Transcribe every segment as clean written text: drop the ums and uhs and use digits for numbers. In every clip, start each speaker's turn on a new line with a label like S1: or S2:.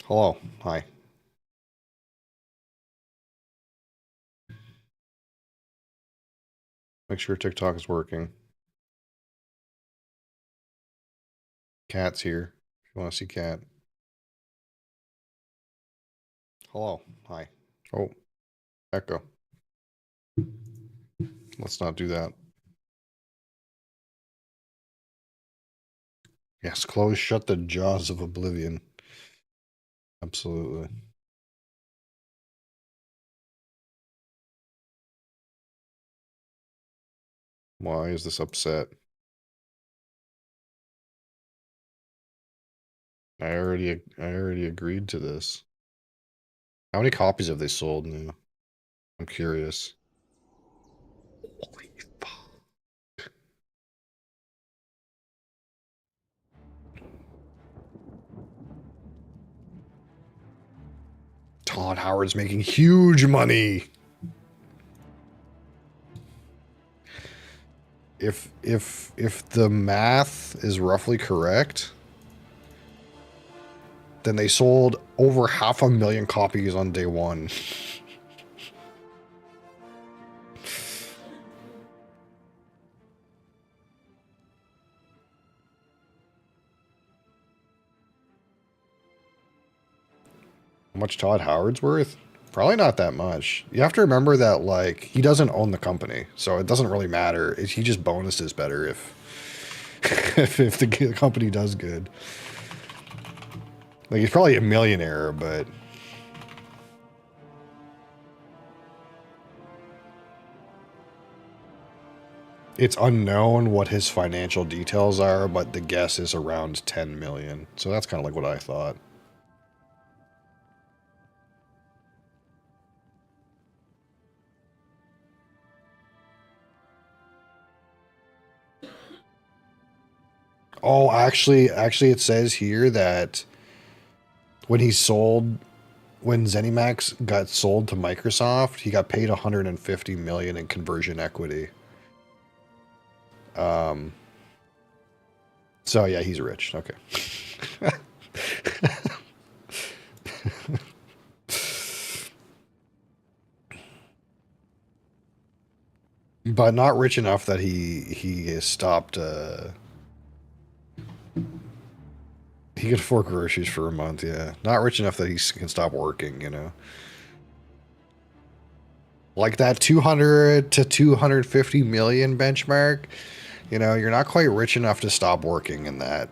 S1: Hello. Hi. Make sure TikTok is working. Cat's here. If you want to see Cat. Hello. Hi. Oh, echo. Let's not do that. Yes, close, shut the jaws of oblivion. Absolutely. Why is this upset? I already agreed to this. How many copies have they sold now? I'm curious. Holy fuck. Todd Howard's making huge money. If the math is roughly correct, then they sold over 500,000 copies on day one. How much Todd Howard's worth? Probably not that much. You have to remember that, like, he doesn't own the company, so it doesn't really matter. He just bonuses better if if the company does good. Like, he's probably a millionaire, but it's unknown what his financial details are, but the guess is around 10 million. So that's kind of like what I thought. Oh, actually, it says here that when when ZeniMax got sold to Microsoft, he got paid 150 million in conversion equity. So yeah, he's rich. Okay. But not rich enough that he stopped he could afford groceries for a month, yeah. Not rich enough that he can stop working, you know. Like that 200 to 250 million benchmark, you know, you're not quite rich enough to stop working in that.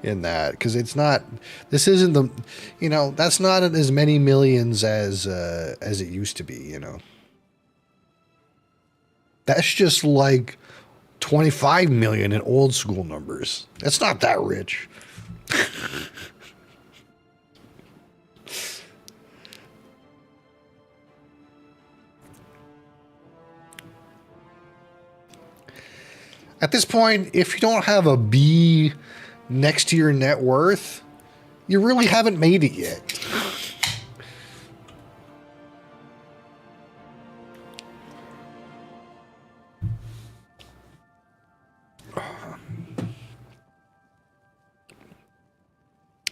S1: In that, because it's not, this isn't the, you know, that's not as many millions as it used to be, you know. That's just like 25 million in old school numbers. That's not that rich. At this point, if you don't have a B next to your net worth, you really haven't made it yet.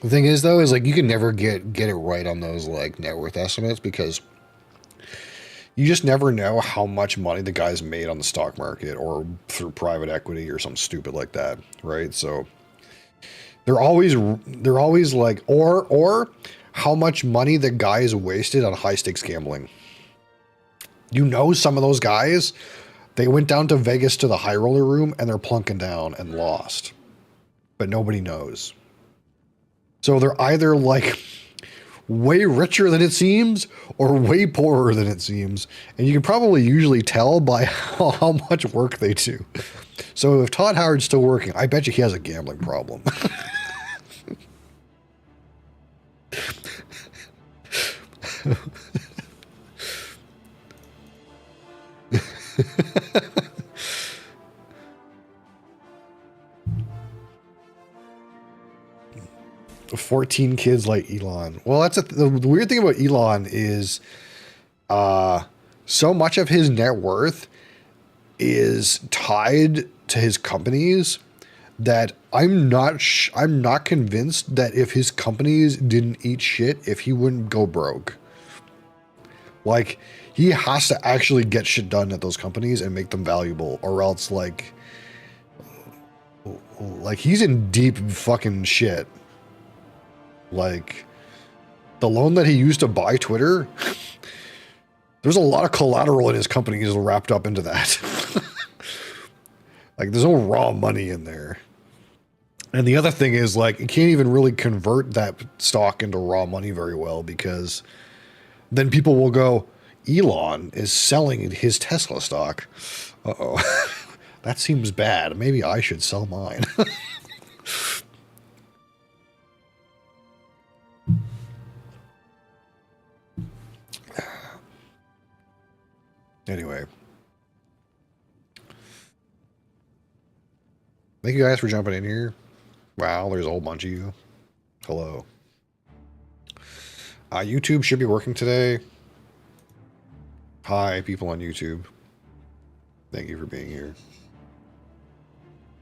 S1: The thing is, though, is like you can never get it right on those like net worth estimates because you just never know how much money the guy's made on the stock market or through private equity or something stupid like that, right? So they're always like or how much money the guy's wasted on high stakes gambling. You know, some of those guys, they went down to Vegas to the high roller room and they're plunking down and lost, but nobody knows. So they're either like way richer than it seems or way poorer than it seems. And you can probably usually tell by how much work they do. So if Todd Howard's still working, I bet you he has a gambling problem. $14 kids like Elon. Well, the weird thing about Elon is so much of his net worth is tied to his companies that I'm not convinced that if his companies didn't eat shit, if he wouldn't go broke. Like, he has to actually get shit done at those companies and make them valuable, or else like he's in deep fucking shit. Like, the loan that he used to buy Twitter, there's a lot of collateral in his companies wrapped up into that. Like, there's no raw money in there. And the other thing is, like, you can't even really convert that stock into raw money very well, because then people will go, Elon is selling his Tesla stock. Uh-oh. That seems bad. Maybe I should sell mine. Anyway. Thank you guys for jumping in here. Wow, there's a whole bunch of you. Hello. YouTube should be working today. Hi, people on YouTube. Thank you for being here.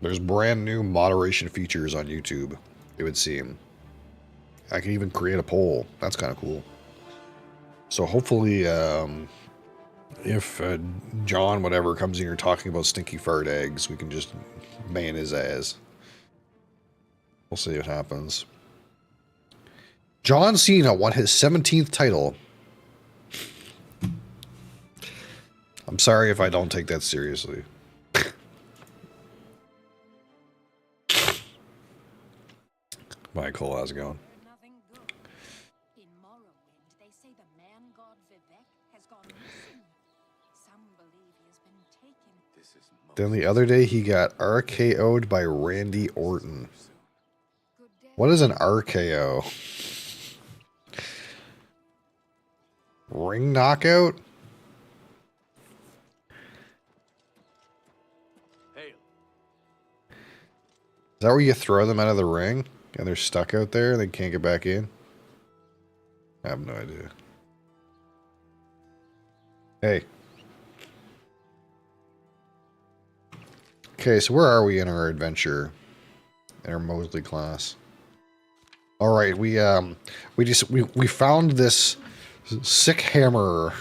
S1: There's brand new moderation features on YouTube, it would seem. I can even create a poll. That's kind of cool. So hopefully, if John, whatever, comes in here talking about stinky fart eggs, we can just ban his ass. We'll see what happens. John Cena won his 17th title. I'm sorry if I don't take that seriously. Michael, how's it going? Then the other day he got RKO'd by Randy Orton. What is an RKO? Ring knockout? Is that where you throw them out of the ring and they're stuck out there and they can't get back in? I have no idea. Hey. Okay, so where are we in our adventure? In our Mosley class. Alright, we found this sick hammer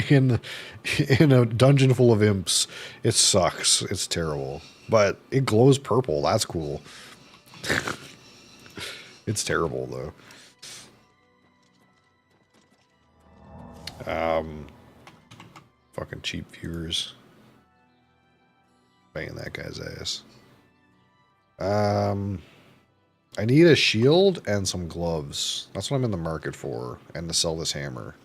S1: in a dungeon full of imps. It sucks. It's terrible. But it glows purple. That's cool. It's terrible though. Fucking cheap viewers. Banging that guy's ass. I need a shield and some gloves. That's what I'm in the market for. And to sell this hammer.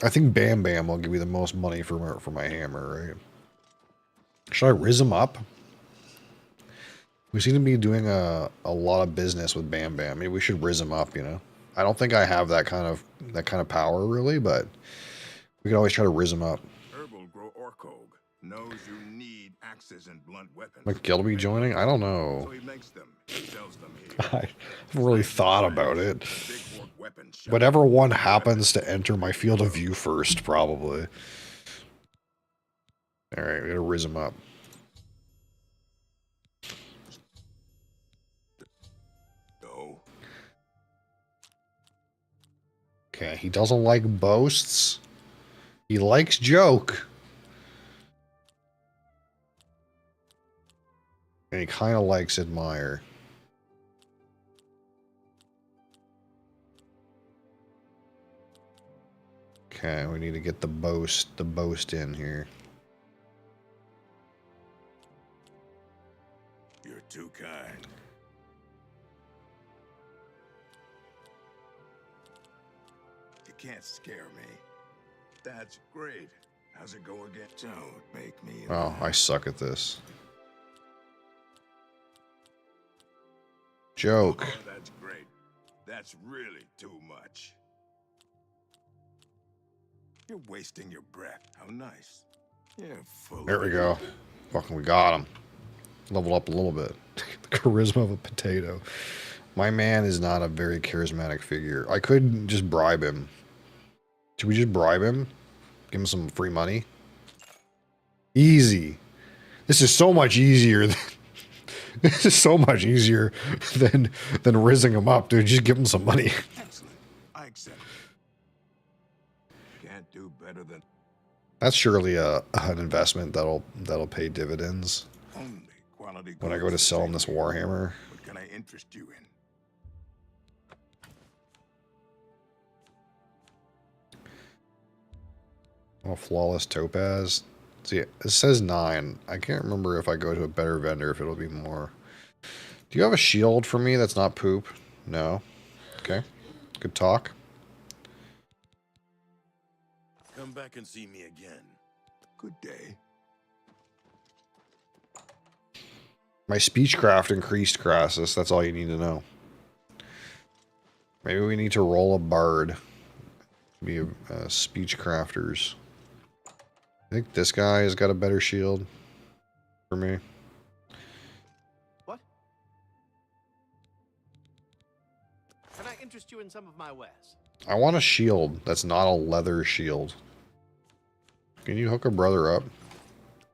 S1: I think Bam Bam will give me the most money for my hammer, right? Should I riz him up? We seem to be doing a lot of business with Bam Bam. Maybe we should riz him up, you know? I don't think I have that kind of power really, but we can always try to riz him up. Knows you need axes and blunt weapons. McGilby joining? I don't know. So he makes them. He sells them here. I haven't really thought about it. Whatever one happens to enter my field of view first, probably. Alright, we gotta riz him up. No. Okay, he doesn't like boasts. He likes joke. And he kind of likes admire. Okay, we need to get the boast in here. You're too kind. You can't scare me. That's great. How's it go again? Don't make me. Oh, I suck at this. Joke. Oh, that's great. That's really too much. You're wasting your breath. How nice. Yeah, full. There we go. Fucking, we got him. Leveled up a little bit. The charisma of a potato. My man is not a very charismatic figure. I could just bribe him. Should we just bribe him? Give him some free money? Easy. This is so much easier This is so much easier than rizzing them up, dude. Just give them some money.
S2: Excellent. I accept. Can't do better than.
S1: That's surely an investment that'll pay dividends
S2: Only quality
S1: when I go to sell them this Warhammer.
S2: What can I interest you in?
S1: Oh, flawless topaz. See, it says 9. I can't remember if I go to a better vendor if it'll be more. Do you have a shield for me that's not poop? No. Okay. Good talk.
S2: Come back and see me again. Good day.
S1: My speechcraft increased, Crassus. That's all you need to know. Maybe we need to roll a bard. Be speechcrafters. I think this guy has got a better shield for me.
S3: What? Can I interest you in some of my wares?
S1: I want a shield that's not a leather shield. Can you hook a brother up?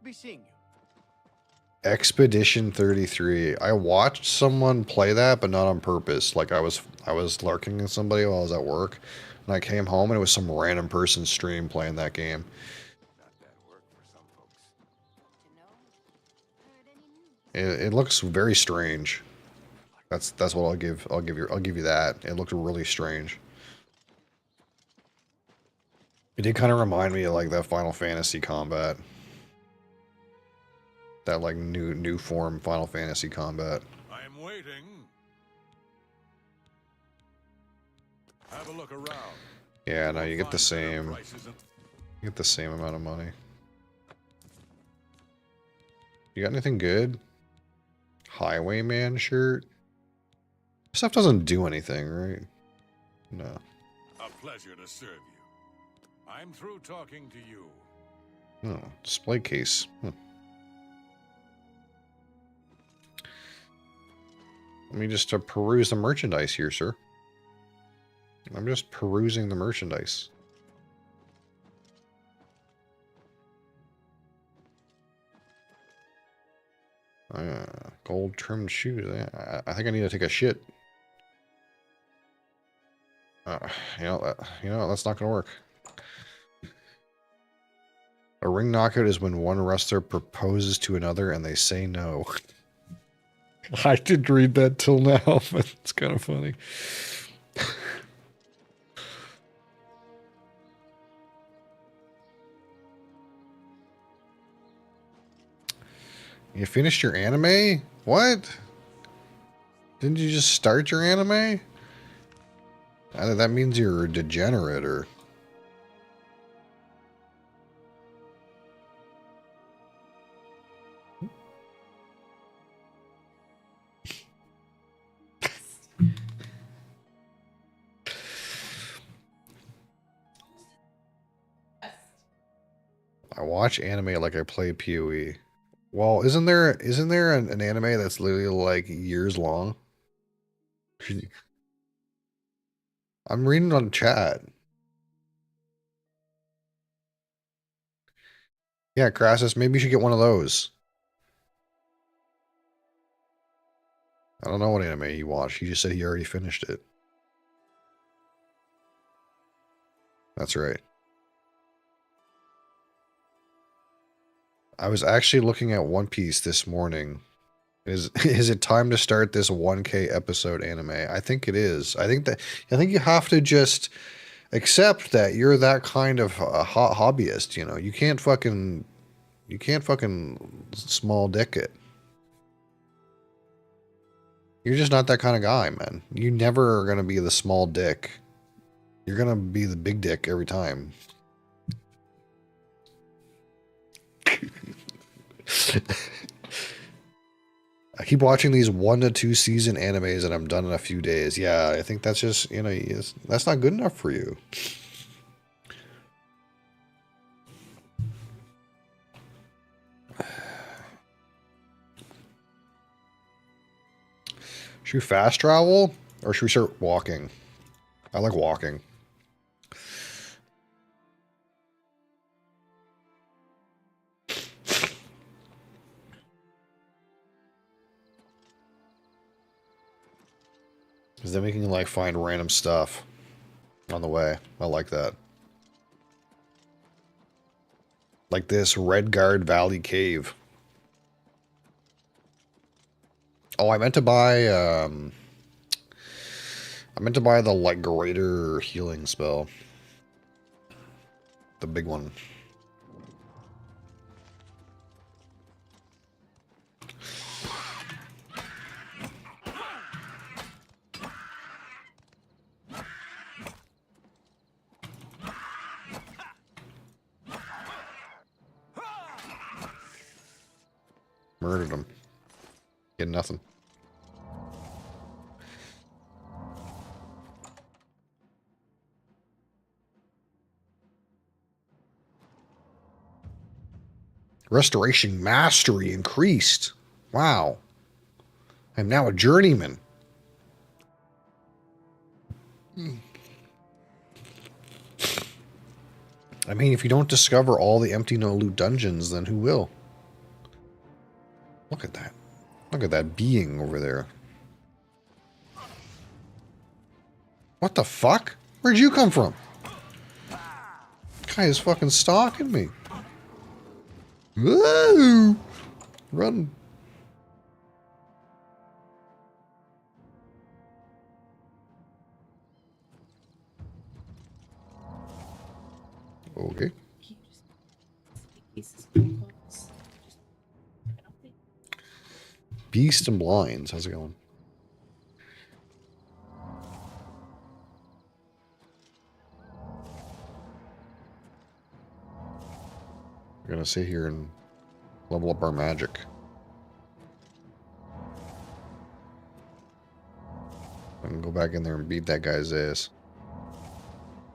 S3: Be seeing you.
S1: Expedition 33. I watched someone play that, but not on purpose. Like I was lurking at somebody while I was at work, and I came home and it was some random person's stream playing that game.
S2: Not that work for some folks.
S1: It looks very strange. That's what I'll give you that. It looked really strange. It did kind of remind me of like that Final Fantasy combat. That like new form Final Fantasy combat.
S2: I am waiting. Have a look around.
S1: Yeah, no, you get the same. You get the same amount of money. You got anything good? Highwayman shirt? Stuff doesn't do anything, right? No.
S2: A pleasure to serve you. I'm through talking to you.
S1: Oh, display case. Let me just peruse the merchandise here, sir. I'm just perusing the merchandise. Gold trimmed shoes. I think I need to take a shit. You know, that's not gonna work. A ring knockout is when one wrestler proposes to another and they say no. I didn't read that till now, but it's kind of funny. You finished your anime? What? Didn't you just start your anime? Either that means you're a degenerate or... I watch anime like I play PoE. Well, isn't there an anime that's literally like years long? I'm reading on chat. Yeah, Crassus, maybe you should get one of those. I don't know what anime he watched. He just said he already finished it. That's right. I was actually looking at One Piece this morning. Is it time to start this 1K episode anime? I think it is. I think you have to just accept that you're that kind of hobbyist, you know. You can't fucking small dick it. You're just not that kind of guy, man. You never are going to be the small dick. You're going to be the big dick every time. I keep watching these 1 to 2 season animes and I'm done in a few days. Yeah, I think that's just, you know, that's not good enough for you. Should we fast travel or should we start walking? I like walking. Is that making you like find random stuff on the way? I like that. Like this Redguard Valley Cave. Oh, I meant to buy the like greater healing spell. The big one. Murdered him. Get nothing. Restoration mastery increased. Wow. I'm now a journeyman. I mean, if you don't discover all the empty no loot dungeons, then who will? Look at that. Look at that being over there. What the fuck? Where'd you come from? Guy is fucking stalking me. Whoa! Run. Okay. Beast and Blinds. How's it going? We're gonna sit here and level up our magic. I can go back in there and beat that guy's ass.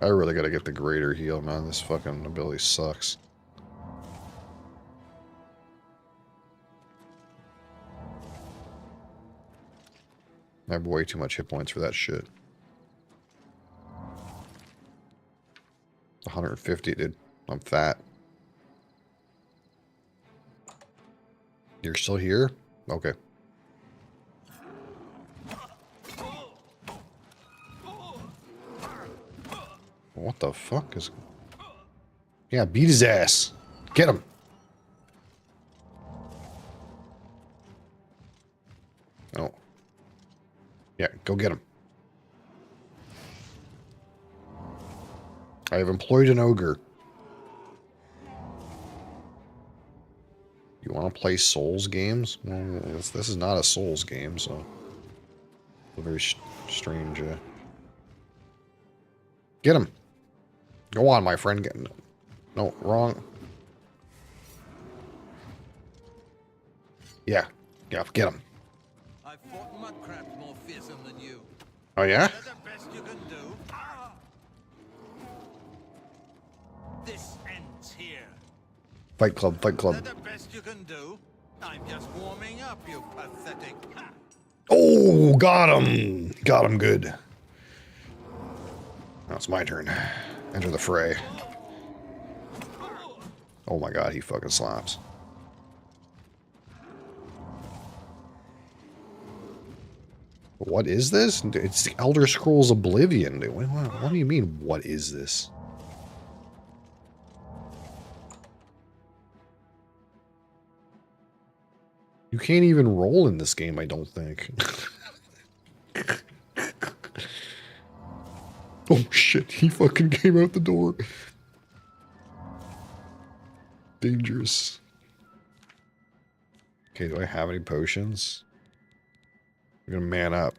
S1: I really gotta get the greater heal, man. This fucking ability sucks. I have way too much hit points for that shit. 150, dude. I'm fat. You're still here? Okay. What the fuck is... Yeah, beat his ass. Get him. Oh. Yeah, go get him. I have employed an ogre. You want to play Souls games? Well, this is not a Souls game, so... It's a very strange... Get him! Go on, my friend. Get... No, wrong. Yeah. Yeah, get him.
S4: I've fought mudcrabs more fearsome than you.
S1: Oh, yeah?
S4: Is that the best you can do? Ah! This ends here.
S1: Fight club, fight
S4: Is
S1: club.
S4: that the best you can do? I'm just warming up, you pathetic. Ha!
S1: Oh, got him. Got him good. Now it's my turn. Enter the fray. Oh my god, he fucking slaps. What is this? It's the Elder Scrolls Oblivion. Dude. What do you mean, what is this? You can't even roll in this game, I don't think. Oh shit, he fucking came out the door. Dangerous. Okay, do I have any potions? I'm gonna man up.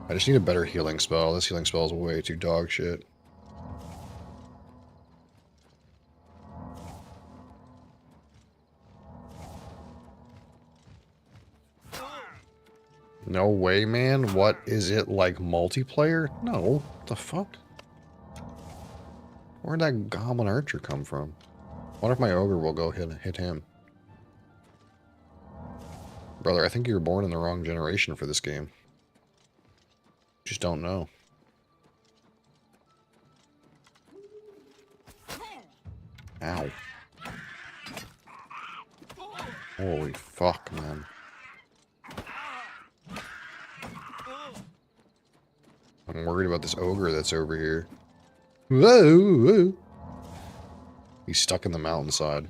S1: I just need a better healing spell. This healing spell is way too dog shit. No way, man. What is it, like multiplayer? No. What the fuck? Where'd that goblin archer come from? What if my ogre will go hit him? Brother, I think you were born in the wrong generation for this game. Just don't know. Ow. Holy fuck, man. I'm worried about this ogre that's over here. Whoa, whoa. He's stuck in the mountainside.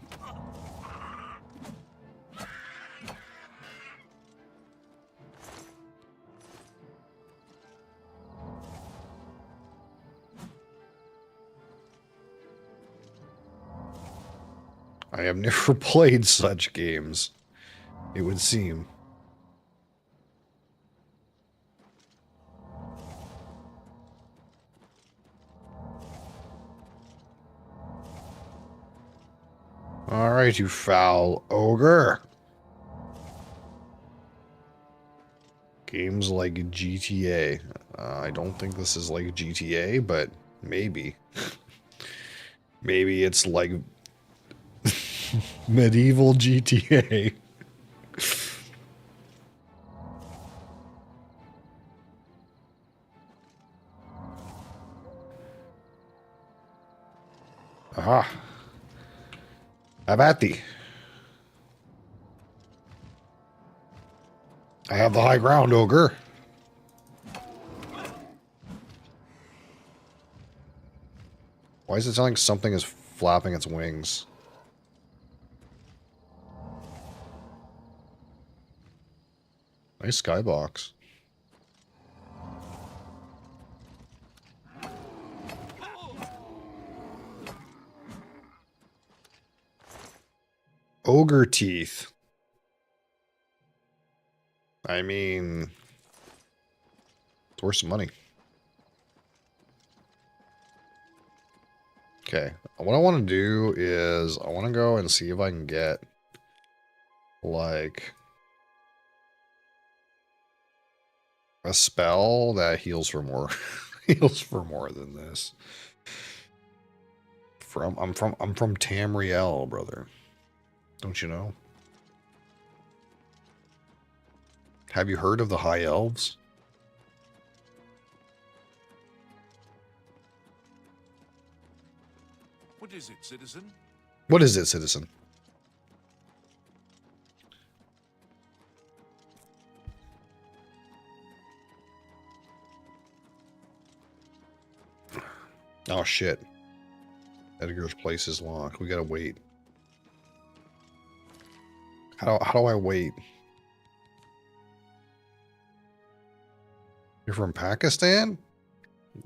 S1: I have never played such games, it would seem. Alright, you foul ogre. Games like GTA. I don't think this is like GTA, but maybe. Maybe it's like medieval GTA. Aha. Have at thee. I have the high ground, ogre. Why does it sound like something is flapping its wings? Nice skybox. Ogre teeth. I mean, it's worth some money. Okay, what I want to do is I want to go and see if I can get like a spell that heals for more heals for more than this. I'm from Tamriel, brother. Don't you know? Have you heard of the High Elves?
S2: What is it, citizen?
S1: What is it, citizen? Oh shit. Edgar's place is locked. We gotta wait. How do I wait? You're from Pakistan?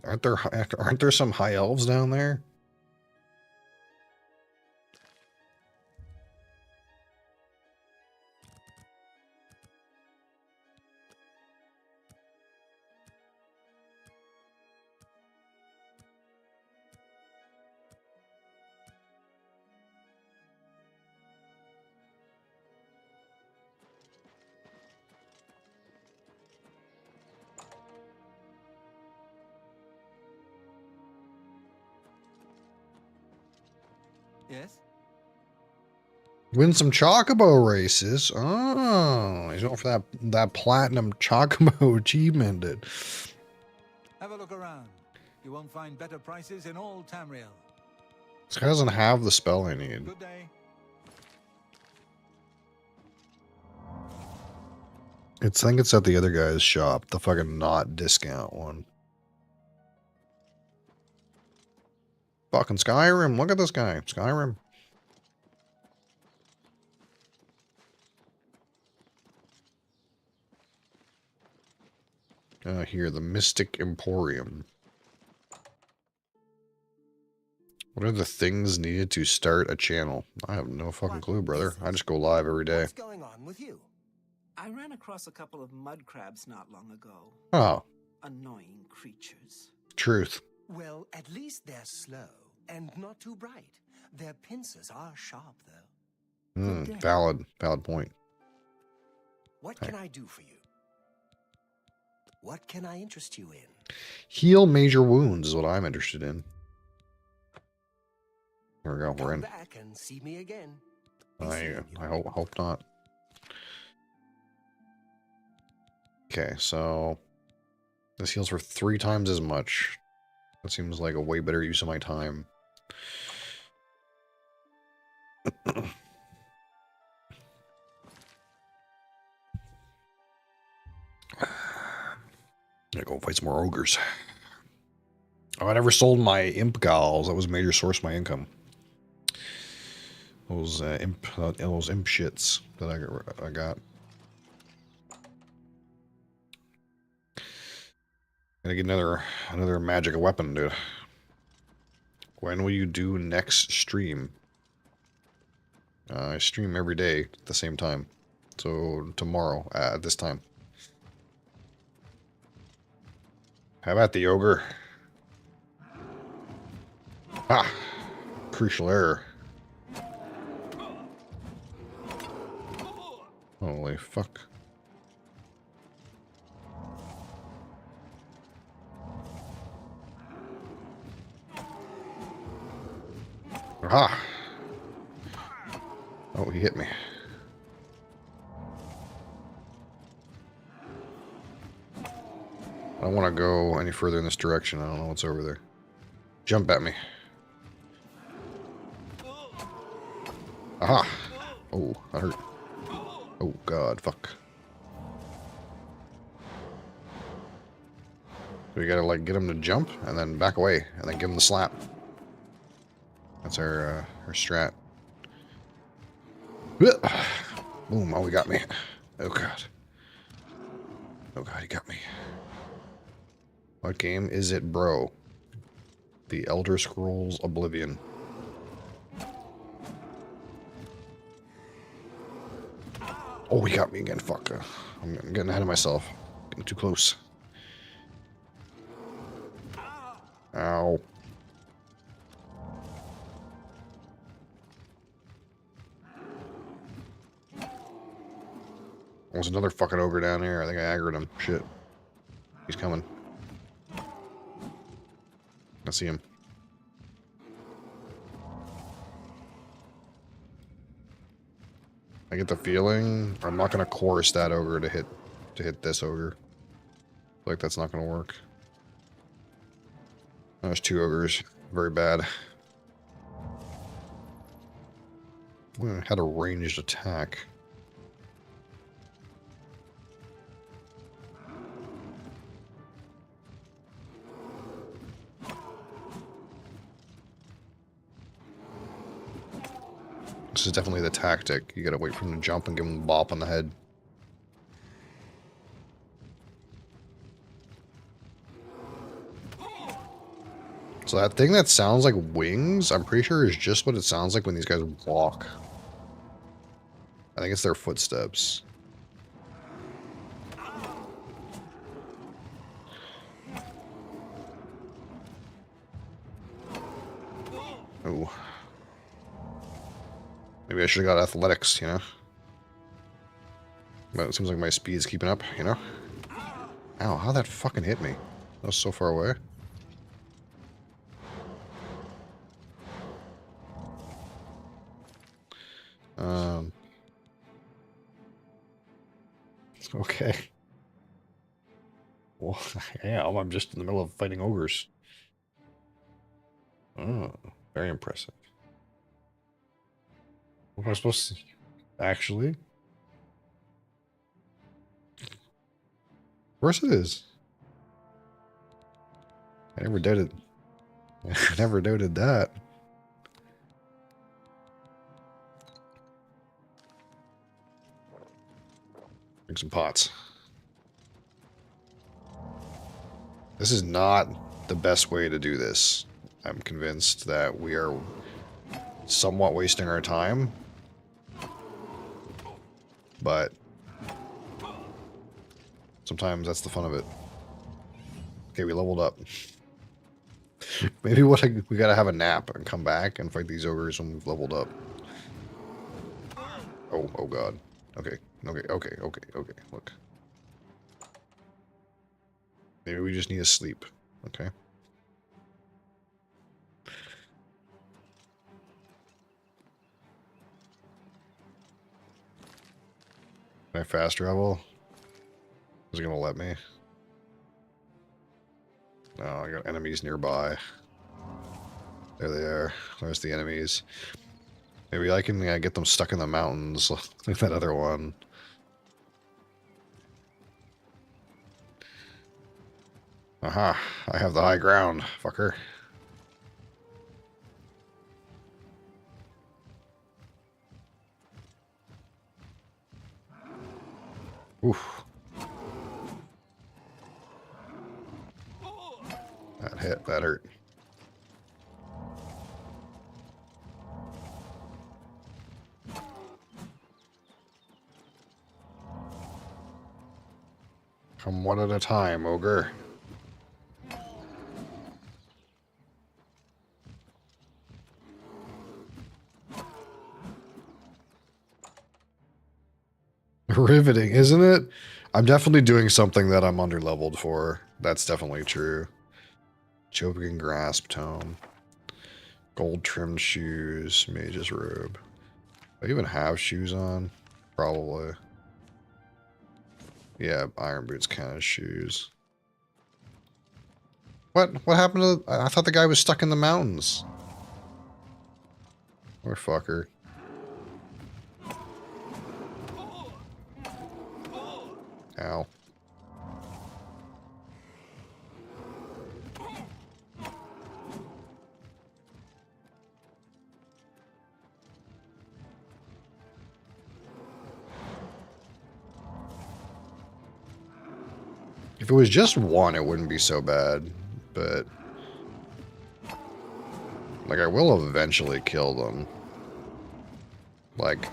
S1: Aren't there some high elves down there?
S4: Yes?
S1: Win some chocobo races. Oh, he's going for that platinum chocobo achievement. Dude.
S4: Have a look around. You won't find better prices in all Tamriel.
S1: This guy doesn't have the spell I need.
S4: Good day.
S1: I think it's at the other guy's shop, the fucking not discount one. Fucking Skyrim, look at this guy. Skyrim. Here, the Mystic Emporium. What are the things needed to start a channel? I have no fucking clue, brother. I just go live every day.
S5: What's going on with you?
S6: I ran across a couple of mud crabs not long ago.
S1: Oh,
S6: Annoying creatures.
S1: truth.
S5: Well, at least they're slow and not too bright. Their pincers are sharp, though.
S1: Valid point.
S5: What can I do for you? What can I interest you in?
S1: Heal major wounds is what I'm interested in. Here we go, we're
S5: Come
S1: in.
S5: back and see me again.
S1: I hope not. Okay, so this heals for 3 times as much. That seems like a way better use of my time. Gotta go fight some more ogres. Oh, I never sold my imp gals. That was a major source of my income. Those imp shits that I got. Gotta get another magic weapon, dude. When will you do next stream? I stream every day at the same time. So tomorrow at this time. How about the ogre? Ah! Crucial error. Holy fuck. Aha! Oh, he hit me. I don't want to go any further in this direction. I don't know what's over there. Jump at me. Aha! Oh, that hurt. Oh, God, fuck. We gotta, like, get him to jump, and then back away, and then give him the slap. That's our strat. Boom, oh, he got me. Oh, God. Oh, God, he got me. What game is it, bro? The Elder Scrolls Oblivion. Oh, he got me again. Fuck. I'm getting ahead of myself. Getting too close. Ow. There's another fucking ogre down here. I think I aggroed him. Shit. He's coming. I see him. I get the feeling I'm not gonna chorus that ogre to hit this ogre. Like that's not gonna work. There's two ogres. Very bad. Had a ranged attack. This is definitely the tactic. You gotta wait for him to jump and give him a bop on the head. So that thing that sounds like wings, I'm pretty sure is just what it sounds like when these guys walk. I think it's their footsteps. Oh. Maybe I should have got athletics, you know? But it seems like my speed's keeping up, you know? Ow, how that fucking hit me? That was so far away. Okay. Well, yeah, I'm just in the middle of fighting ogres. Oh, very impressive. What am I supposed to... Actually? Of course it is. I never doubted... I never doubted that. Bring some pots. This is not the best way to do this. I'm convinced that we are somewhat wasting our time. But sometimes that's the fun of it. Okay, we leveled up. Maybe we gotta have a nap and come back and fight these ogres when we've leveled up. Oh god. Okay, okay. Look. Maybe we just need to sleep. Okay. Can I fast travel? Is it gonna let me? No, I got enemies nearby. There they are. There's the enemies. Maybe I can get them stuck in the mountains like that other one. Aha, I have the high ground, fucker. Oof. That hit, that hurt. Come one at a time, ogre. Riveting, isn't it? I'm definitely doing something that I'm under-leveled for. That's definitely true. Choking grasp tome. Gold-trimmed shoes. Mage's robe. Do I even have shoes on? Probably. Yeah, iron boots count as shoes. What? What happened to... I thought the guy was stuck in the mountains. Poor fucker. Ow. If it was just one, it wouldn't be so bad, but... Like, I will eventually kill them. Like,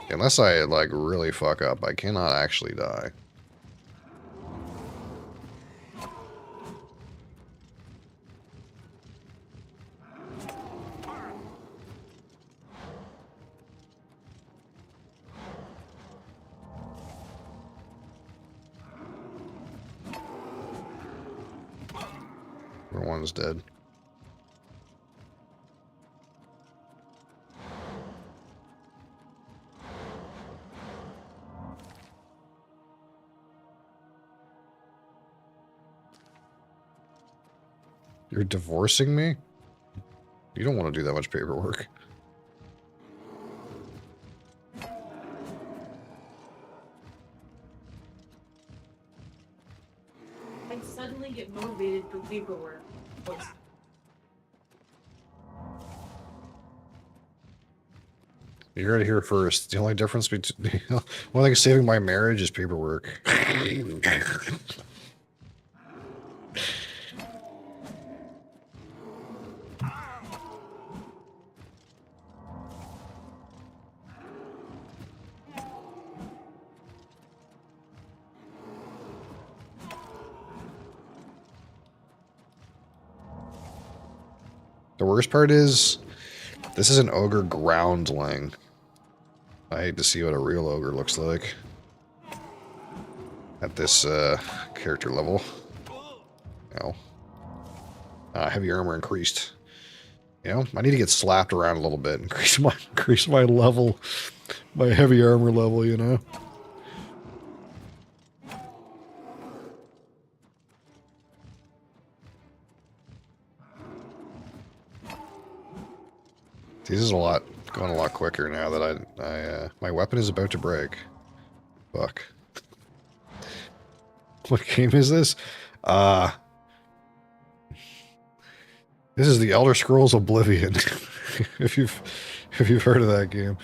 S1: unless I, like, really fuck up, I cannot actually die. One's dead. You're divorcing me? You don't want to do that much paperwork.
S7: I suddenly get motivated for paperwork.
S1: You heard it here first. The only difference between... one thing saving my marriage is paperwork. The worst part is, this is an ogre groundling. I hate to see what a real ogre looks like at this character level. Ow. Heavy armor increased. You know, I need to get slapped around a little bit, increase my level, my heavy armor level, you know. This is going a lot quicker now that my weapon is about to break. Fuck. What game is this? This is the Elder Scrolls Oblivion. if you've heard of that game.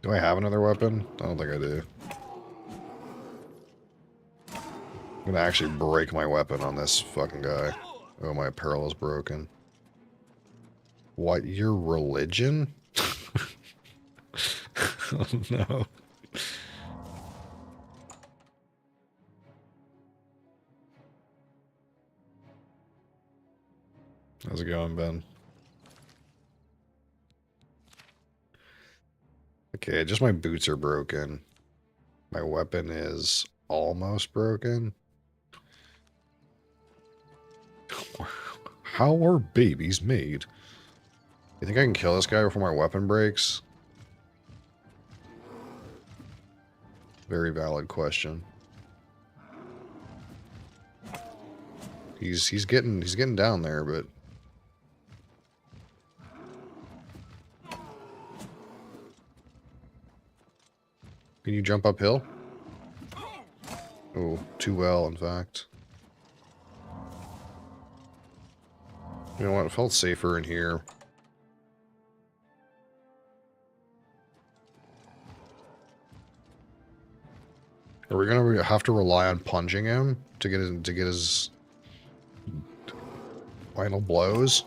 S1: Do I have another weapon? I don't think I do. I'm gonna actually break my weapon on this fucking guy. Oh, my apparel is broken. What, your religion? Oh no. How's it going, Ben? Okay, just my boots are broken. My weapon is almost broken. How are babies made? You think I can kill this guy before my weapon breaks? Very valid question. He's getting down there, but can you jump uphill? Oh, too well, in fact. You know what? It felt safer in here. Are we gonna have to rely on punching him to get his final blows?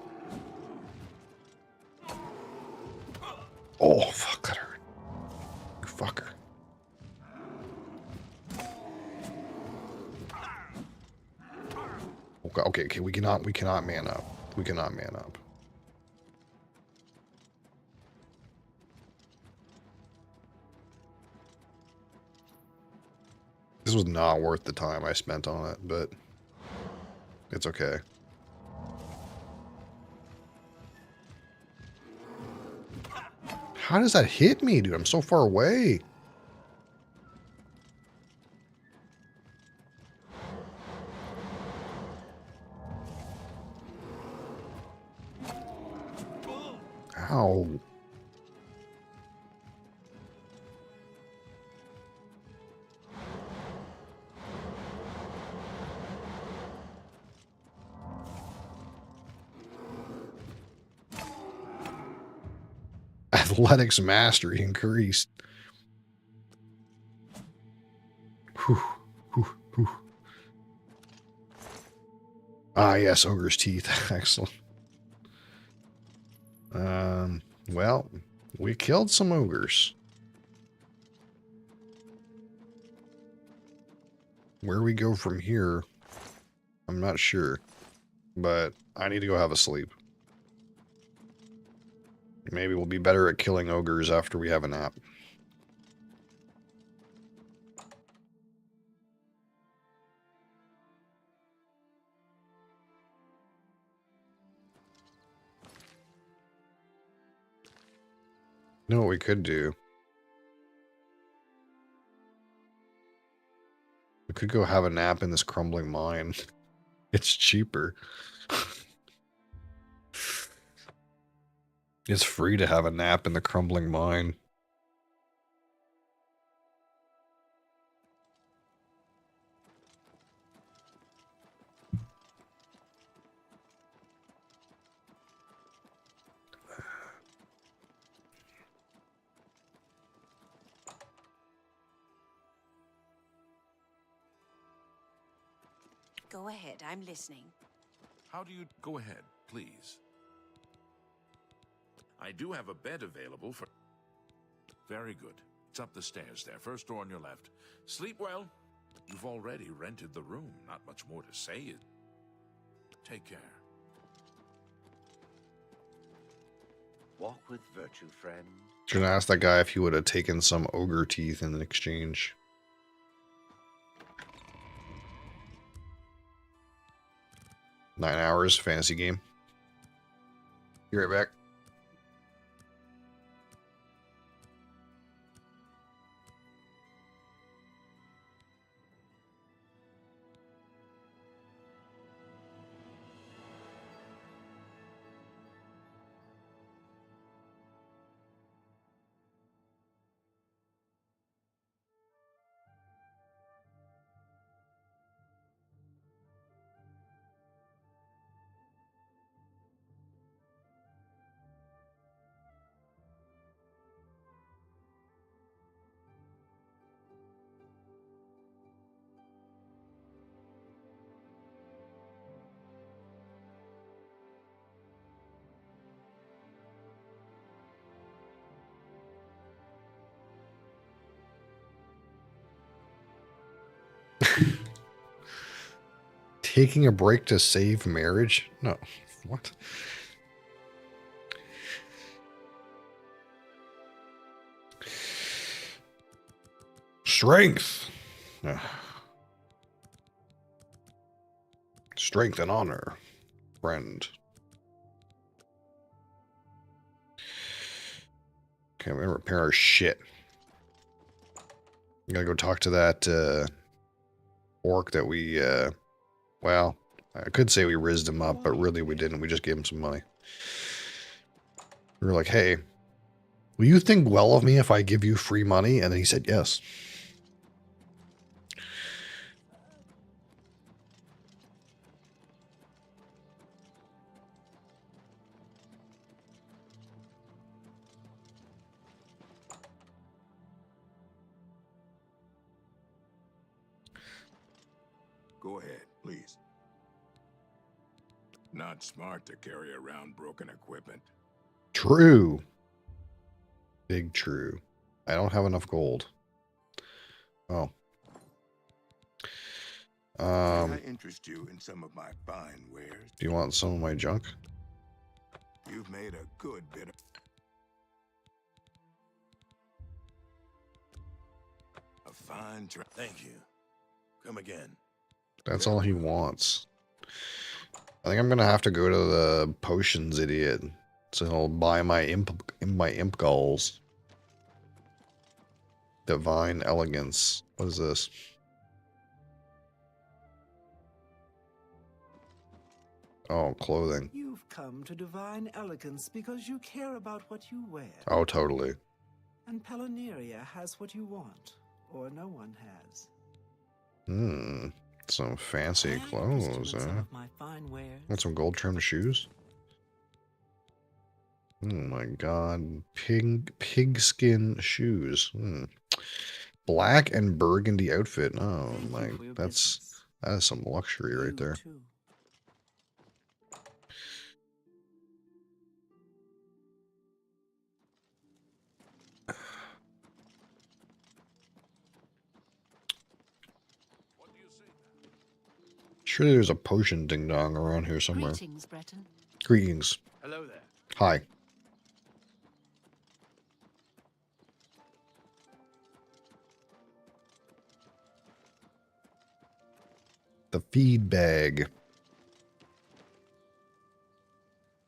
S1: Oh, fuck, that hurt. You fucker. Okay, we cannot man up. We cannot man up. This was not worth the time I spent on it, but it's okay. How does that hit me, dude? I'm so far away. Ow. Athletics mastery increased. Whew, whew, whew. Ah, yes, ogre's teeth. Excellent. Well, we killed some ogres. Where we go from here, I'm not sure. But I need to go have a sleep. Maybe we'll be better at killing ogres after we have a nap. You know what we could do? We could go have a nap in this crumbling mine. It's cheaper. It's free to have a nap in the crumbling mine.
S8: Go ahead, I'm listening.
S2: How do you go ahead, please? I do have a bed available for... Very good. It's up the stairs there. First door on your left. Sleep well. You've already rented the room. Not much more to say. Take care.
S3: Walk with virtue, friend.
S1: Should have asked that guy if he would have taken some ogre teeth in exchange. Nine hours, fantasy game. Be right back. Taking a break to save marriage? No. What? Strength. Strength and honor, friend. Okay, we're gonna repair our shit. We gotta go talk to that orc that we well, I could say we rizzed him up, but really we didn't. We just gave him some money. We were like, hey, will you think well of me if I give you free money? And then he said yes.
S8: Go ahead, please. Not smart to carry around broken equipment.
S1: True. Big true. I don't have enough gold. Oh.
S8: May I interest you in some of my fine wares?
S1: Do you want some of my junk?
S8: You've made a good bit of... A fine Thank you. Come again.
S1: That's all he wants. I think I'm gonna have to go to the potions idiot, so he'll buy my imp goals. Divine elegance. What is this? Oh, clothing.
S6: You've come to divine elegance because you care about what you wear.
S1: Oh, totally.
S6: And Pelineria has what you want, or no one has.
S1: Some fancy
S6: May I interest you
S1: clothes,
S6: in some
S1: huh?
S6: of my fine wares?
S1: Want some gold trimmed shoes? Oh my god. Pigskin shoes. Black and burgundy outfit. Oh
S6: Thank
S1: my,
S6: you for your
S1: that
S6: business.
S1: is some luxury right
S6: You
S1: there.
S6: too.
S1: Surely there's a potion ding dong around here somewhere.
S9: Greetings, Breton.
S1: Greetings.
S4: Hello there.
S1: Hi. The feed bag.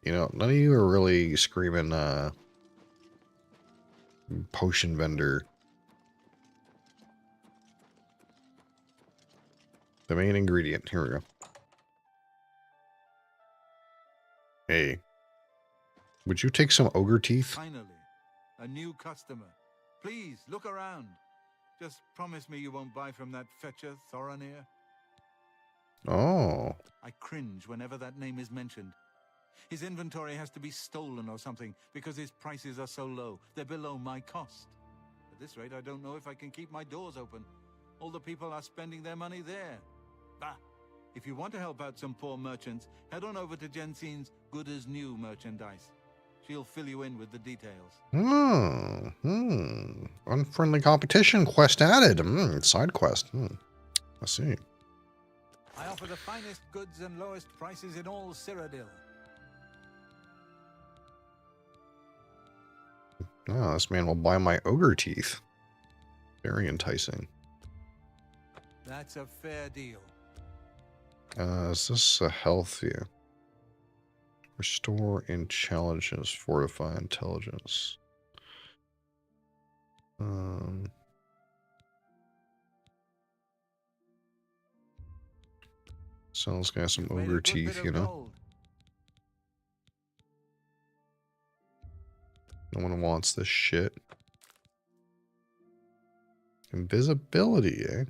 S1: You know, none of you are really screaming, potion vendor. The main ingredient. Here we go. Hey. Would you take some ogre teeth?
S4: Finally, a new customer. Please, look around. Just promise me you won't buy from that fetcher, Thoronir.
S1: Oh.
S4: I cringe whenever that name is mentioned. His inventory has to be stolen or something because his prices are so low. They're below my cost. At this rate, I don't know if I can keep my doors open. All the people are spending their money there. Bah! If you want to help out some poor merchants, head on over to Jensine's Good as New merchandise. She'll fill you in with the details.
S1: Unfriendly competition quest added. Side quest. I see.
S4: I offer the finest goods and lowest prices in all Cyrodiil.
S1: Oh, this man will buy my ogre teeth. Very enticing.
S4: That's a fair deal.
S1: Is this a health? Yeah. Restore intelligence, fortify intelligence. So this guy has some
S4: You've made a
S1: ogre
S4: good
S1: teeth,
S4: bit of
S1: you know.
S4: gold.
S1: No one wants this shit. Invisibility, eh?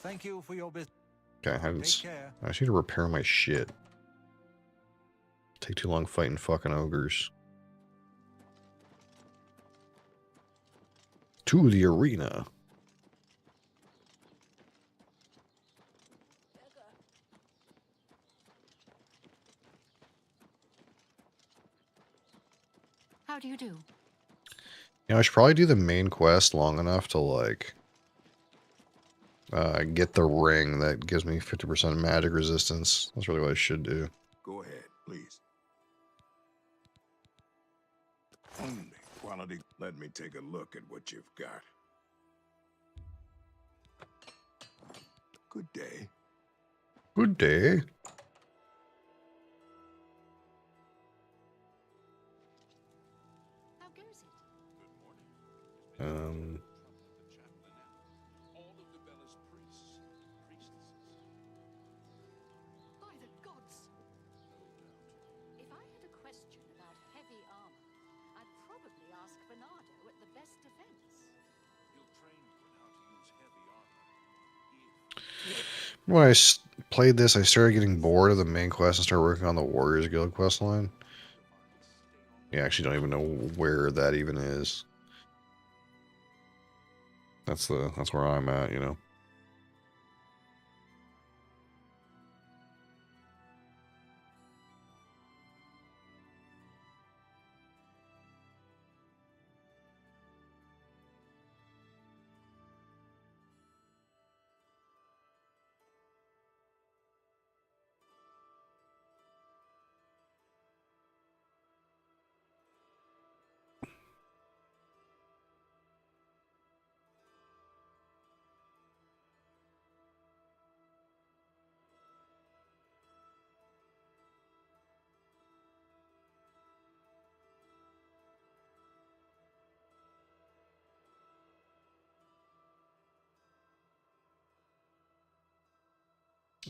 S4: Thank you for your business.
S1: Okay, I
S4: Take care.
S1: just need to repair my shit. Take too long fighting fucking ogres. To the arena.
S9: How do you do?
S1: You know, I should probably do the main quest long enough to, like, get the ring that gives me 50% magic resistance. That's really what I should do.
S8: Go ahead, please. Only quality. Let me take a look at what you've got. Good day.
S1: Good day. When I played this, I started getting bored of the main quest and started working on the Warriors Guild quest line. Yeah, I actually don't even know where that even is. That's where I'm at, you know.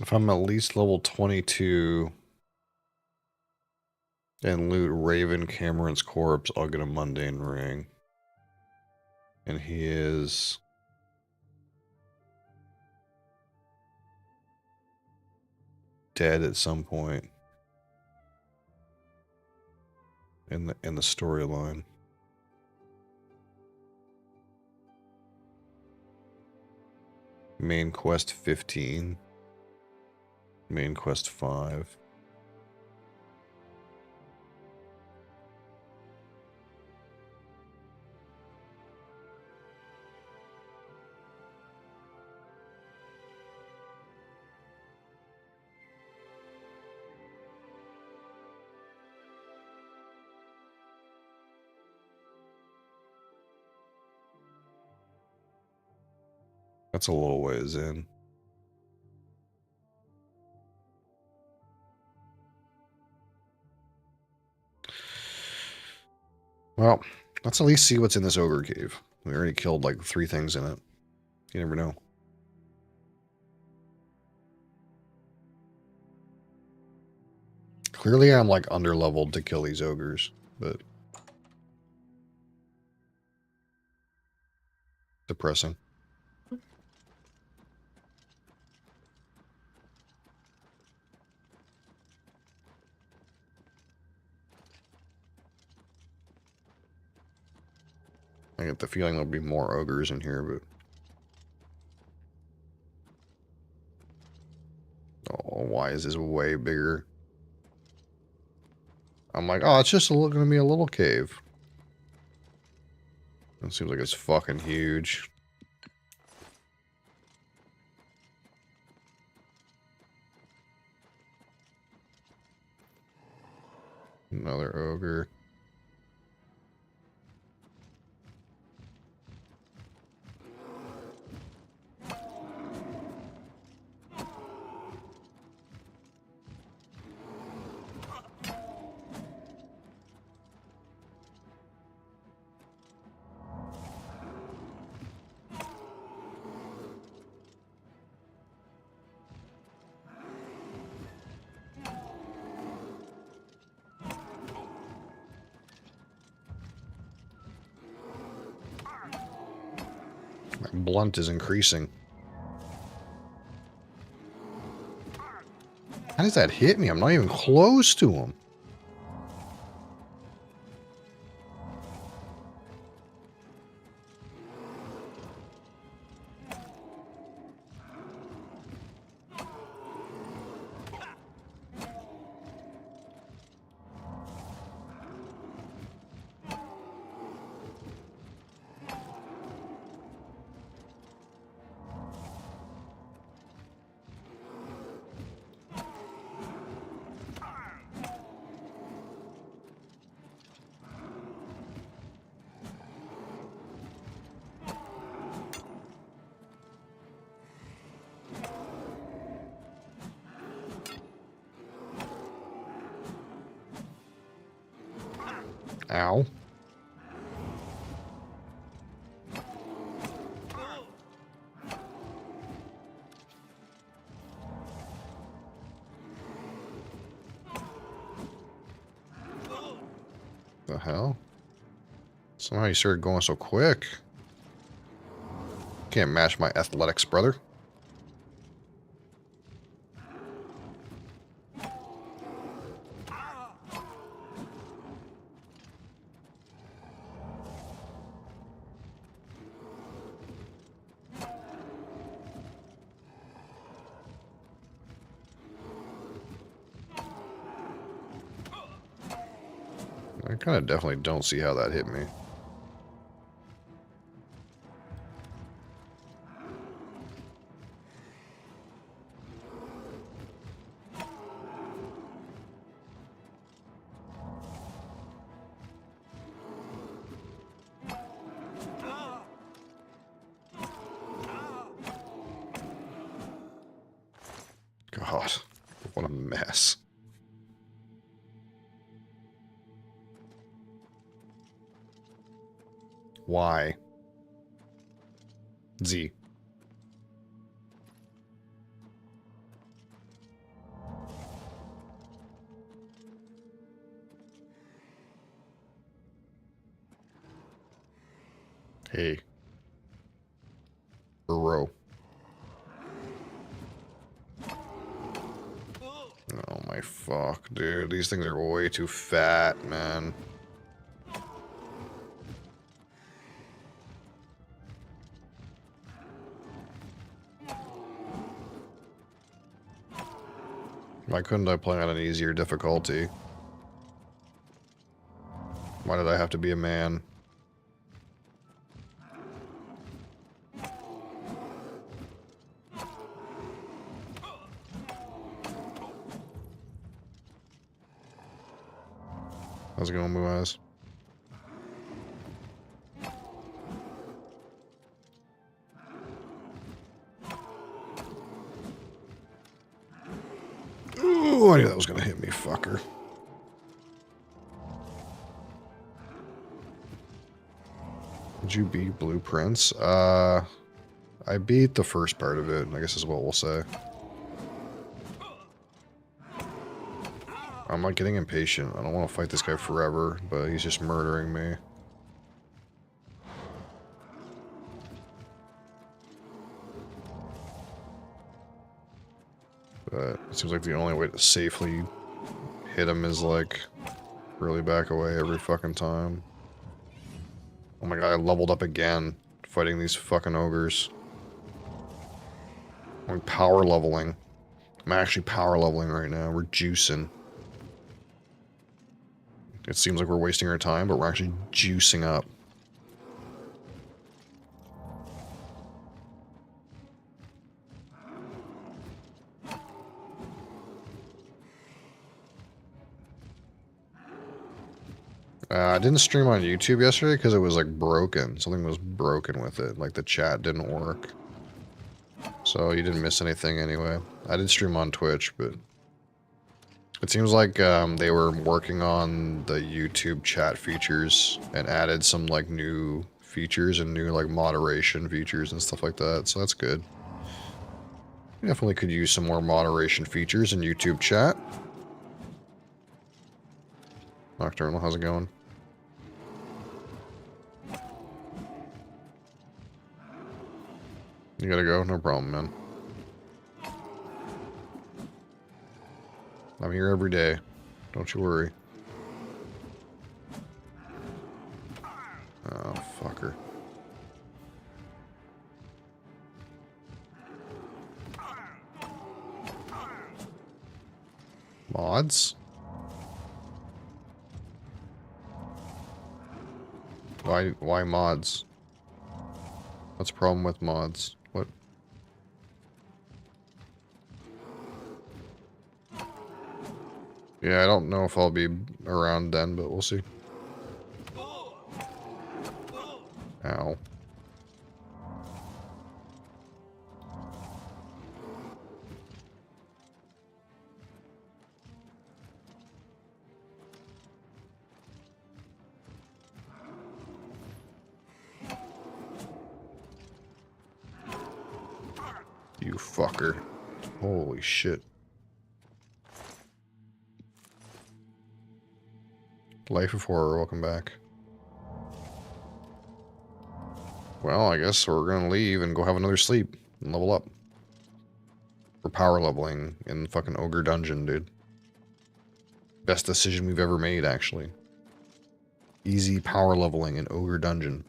S1: If I'm at least level 22 and loot Raven Cameron's corpse, I'll get a mundane ring. And he is dead at some point in the storyline. Main quest 15. Main quest 5. That's a little ways in. Well, let's at least see what's in this ogre cave. We already killed like 3 things in it. You never know. Clearly I'm like under-leveled to kill these ogres, but depressing. I get the feeling there'll be more ogres in here, but... Oh, why is this way bigger? I'm like, oh, it's just going to be a little cave. It seems like it's fucking huge. Another ogre. My blunt is increasing. How does that hit me? I'm not even close to him. Ow. The hell? Somehow you started going so quick. Can't match my athletics, brother. I kind of definitely don't see how that hit me. God, what a mess. Why? Z. Hey. Burrow. Oh my fuck, dude. These things are way too fat, man. Why couldn't I play on an easier difficulty? Why did I have to be a man? How's it going, Muaz? Ooh, I knew that was gonna hit me, fucker. Did you beat Blueprints? I beat the first part of it, I guess is what we'll say. I'm like getting impatient. I don't want to fight this guy forever, but he's just murdering me. But it seems like the only way to safely hit him is like really back away every fucking time. Oh my god, I leveled up again fighting these fucking ogres. I'm power leveling. I'm actually power leveling right now. We're juicing. It seems like we're wasting our time, but we're actually juicing up. I didn't stream on YouTube yesterday because it was like broken. Something was broken with it. Like the chat didn't work. So you didn't miss anything anyway. I did stream on Twitch, but it seems like they were working on the YouTube chat features and added some like new features and new like moderation features and stuff like that. So that's good. You definitely could use some more moderation features in YouTube chat. Nocturnal, how's it going? You gotta go? No problem, man. I'm here every day. Don't you worry. Oh, fucker. Mods? Why mods? What's the problem with mods? What? Yeah, I don't know if I'll be around then, but we'll see. Ow. You fucker. Holy shit. Life of Horror, welcome back. Well, I guess we're gonna leave and go have another sleep and level up. We're power leveling in fucking Ogre Dungeon, dude. Best decision we've ever made, actually. Easy power leveling in Ogre Dungeon.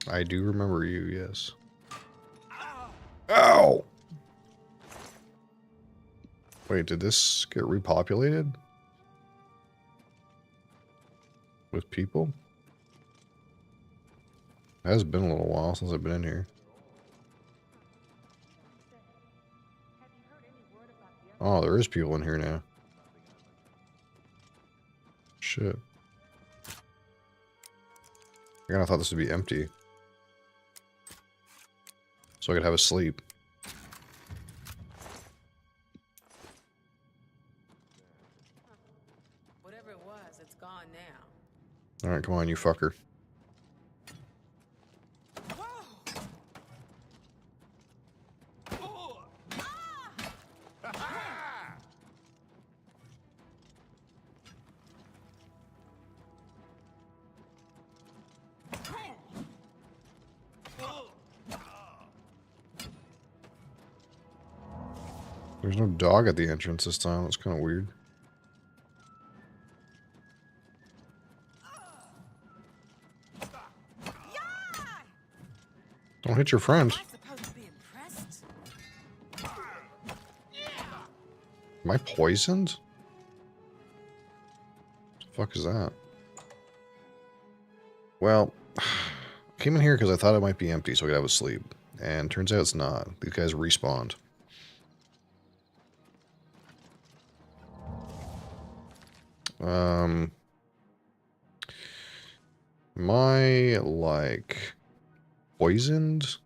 S1: I do remember you, yes. Ow! Wait, did this get repopulated? With people? It has been a little while since I've been in here. Oh, there is people in here now. Shit. I kinda thought this would be empty. So I could have a sleep.
S9: Whatever it was, it's gone now.
S1: Alright, come on, you fucker. There's no dog at the entrance this time. That's kind of weird. Don't hit your friend. Am I poisoned? What the fuck is that? Well, I came in here because I thought it might be empty so I could have a sleep. And turns out it's not. These guys respawned. Am I, like, poisoned?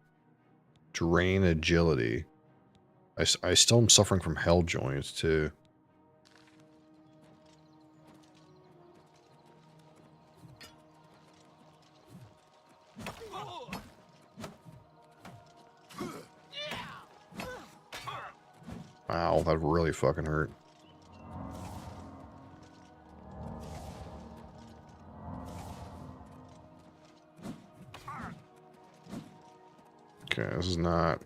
S1: Drain agility. I still am suffering from hell joints, too. Wow, that really fucking hurt. Okay, this is not...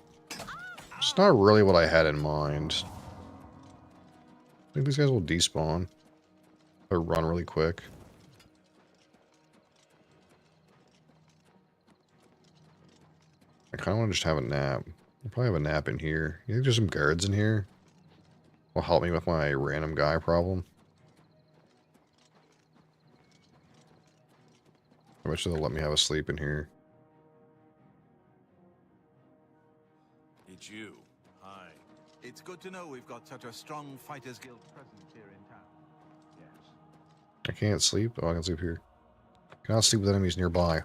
S1: It's not really what I had in mind. I think these guys will despawn. Or run really quick. I kind of want to just have a nap. I'll probably have a nap in here. You think there's some guards in here? Will help me with my random guy problem. I bet you they'll let me have a sleep in here.
S4: It's you. Hi. It's good to know we've got such a strong Fighters Guild presence here in town. Yes.
S1: I can't sleep? Oh, I can sleep here. Cannot sleep with enemies nearby.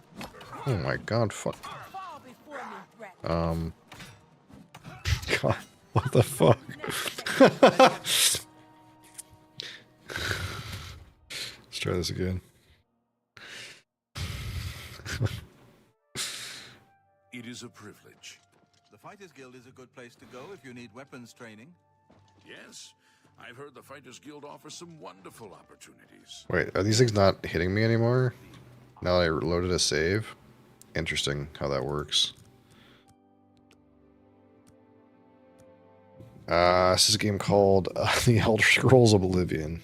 S1: Oh my god, fuck. God, what the fuck? Let's try this again.
S2: It is a privilege.
S4: The Fighters Guild is a good place to go if you need weapons training.
S2: Yes, I've heard the Fighters Guild offers some wonderful opportunities.
S1: Wait, are these things not hitting me anymore? Now that I loaded a save? Interesting how that works. This is a game called The Elder Scrolls Oblivion.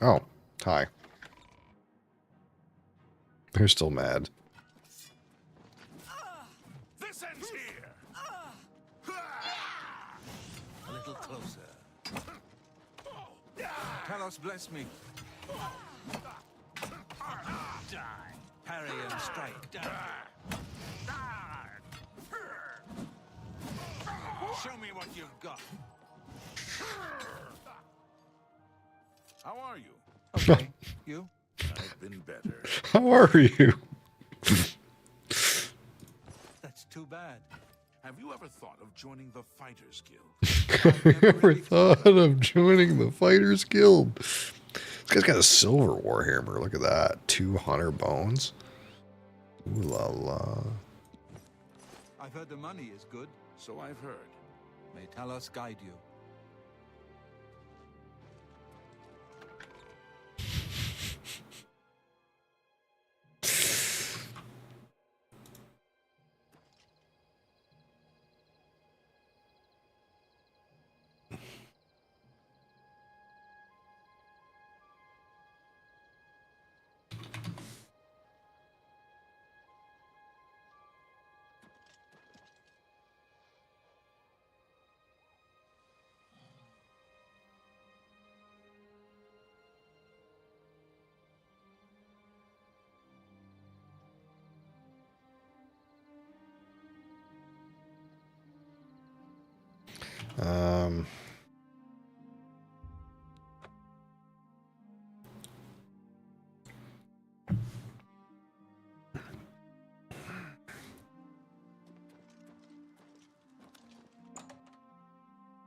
S1: Oh, hi. They're still mad.
S2: This ends here.
S4: A little closer. Talos, bless me. Die. Parry and strike. Die. Show me what you've got.
S2: How are you?
S4: Okay, you?
S2: I've been better.
S1: How are you?
S4: That's too bad.
S2: Have you ever thought of joining the Fighters Guild?
S1: Have you ever thought of joining the Fighters Guild? This guy's got a silver warhammer. Look at that. 200 bones. Ooh la la.
S4: I've heard the money is good.
S2: So I've heard.
S4: May Talos guide you.
S1: Um,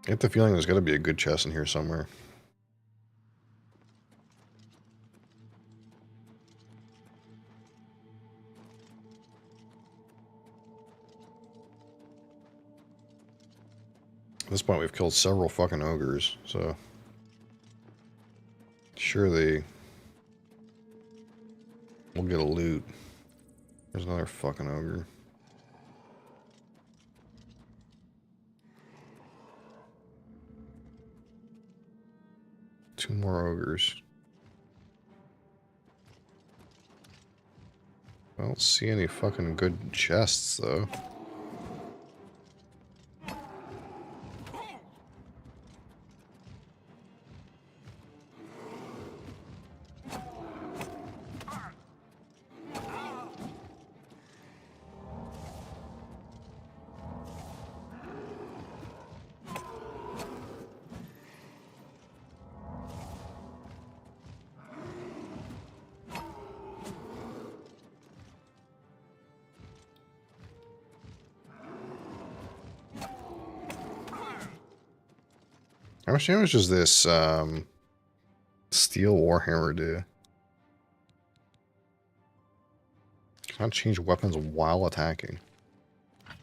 S1: I get the feeling there's got to be a good chest in here somewhere. At this point, we've killed several fucking ogres, so surely we'll get a loot. There's another fucking ogre. Two more ogres. I don't see any fucking good chests, though. How much damage does this steel warhammer do? Can't change weapons while attacking. I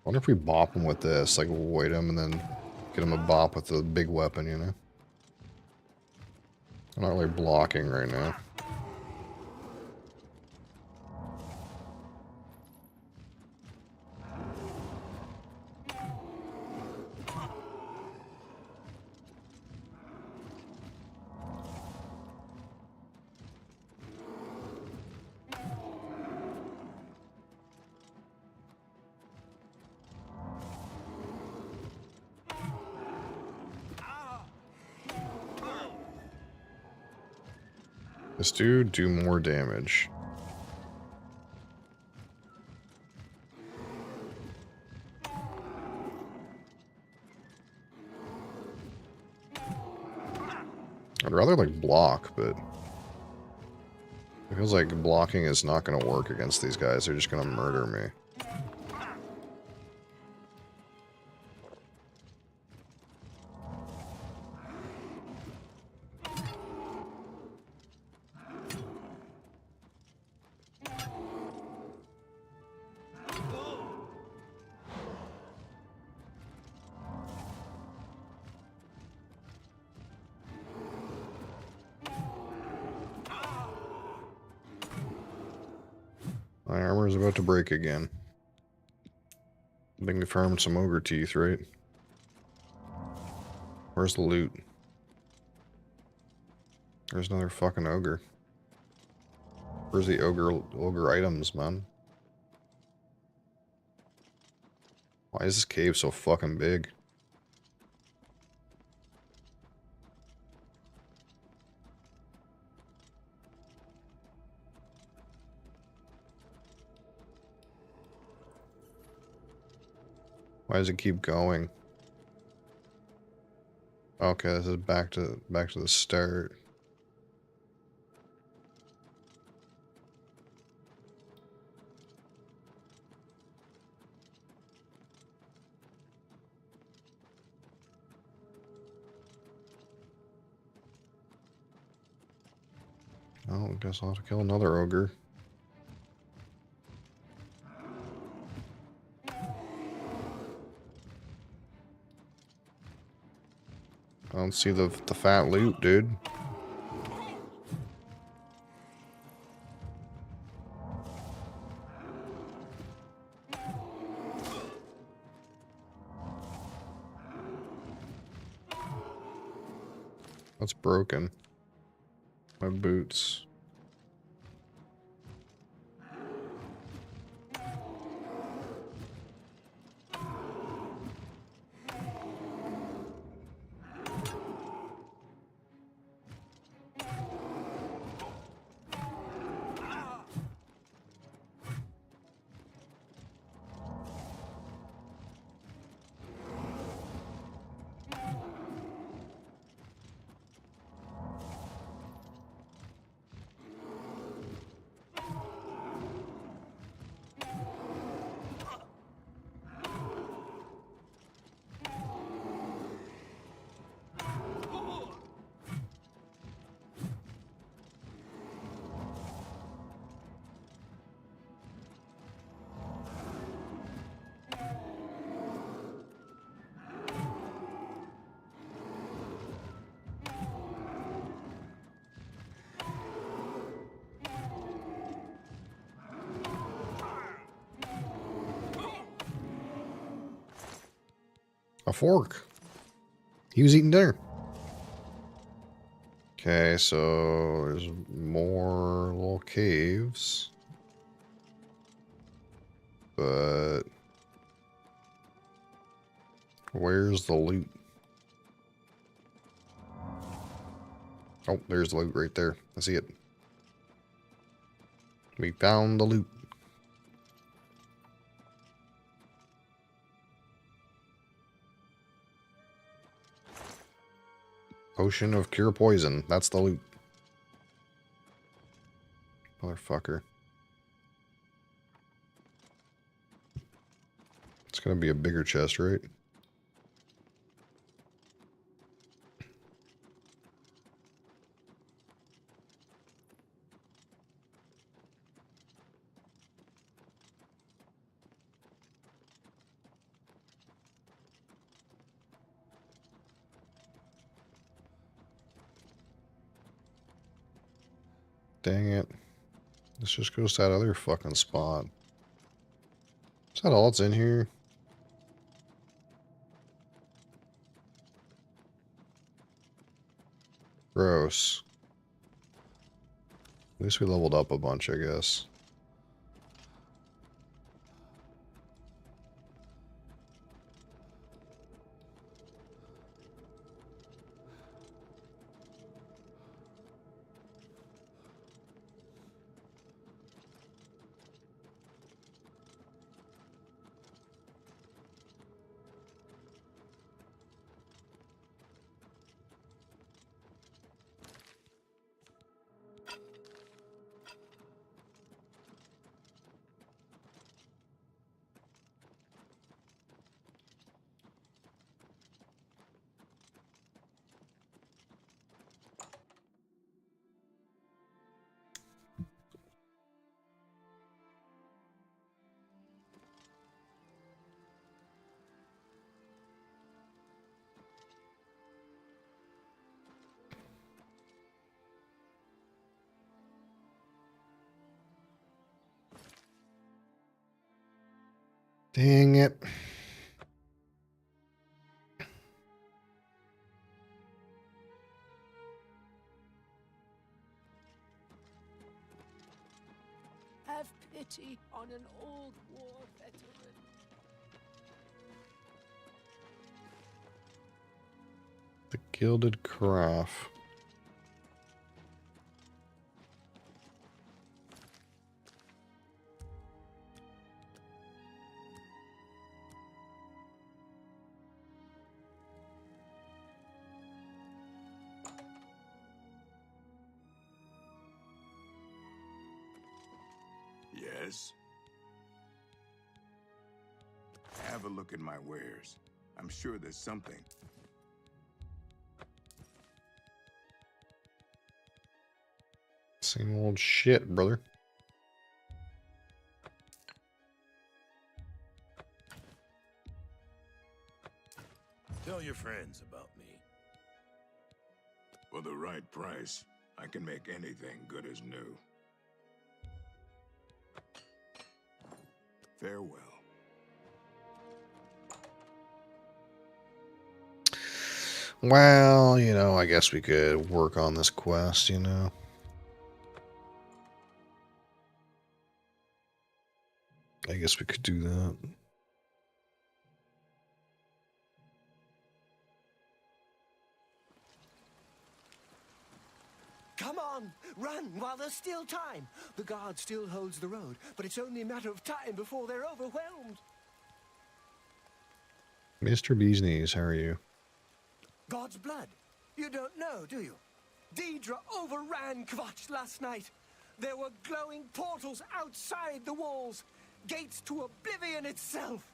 S1: wonder if we bop him with this, like avoid him and then get him a bop with the big weapon, you know? I'm not really blocking right now. This dude do more damage. I'd rather like block, but it feels like blocking is not going to work against these guys. They're just going to murder me. My armor is about to break again. I think we farmed some ogre teeth, right? Where's the loot? There's another fucking ogre. Where's the ogre items, man? Why is this cave so fucking big? Why does it keep going? Okay, this is back to the start. Oh, I guess I'll have to kill another ogre. I don't see the fat loot, dude. What's broken? My boots. A fork. He was eating dinner. Okay, so there's more little caves. But where's the loot? Oh, there's the loot right there. I see it. We found the loot. Potion of cure poison. That's the loot. Motherfucker. It's gonna be a bigger chest, right? Dang it. Let's just go to that other fucking spot. Is that all that's in here? Gross. At least we leveled up a bunch, I guess. Dang it.
S9: Have pity on an old war veteran.
S1: The Gilded Carafe.
S8: Yes? Have a look at my wares. I'm sure there's something.
S1: Same old shit, brother.
S10: Tell your friends about me.
S8: For the right price, I can make anything good as new. Farewell.
S1: Well, you know, I guess we could work on this quest, you know. I guess we could do that.
S5: Come on, run while there's still time. The guard still holds the road, but it's only a matter of time before they're overwhelmed.
S1: Mr. Bee's Knees, how are you?
S5: God's blood. You don't know, do you? Deidre overran Kvatch last night. There were glowing portals outside the walls, gates to oblivion itself.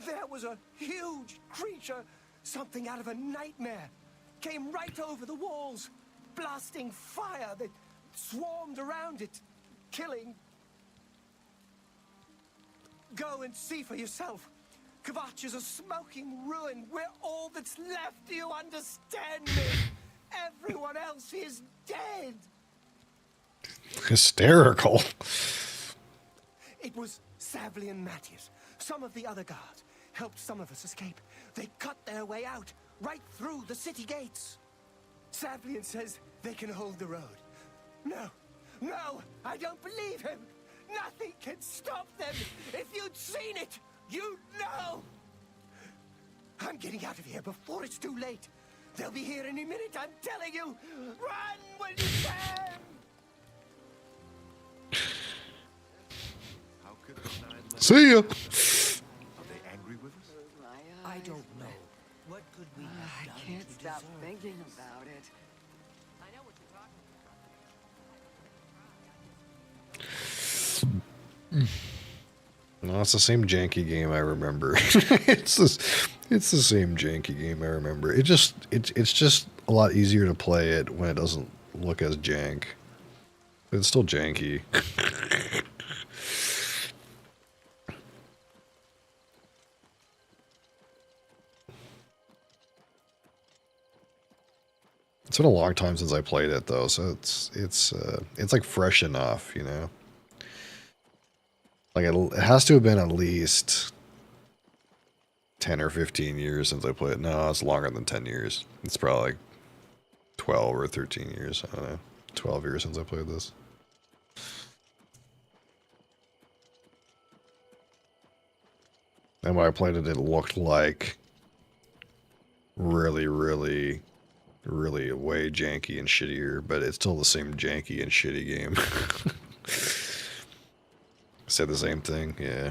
S5: There was a huge creature, something out of a nightmare, came right over the walls, blasting fire that swarmed around it, killing. Go and see for yourself. Kvatch is a smoking ruin. We're all that's left. Do you understand me? Everyone else is dead.
S1: Hysterical.
S5: It was Savli and Matthias. Some of the other guards helped some of us escape. They cut their way out, right through the city gates. Savlian says they can hold the road. No, I don't believe him. Nothing can stop them. If you'd seen it, you'd know. I'm getting out of here before it's too late. They'll be here any minute, I'm telling you. Run when you can.
S3: How could the nine let
S1: See ya.
S3: Are they angry with us?
S9: My
S5: I
S9: eyes.
S5: don't know. What could we have
S9: I
S5: done
S9: can't
S5: to
S9: stop
S5: deserve
S9: thinking
S5: this?
S9: about it. I know what you're talking about.
S1: No, it's the same janky game I remember. it's the same janky game I remember. It's just a lot easier to play it when it doesn't look as jank. But it's still janky. It's been a long time since I played it though, so it's like fresh enough, you know. Like it has to have been at least 10 or 15 years since I played it. No, it's longer than 10 years. It's probably like 12 or 13 years. I don't know. 12 years since I played this. And when I played it, it looked like really way janky and shittier, but it's still the same janky and shitty game. Said the same thing, yeah.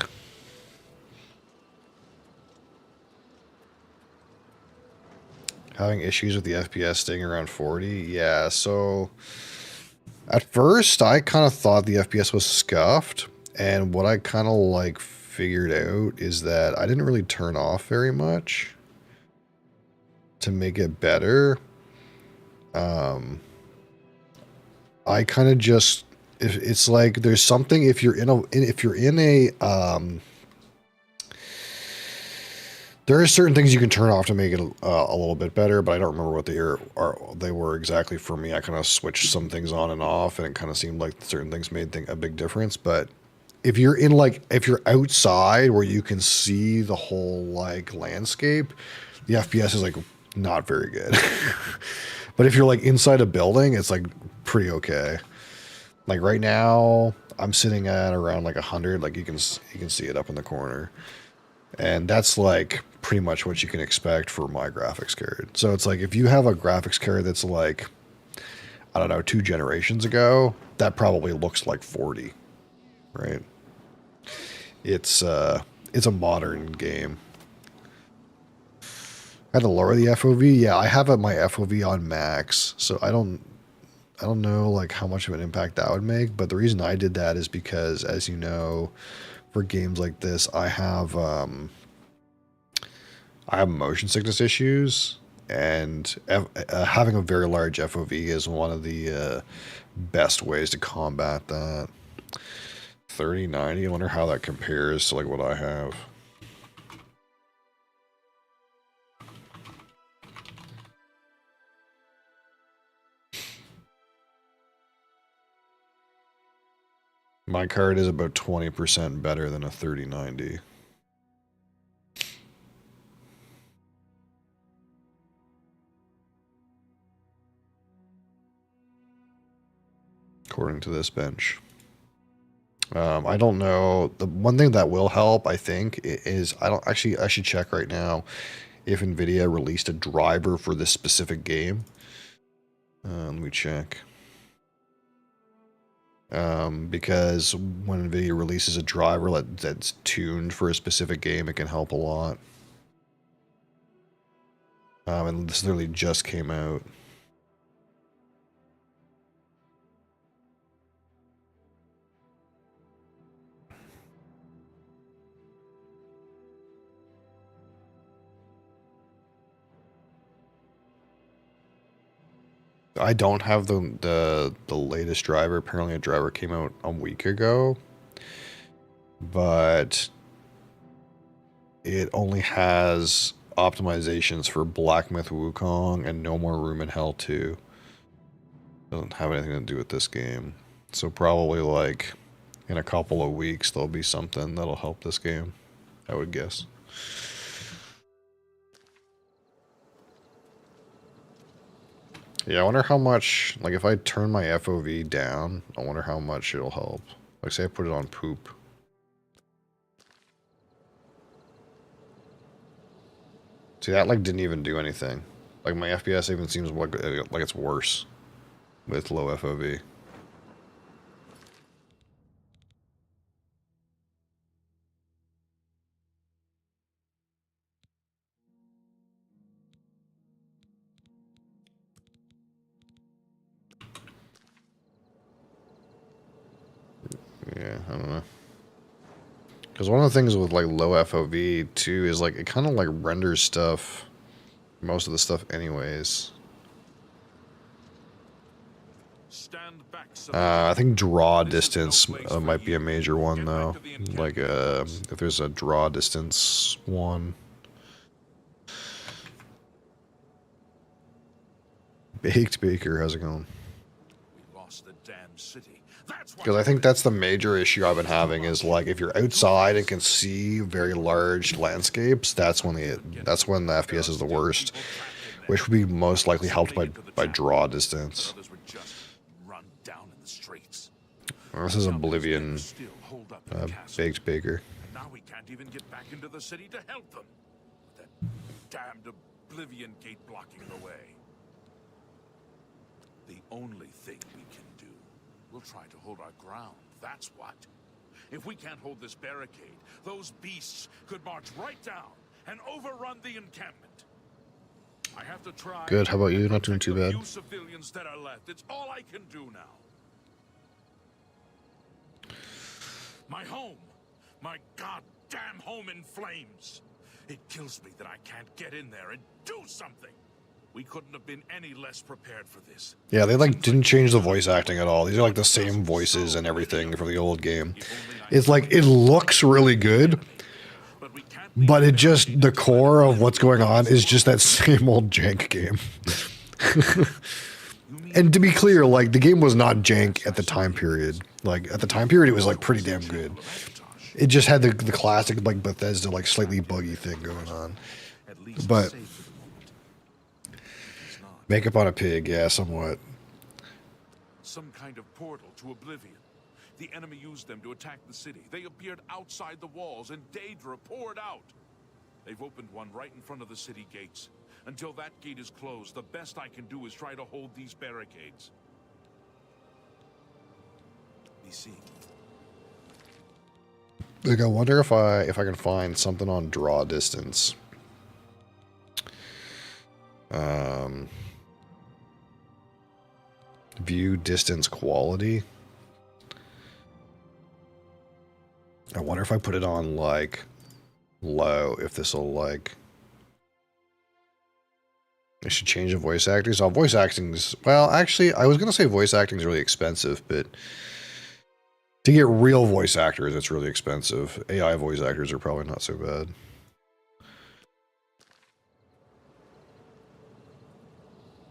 S1: Having issues with the FPS staying around 40? Yeah, so at first I kind of thought the FPS was scuffed, and what I kind of like figured out is that I didn't really turn off very much to make it better. I kind of just, if it's like there's something, if you're in a there are certain things you can turn off to make it a little bit better, but I don't remember what they were exactly for me. I kind of switched some things on and off, and it kind of seemed like certain things made a big difference. But if you're in if you're outside where you can see the whole like landscape, the FPS is like not very good. But if you're like inside a building, it's like pretty okay. Like right now, I'm sitting at around like 100. Like you can see it up in the corner, and that's like pretty much what you can expect for my graphics card. So it's like if you have a graphics card that's like, I don't know, 2 generations ago, that probably looks like 40, right? It's a modern game. I had to lower the FOV. Yeah, I have my FOV on max, so I don't know like how much of an impact that would make. But the reason I did that is because, as you know, for games like this, I have motion sickness issues, and having a very large FOV is one of the best ways to combat that. 3090. I wonder how that compares to like what I have. My card is about 20% better than a 3090. According to this bench. I don't know. The one thing that will help, I think, is I should check right now if NVIDIA released a driver for this specific game. Let me check. Because when NVIDIA releases a driver that's tuned for a specific game, it can help a lot. And this literally just came out. I don't have the latest driver. Apparently a driver came out a week ago. But it only has optimizations for Black Myth Wukong and No More Room in Hell 2. Doesn't have anything to do with this game. So probably like in a couple of weeks there'll be something that'll help this game, I would guess. Yeah, I wonder how much, like if I turn my FOV down, I wonder how much it'll help. Like say I put it on poop. See, that like didn't even do anything. Like my FPS even seems like it's worse with low FOV. Yeah, I don't know. Because one of the things with like low FOV too is like it kind of like renders stuff, most of the stuff anyways. I think draw distance might be a major one though. Like if there's a draw distance one. Baked Baker, how's it going? Because I think that's the major issue I've been having is like if you're outside and can see very large landscapes, that's when the FPS is the worst, which would be most likely helped by draw distance. This is Oblivion Baked Baker.
S2: Now we can't even get back into the city to help them. That damned Oblivion gate blocking the way. The only thing we can do, we'll try to hold our ground, that's what. If we can't hold this barricade, those beasts could march right down and overrun the encampment. I have to try.
S1: Good, how about you? Not doing too bad.
S2: Few civilians that are left. It's all I can do now. My home, my goddamn home in flames. It kills me that I can't get in there and do something. We couldn't have been any less prepared for this.
S1: Yeah, they like didn't change the voice acting at all. These are like the same voices and everything from the old game. It's like it looks really good, but it just the core of what's going on is just that same old jank game. And to be clear, like the game was not jank at the time period. Like at the time period, it was like pretty damn good. It just had the classic like Bethesda like slightly buggy thing going on. But makeup on a pig, yeah, somewhat.
S2: Some kind of portal to Oblivion. The enemy used them to attack the city. They appeared outside the walls, and Daedra poured out. They've opened one right in front of the city gates. Until that gate is closed, the best I can do is try to hold these barricades. Be seeing.
S1: Like, I wonder if I can find something on draw distance. View distance quality. I wonder if I put it on like low, if this will like. I should change the voice actors. So voice acting's, well, actually, I was gonna say voice acting is really expensive, but to get real voice actors, it's really expensive. AI voice actors are probably not so bad.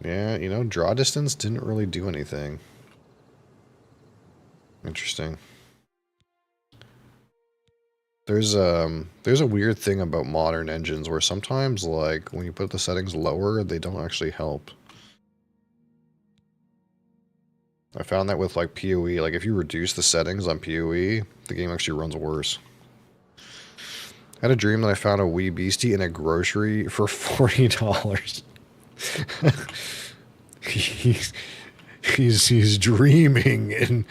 S1: Yeah, you know, draw distance didn't really do anything. Interesting. There's a weird thing about modern engines where sometimes, like, when you put the settings lower, they don't actually help. I found that with, like, PoE. Like, if you reduce the settings on PoE, the game actually runs worse. I had a dream that I found a wee beastie in a grocery for $40. he's dreaming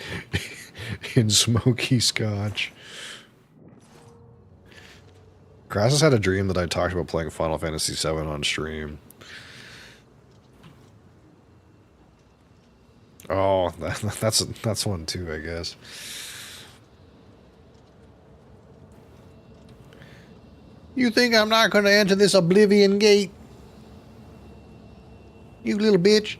S1: in smoky scotch. Crassus had a dream that I talked about playing Final Fantasy VII on stream. Oh, that's one too, I guess. You think I'm not going to enter this oblivion gate? You little bitch.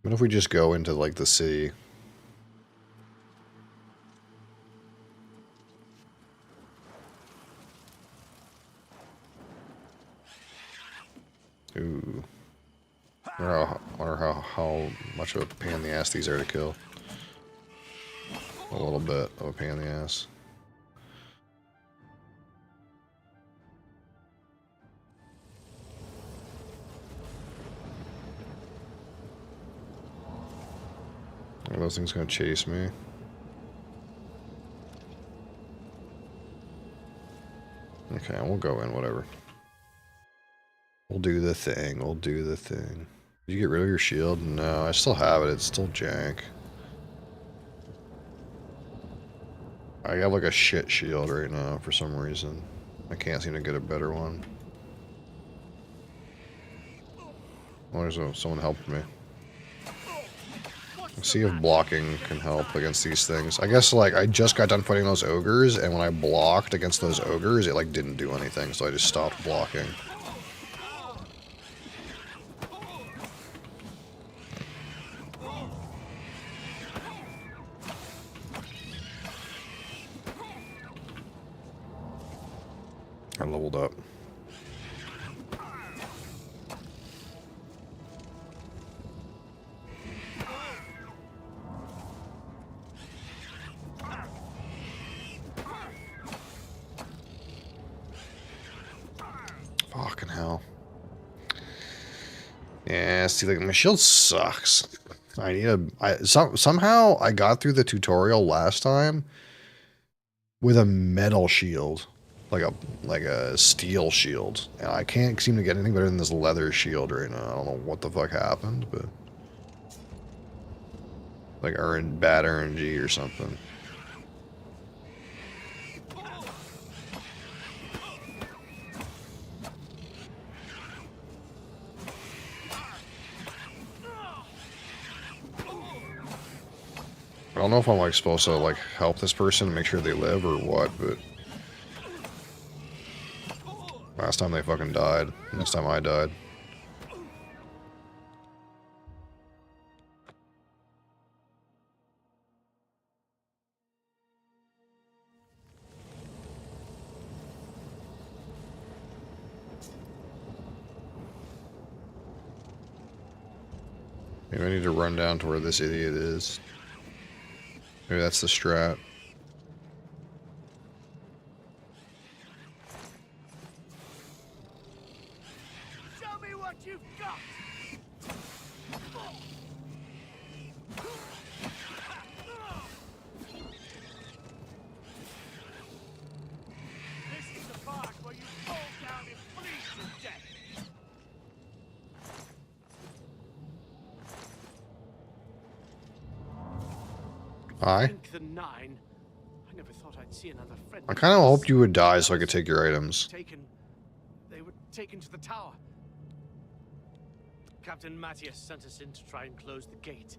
S1: What if we just go into, like, the city? Ooh. Wonder how much of a pain in the ass these are to kill. A little bit of a pain in the ass. Are those things gonna chase me? Okay, we'll go in, whatever. We'll do the thing, we'll do the thing. Did you get rid of your shield? No, I still have it, it's still jank. I got like a shit shield right now for some reason. I can't seem to get a better one. Oh, there's someone helped me. Let's see if blocking can help against these things. I guess, like, I just got done fighting those ogres, and when I blocked against those ogres, it, like, didn't do anything, so I just stopped blocking. I leveled up. Fucking hell. Yeah, see, like, my shield sucks. I need somehow I got through the tutorial last time with a metal shield. Like a steel shield. And I can't seem to get anything better than this leather shield right now. I don't know what the fuck happened, but like bad RNG or something. I don't know if I'm like supposed to like help this person and make sure they live or what, but last time they fucking died. This time I died. Maybe I need to run down to where this idiot is. Maybe that's the strat.
S5: Show me what you've got! This is the part where you fall down and bleed to death.
S1: Hi.
S5: The 9. I never thought I'd see another friend.
S1: I kind of hoped you would die so I could take your items.
S5: They were taken to the tower. Captain Matthias sent us in to try and close the gate.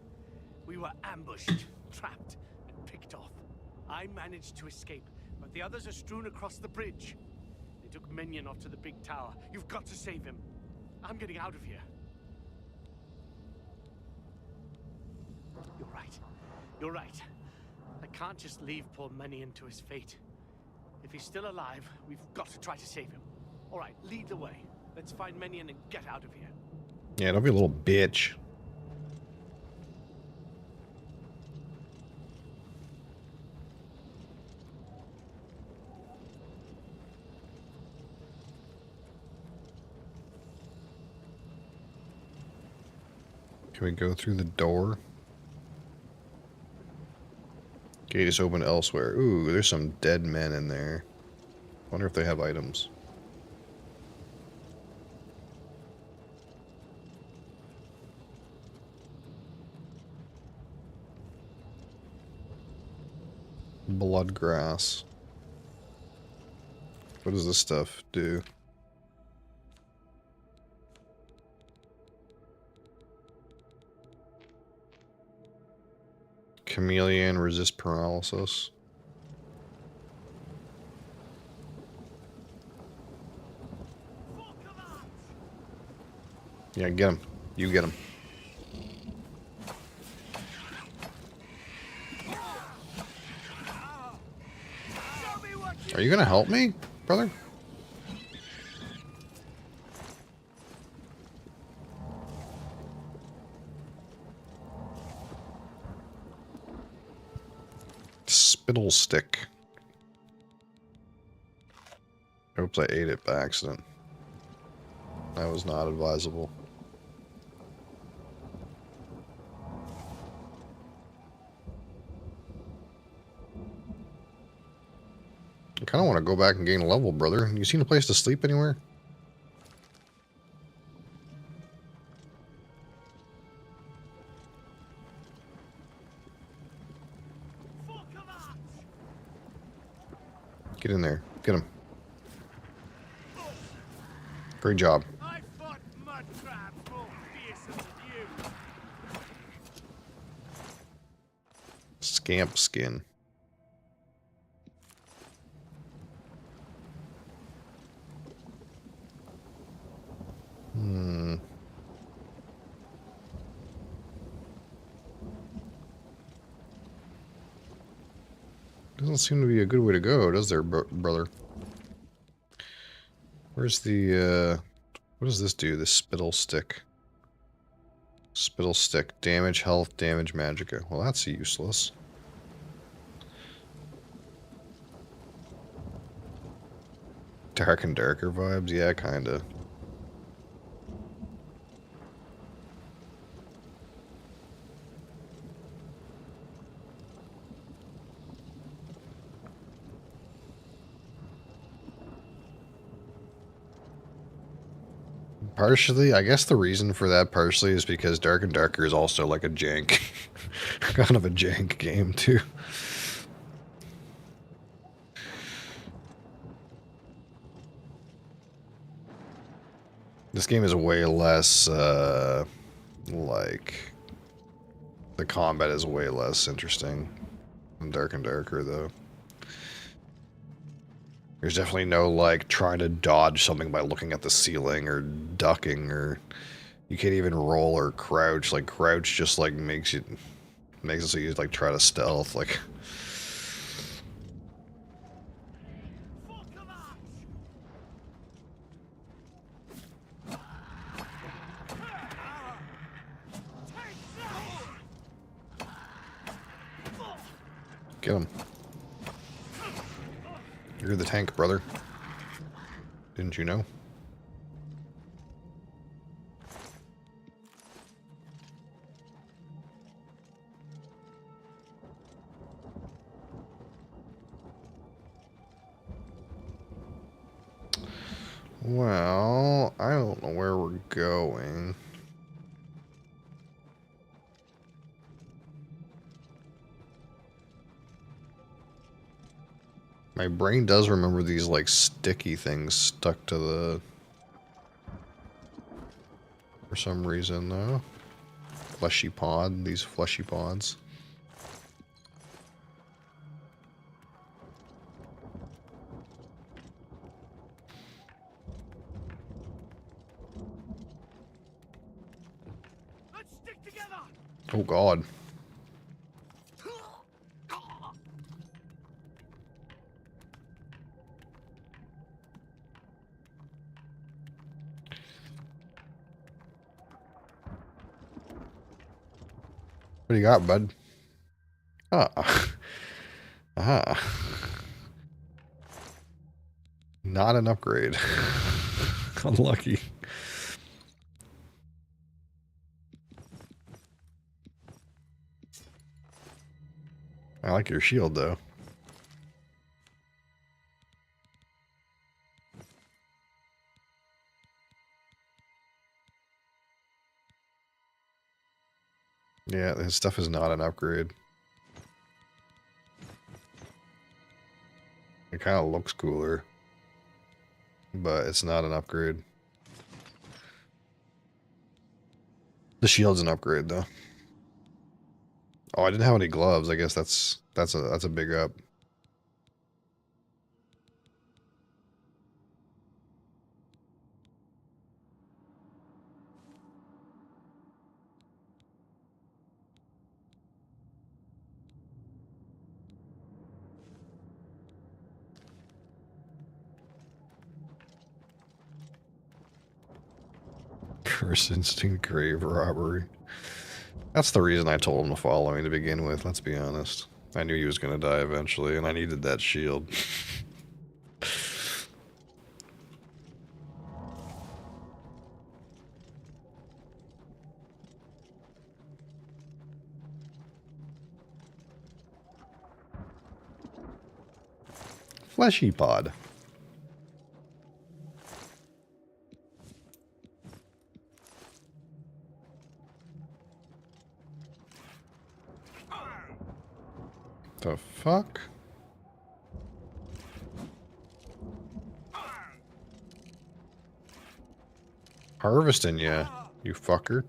S5: We were ambushed, trapped, and picked off. I managed to escape, but the others are strewn across the bridge. They took Minion off to the big tower. You've got to save him. I'm getting out of here. You're right. You're right. I can't just leave poor Minion to his fate. If he's still alive, we've got to try to save him. All right, lead the way. Let's find Minion and get out of here.
S1: Yeah, don't be a little bitch. Can we go through the door? Gate is open elsewhere. Ooh, there's some dead men in there. Wonder if they have items. Blood grass. What does this stuff do? Chameleon, resist paralysis. Yeah, get him. You get him. Are you gonna help me, brother? Spittle stick. Oops, I ate it by accident. That was not advisable. I kind of want to go back and gain a level, brother. You seen a place to sleep anywhere? Get in there. Get him. Great job.
S5: I fought mud crabs more fearsome than you.
S1: Scamp skin. Doesn't seem to be a good way to go, does there, brother? Where's the, what does this do? This spittle stick. Spittle stick. Damage, health, damage, magicka. Well, that's useless. Dark and darker vibes? Yeah, kinda. Partially, I guess the reason for that partially is because Dark and Darker is also like a jank. Kind of a jank game, too. This game is way less, like... The combat is way less interesting than Dark and Darker, though. There's definitely no, like, trying to dodge something by looking at the ceiling or ducking, or you can't even roll or crouch. Like, crouch just, like, makes it so you, like, try to stealth, like... Get him. You're the tank, brother. Didn't you know? Well, I don't know where we're going. My brain does remember these, like, sticky things stuck to the... For some reason, though. Fleshy pod, these fleshy pods.
S5: Let's stick together.
S1: Oh, God. What do you got, bud? Ah. Ah. Not an upgrade. Unlucky. I like your shield, though. Yeah, this stuff is not an upgrade. It kind of looks cooler, but it's not an upgrade. The shield's an upgrade, though. Oh, I didn't have any gloves. I guess that's a big up. First instinct grave robbery. That's the reason I told him to follow me to begin with, let's be honest. I knew he was going to die eventually, and I needed that shield. Fleshy pod. The fuck? Harvesting ya, you fucker.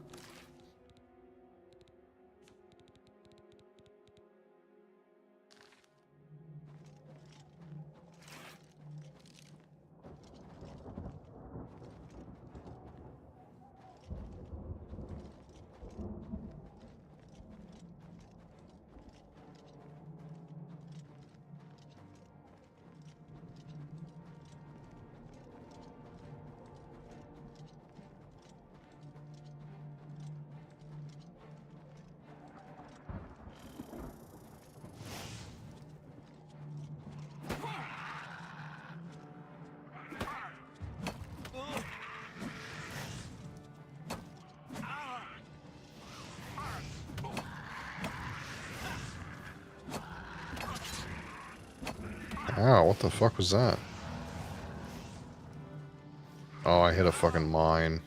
S1: Ow, what the fuck was that? Oh, I hit a fucking mine.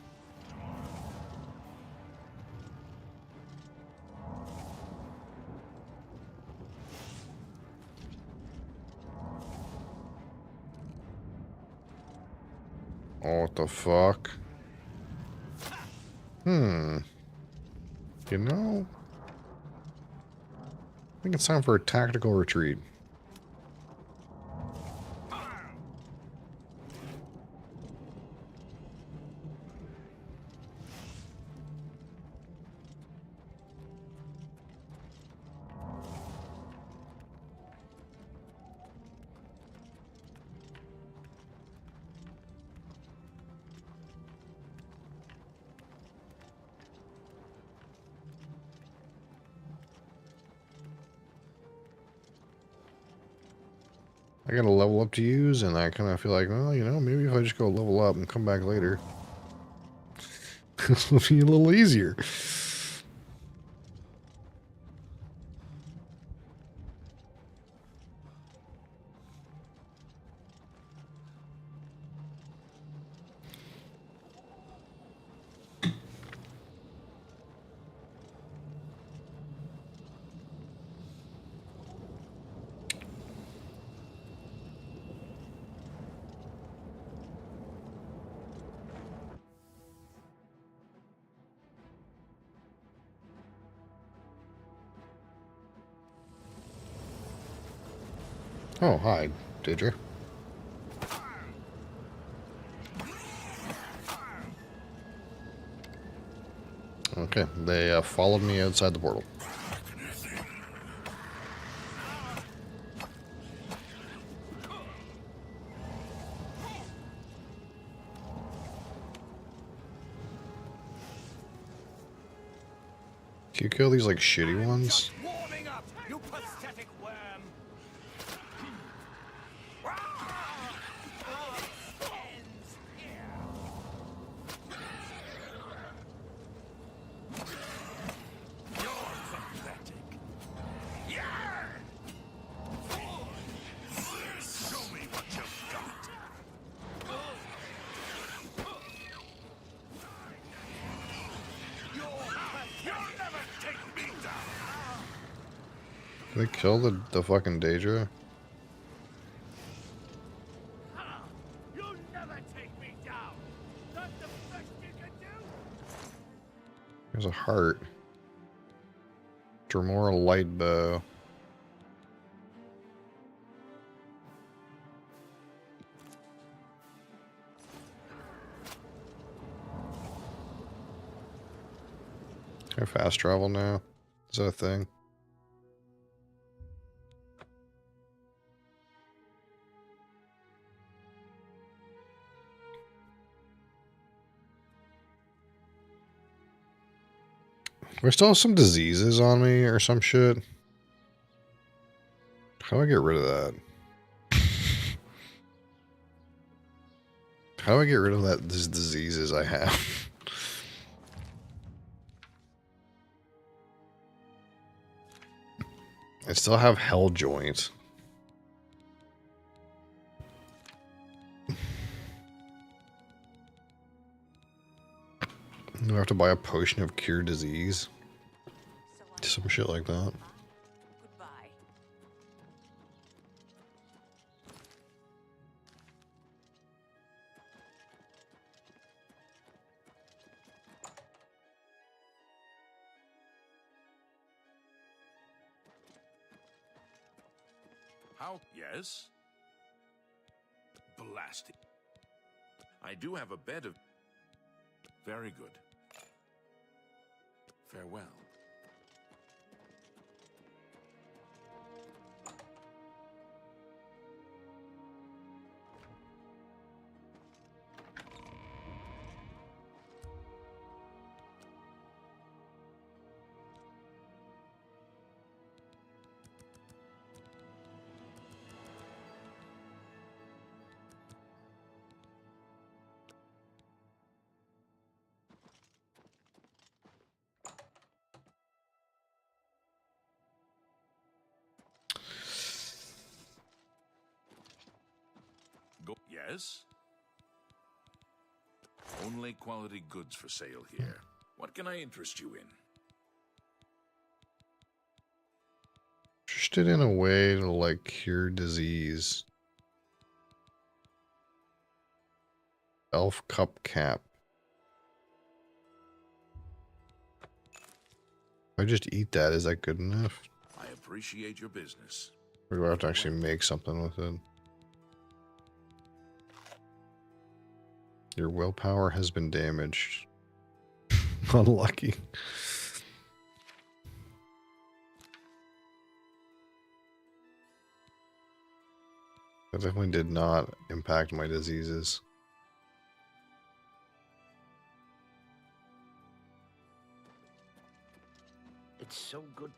S1: Oh, what the fuck? You know, I think it's time for a tactical retreat. I got a level up to use, and I kind of feel like, well, you know, maybe if I just go level up and come back later, this will be a little easier. Oh, hi, Daedra. Okay, they followed me outside the portal. Can you kill these like shitty ones?
S5: Warming up, you pathetic worm. Ends here. You're pathetic. Yeah! Show me what you've got. You'll never take me down.
S1: Did they kill the fucking Daedra?
S5: You'll never take me down. That's the best you can do.
S1: There's a heart. Dremora light bow. Can I fast travel now? Is that a thing? Do I still have some diseases on me or some shit? How do I get rid of that? How do I get rid of these diseases I have? I still have hell joint. Do I have to buy a potion of cure disease? Some shit like that.
S9: Goodbye.
S2: How? Yes? Blasted. I do have a bed of... Very good. Farewell. Go. Yes? Only quality goods for sale here. What can I interest you in?
S1: Interested in a way to like cure disease. Elf cup cap. If I just eat that, is that good enough?
S2: I appreciate your business.
S1: Or do I have to actually make something with it? Your willpower has been damaged. Unlucky. That definitely did not impact my diseases.
S5: It's so good.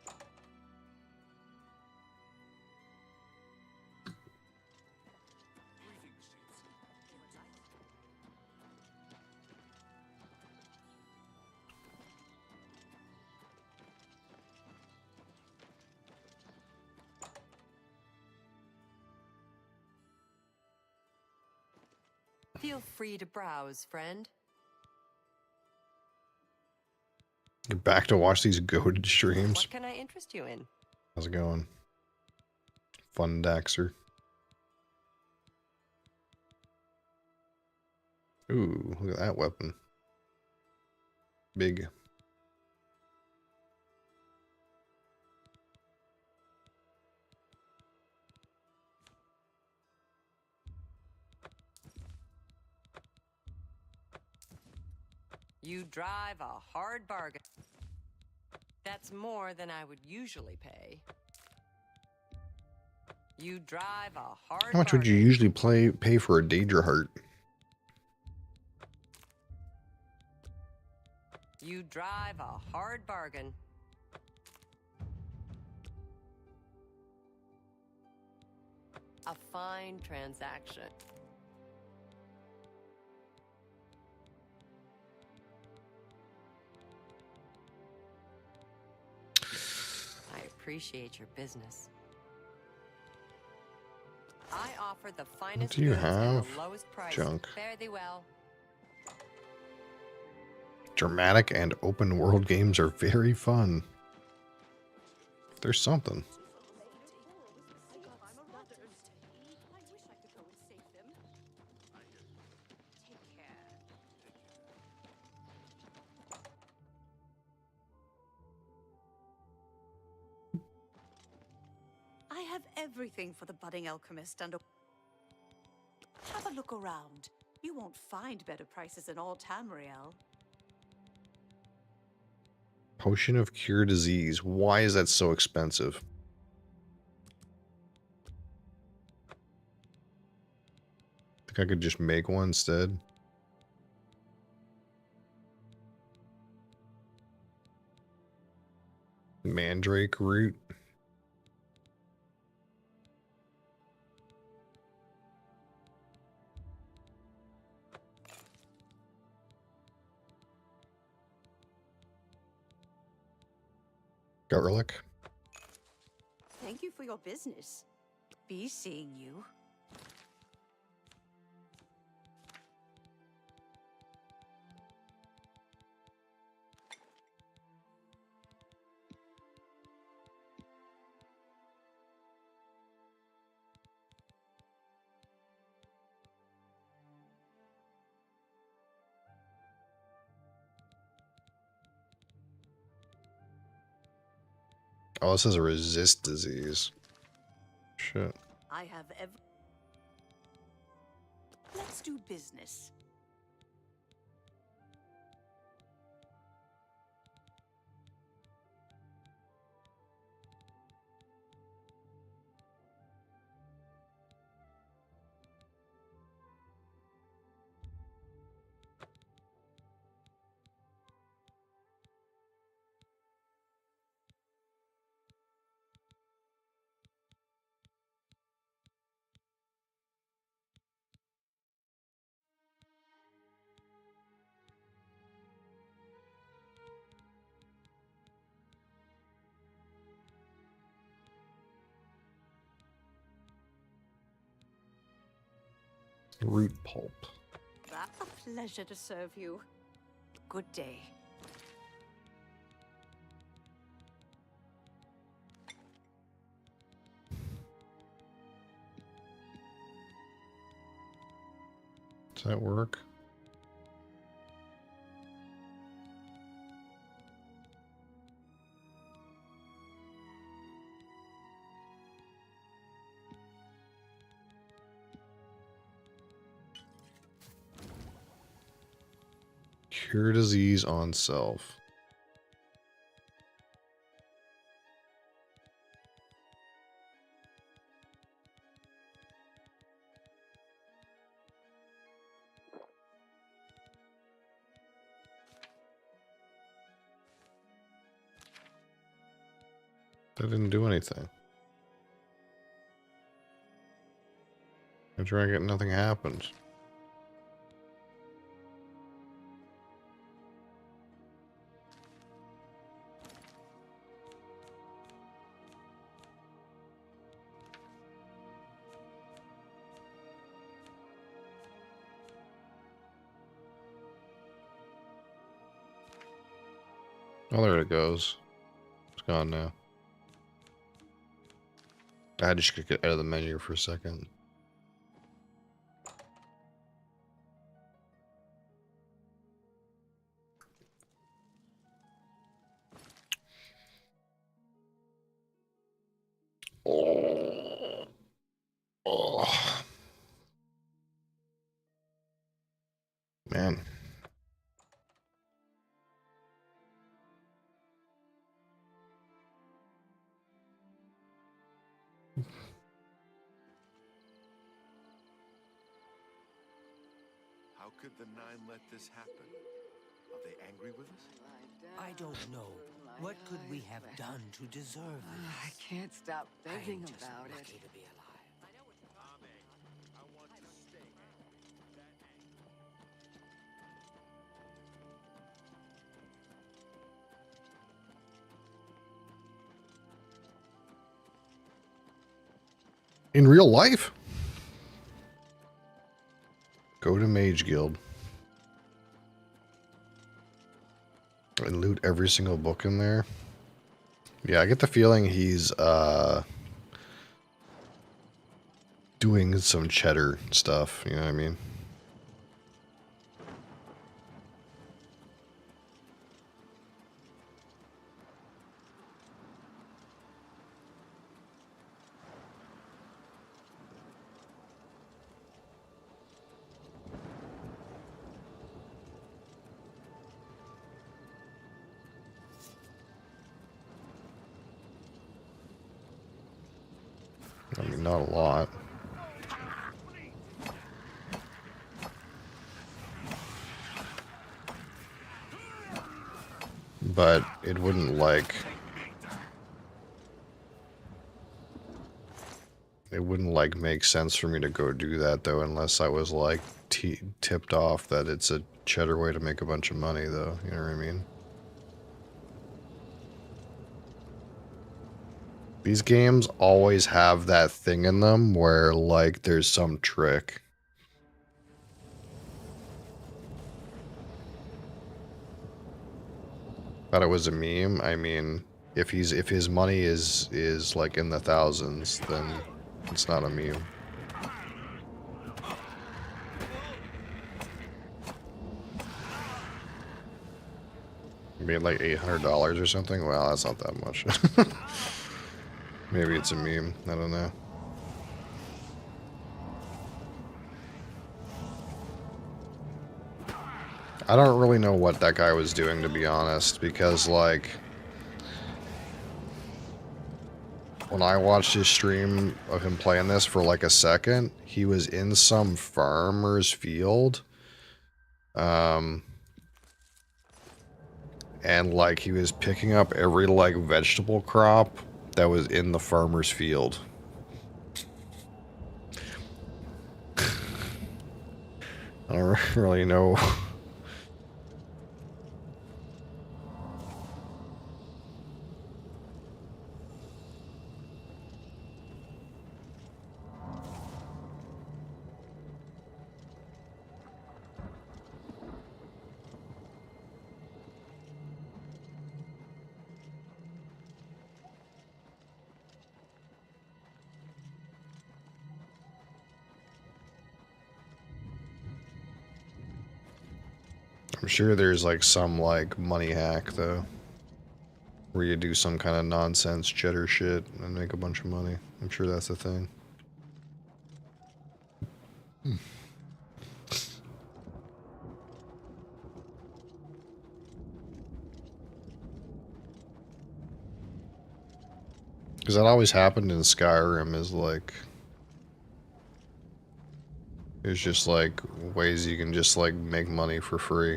S10: Feel free to browse, friend.
S1: You're back to watch these goated streams.
S10: What can I interest you in?
S1: How's it going? Fun Daxer. Ooh, look at that weapon. Big.
S10: You drive a hard bargain. That's more than I would usually pay. You drive a hard
S1: How much would you usually pay for a Daedra heart?
S10: You drive a hard bargain. A fine transaction. I appreciate your business. I offer the finest
S1: do you
S10: goods and
S1: have?
S10: the lowest price.
S1: Junk.
S10: Fare thee well.
S1: Dramatic and open world games are very fun. There's something.
S11: I have everything for the budding alchemist and have a look around. You won't find better prices in all Tamriel.
S1: Potion of cure disease. Why is that so expensive? Think I could just make one instead? Mandrake root. Garlic.
S11: Thank you for your business. Be seeing you.
S1: Oh, this is a resist disease. Shit.
S11: I have Let's do business.
S1: Root pulp.
S11: A pleasure to serve you. Good day.
S1: Does that work? Cure disease on self. That didn't do anything. I drag it, nothing happens. Oh, there it goes. It's gone now. I just could get out of the menu for a second. Oh. Oh. Man.
S3: How could the Nine let this happen? Are they angry with us?
S5: I don't know. What could we have done to deserve this?
S9: I can't stop thinking
S5: I'm just
S9: about
S5: lucky
S9: it.
S5: to be alive.
S1: In real life? Go to Mage Guild. And loot every single book in there. Yeah, I get the feeling he's doing some cheddar stuff, you know what I mean? I mean, not a lot. But it wouldn't like... It wouldn't like make sense for me to go do that though unless I was like tipped off that it's a cheddar way to make a bunch of money though, you know what I mean? These games always have that thing in them where like there's some trick. Thought it was a meme. I mean, if his money is like in the thousands, then it's not a meme. Made like $800 or something. Well, that's not that much. Maybe it's a meme. I don't know. I don't really know what that guy was doing, to be honest, because like when I watched his stream of him playing this for like a second, he was in some farmer's field. And like he was picking up every like vegetable crop that was in the farmer's field. I don't really know. I'm sure there's like some like money hack though, where you do some kind of nonsense cheddar shit and make a bunch of money. I'm sure that's a thing. Because that always happened in Skyrim is like, there's just like ways you can just like make money for free.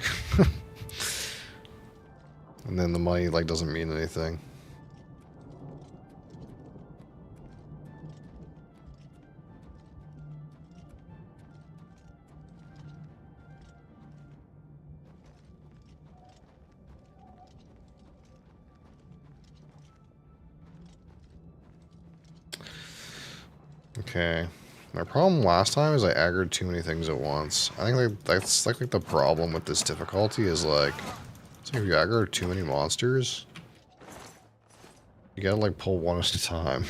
S1: And then the money like doesn't mean anything. Okay. My problem last time is I aggroed too many things at once. I think like, that's like the problem with this difficulty is like, it's like if you aggro too many monsters, you gotta like pull one at a time.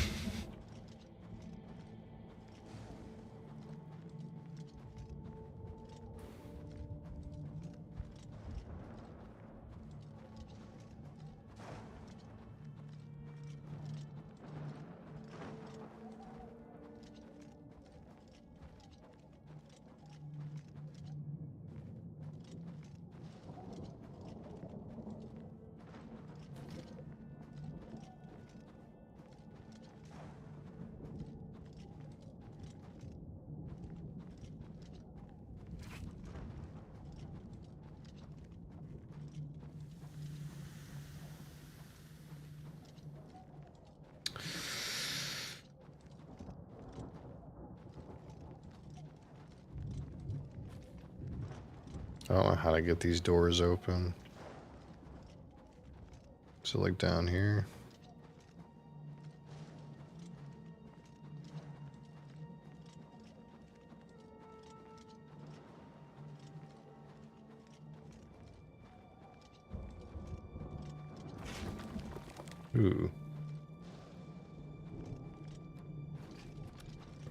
S1: I don't know how to get these doors open. So like down here. Ooh.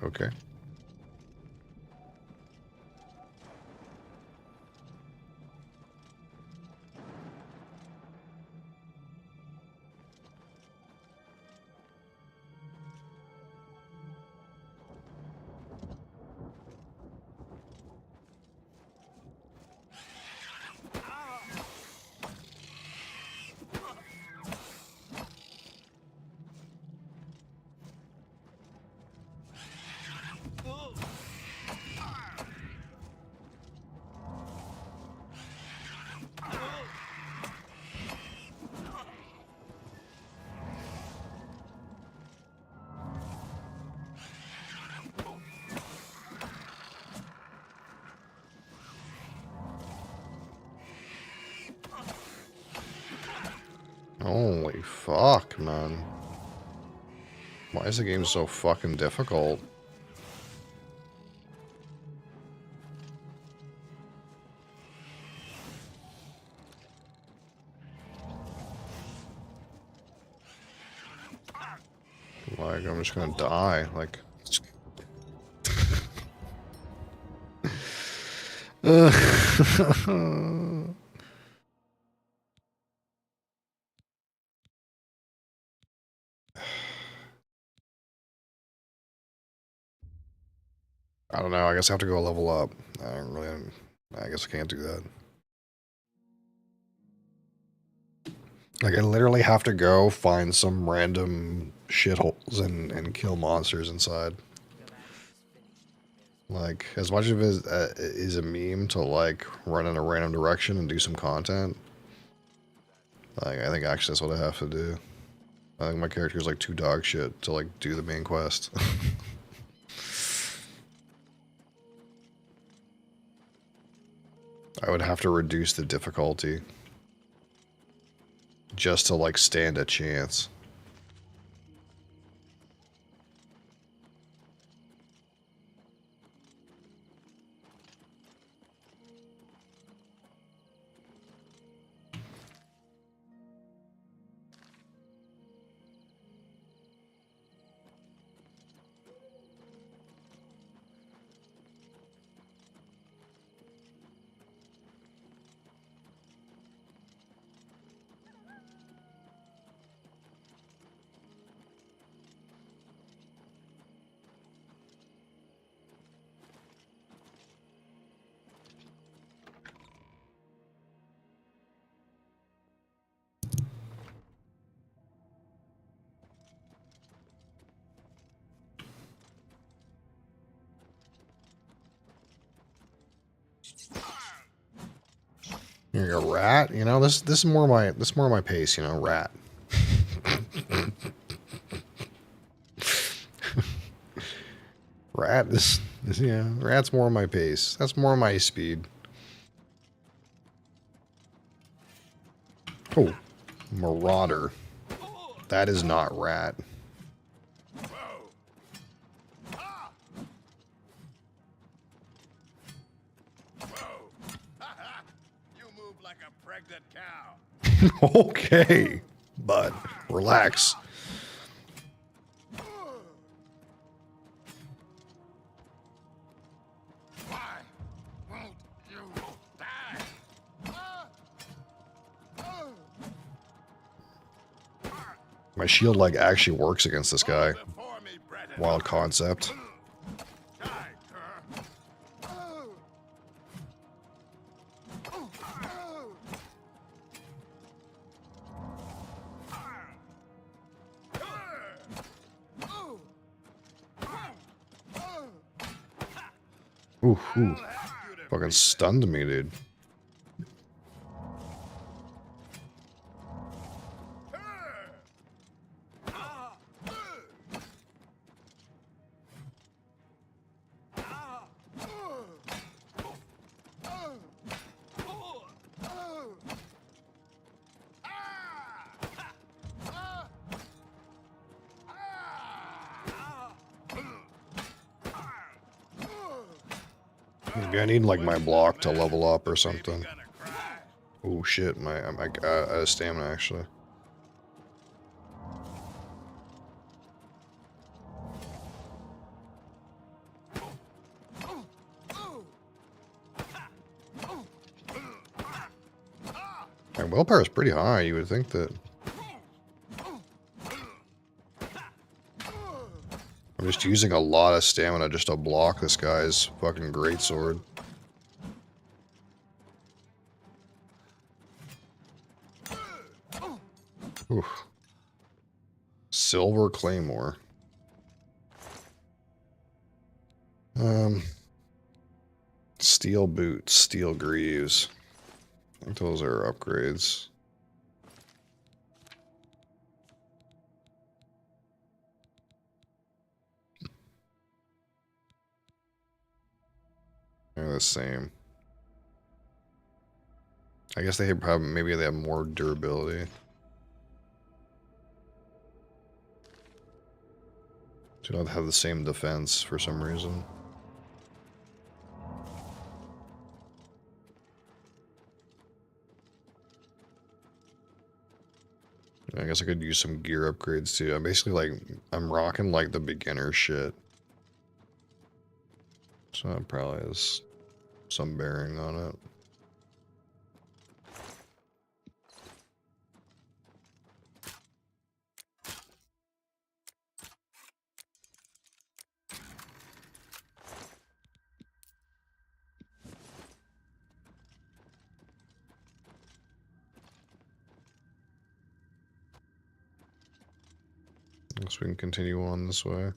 S1: Okay. Holy fuck, man. Why is the game so fucking difficult? Like, I'm just gonna die. Like... I don't know. I guess I have to go level up. I don't really... I guess I can't do that. Like, I literally have to go find some random shitholes and kill monsters inside. Like, as much of it is a meme to, like, run in a random direction and do some content, like, I think actually that's what I have to do. I think my character is, like, too dog shit to, like, do the main quest. I would have to reduce the difficulty just to, like, stand a chance. You're a rat, you know. This is more my pace, you know. Rat. Rat is yeah. Rat's more my pace. That's more my speed. Oh, Marauder. That is not rat. Okay, bud, relax. My shield like actually works against this guy. Wild concept. Ooh, ooh. Fucking stunned me, dude. Maybe I need like my block to level up or something. Oh shit, I'm out of stamina actually. My willpower is pretty high. You would think that. I'm just using a lot of stamina just to block this guy's fucking greatsword. Oof. Silver Claymore. Steel boots, steel greaves. I think those are upgrades. They're the same. I guess they have probably maybe they have more durability. Do not have the same defense for some reason. I guess I could use some gear upgrades too. I'm basically like, I'm rocking like the beginner shit. So that probably has some bearing on it. Guess we can continue on this way.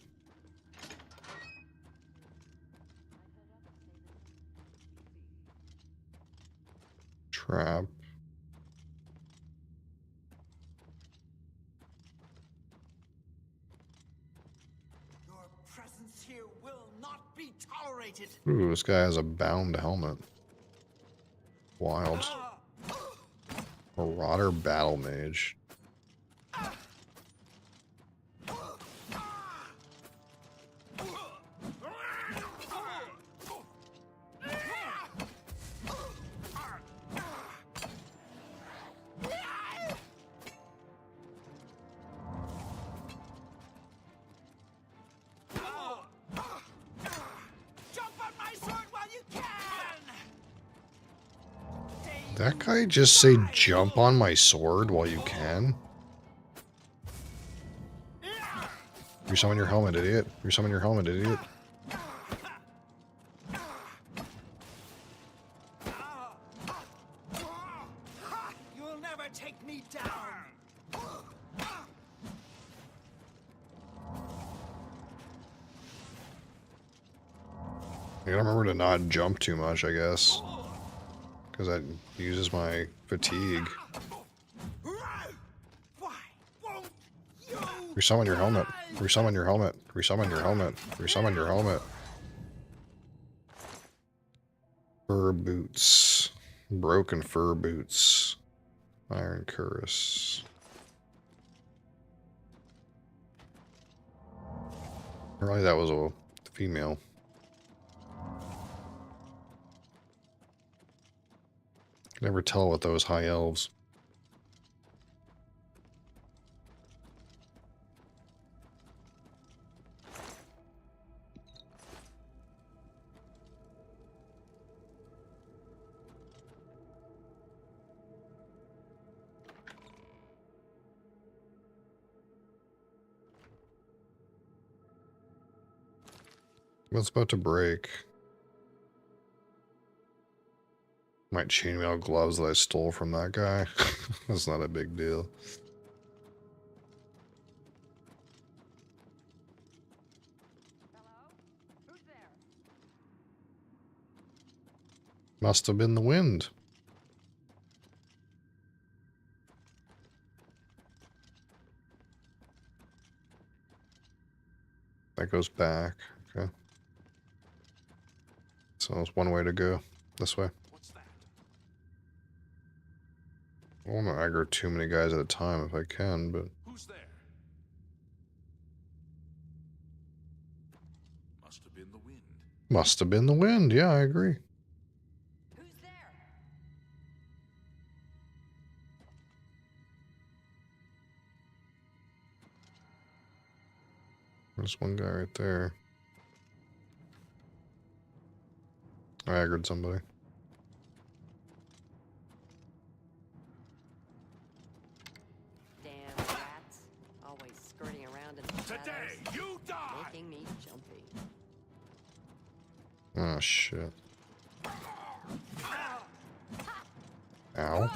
S1: Trap.
S5: Your presence here will not be tolerated.
S1: Ooh, this guy has a bound helmet. Wild. Marauder Battle Mage. That guy just say jump on my sword while you can? Resummon your helmet, idiot. Resummon your helmet, idiot.
S5: You'll never take me down.
S1: I gotta remember to not jump too much, I guess. Because that uses my fatigue. Resummon your helmet. Resummon your helmet. Resummon your helmet. Resummon your helmet. Fur boots. Broken fur boots. Iron cuirass. Apparently that was a female. Never tell with those high elves. What's about to break? My chainmail gloves that I stole from that guy. That's not a big deal. Must have been the wind. That goes back. Okay. So that's one way to go. This way. I don't want to aggro too many guys at a time if I can, but...
S2: Who's there? Must have been the wind.
S1: Must have been the wind. Yeah, I agree.
S10: Who's there?
S1: There's one guy right there. I aggroed somebody. Oh, shit. Ow.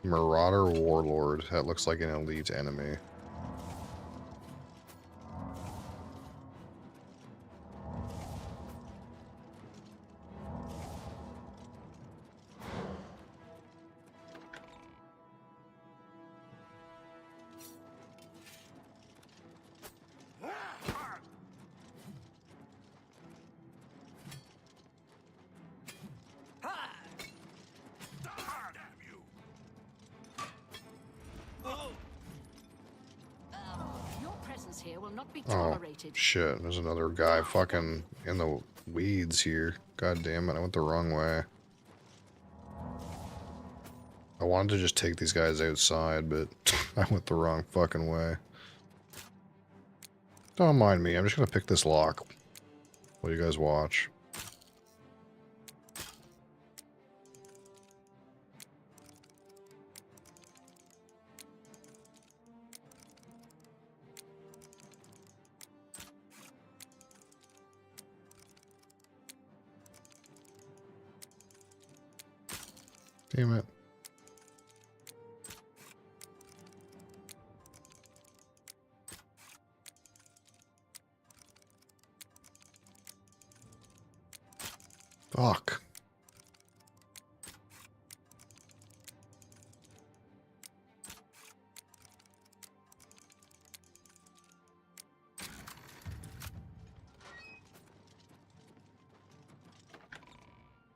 S1: Marauder Warlord. That looks like an elite enemy.
S9: Your presence here will not be
S1: Oh,
S9: tolerated.
S1: shit. There's another guy fucking in the weeds here. God damn it. I went the wrong way. I wanted to just take these guys outside, but I went the wrong fucking way. Don't mind me. I'm just going to pick this lock while you guys watch. Damn it. Fuck.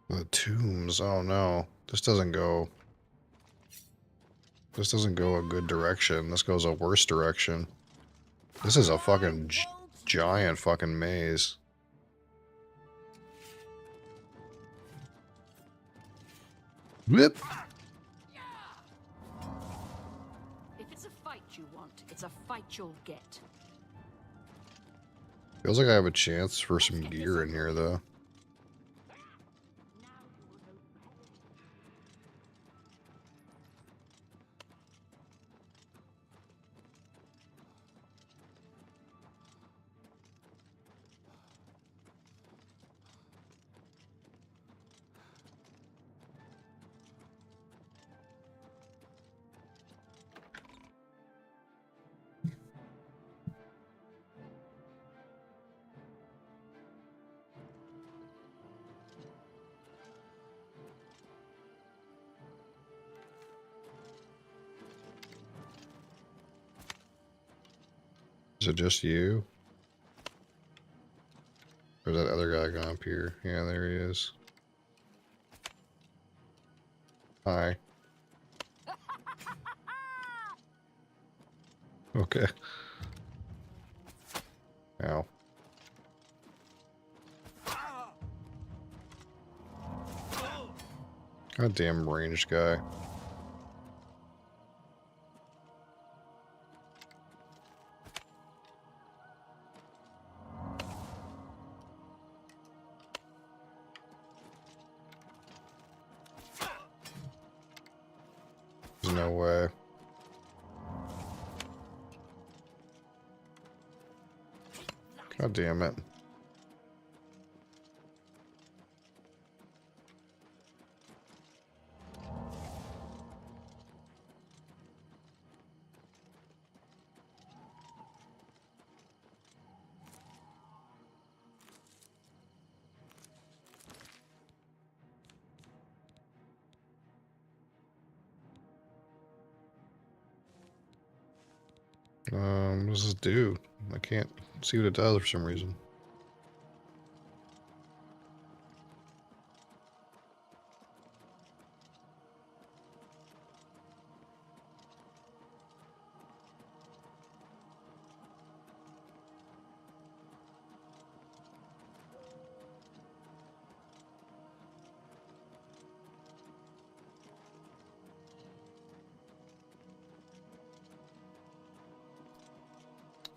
S1: The tombs. Oh no. This doesn't go a good direction. This goes a worse direction. This is a fucking giant fucking maze. Whip.
S9: If it's a fight you want, it's a fight you'll get.
S1: Feels like I have a chance for some gear in here though. Is it just you? Or is that other guy gone up here? Yeah, there he is. Hi. Okay. Ow. Goddamn ranged guy. There's no way. God damn it. What does this do? I can't see what it does for some reason.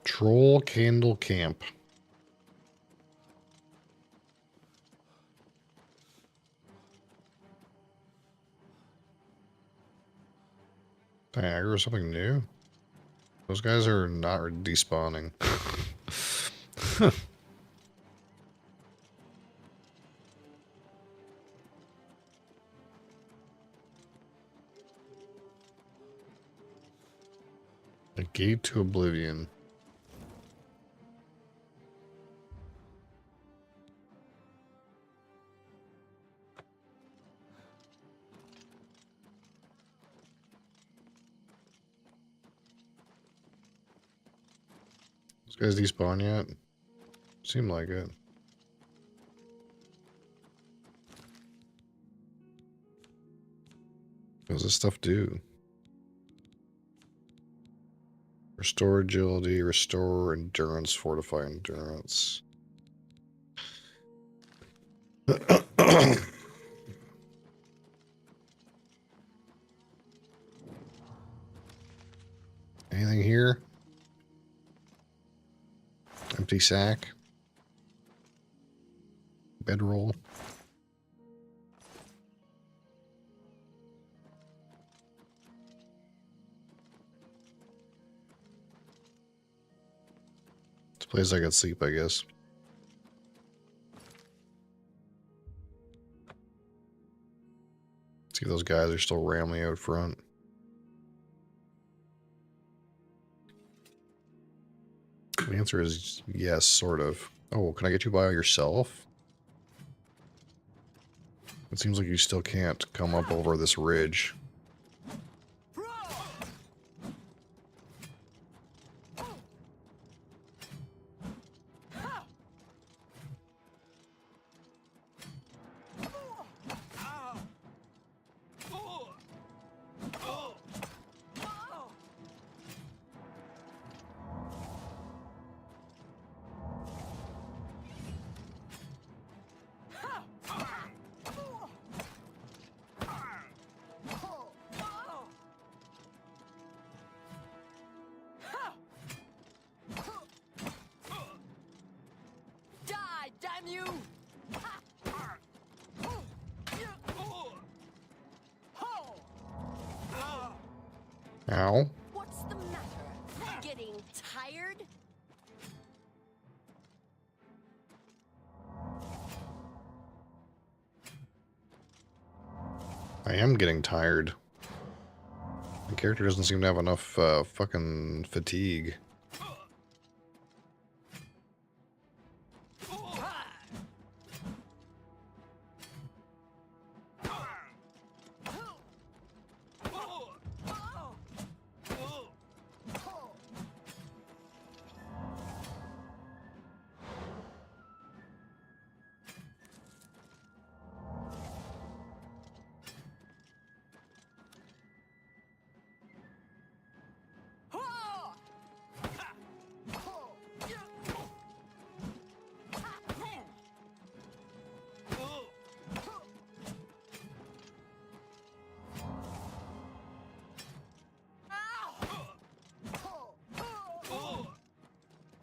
S1: Troll Candle Camp. Dang, or something new? Those guys are not despawning. Gate to oblivion. Those guys despawn yet? Seemed like it. What does this stuff do? Restore agility, restore endurance, fortify endurance. Anything here? Empty sack. Bedroll. It's a place I could sleep, I guess. See if those guys are still rambling out front. The answer is yes, sort of. Oh, can I get you by yourself? It seems like you still can't come up over this ridge. Ow.
S9: What's the matter? Getting tired?
S1: I am getting tired. The character doesn't seem to have enough fucking fatigue.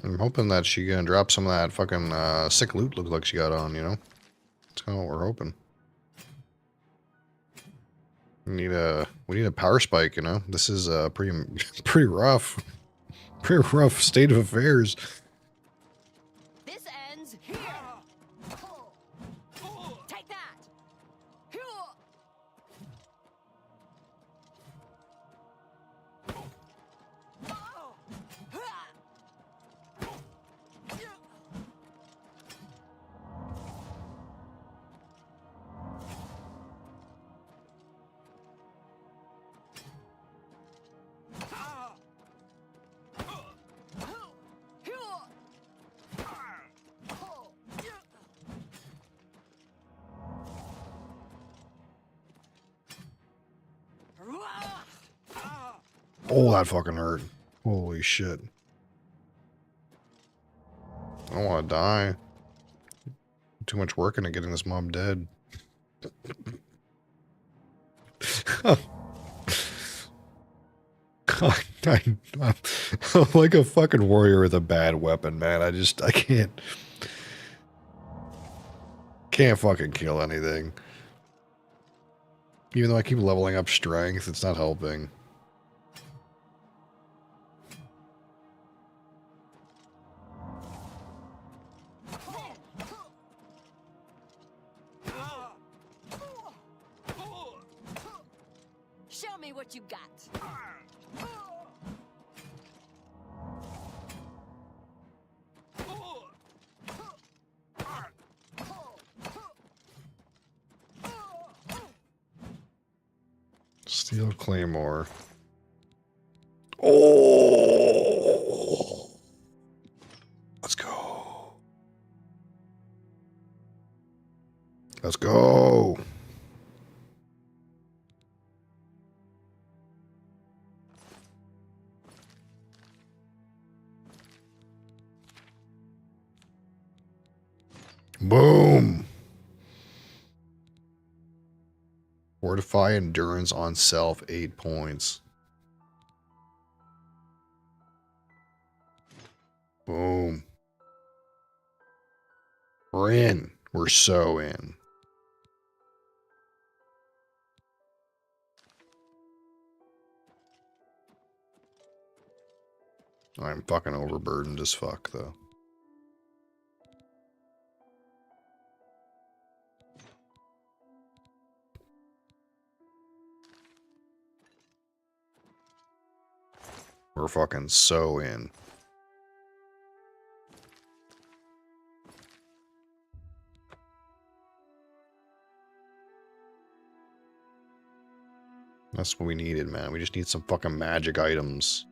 S1: I'm hoping that she gonna drop some of that fucking sick loot looks like she got on, you know? That's kind of what we're hoping. We need a power spike, you know? This is pretty rough. Pretty rough state of affairs.
S9: This ends here. Take that.
S1: Oh, that fucking hurt. Holy shit. I don't want to die. Too much work into getting this mob dead. God, I'm like a fucking warrior with a bad weapon, man. I can't fucking kill anything. Even though I keep leveling up strength, it's not helping.
S9: Show me what you got.
S1: Steel Claymore. Oh! Let's go. Let's go. Boom. Fortify endurance on self, 8 points. Boom. We're in. We're so in. I'm fucking overburdened as fuck, though. We're fucking so in. That's what we needed, man. We just need some fucking magic items.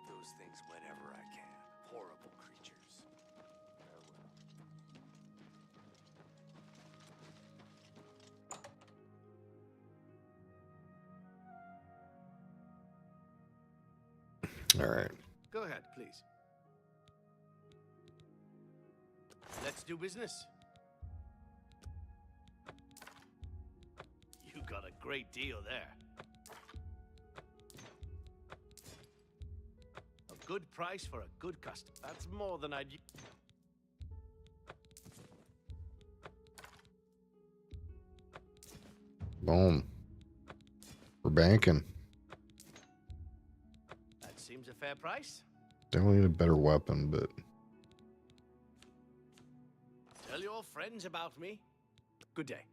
S5: Those things whenever I can. Horrible creatures.
S1: All right.
S5: Go ahead, please. Let's do business. You got a great deal there. Good price for a good customer. That's more than I'd...
S1: Boom. We're banking.
S5: That seems a fair price.
S1: Definitely need a better weapon, but...
S5: Tell your friends about me. Good day.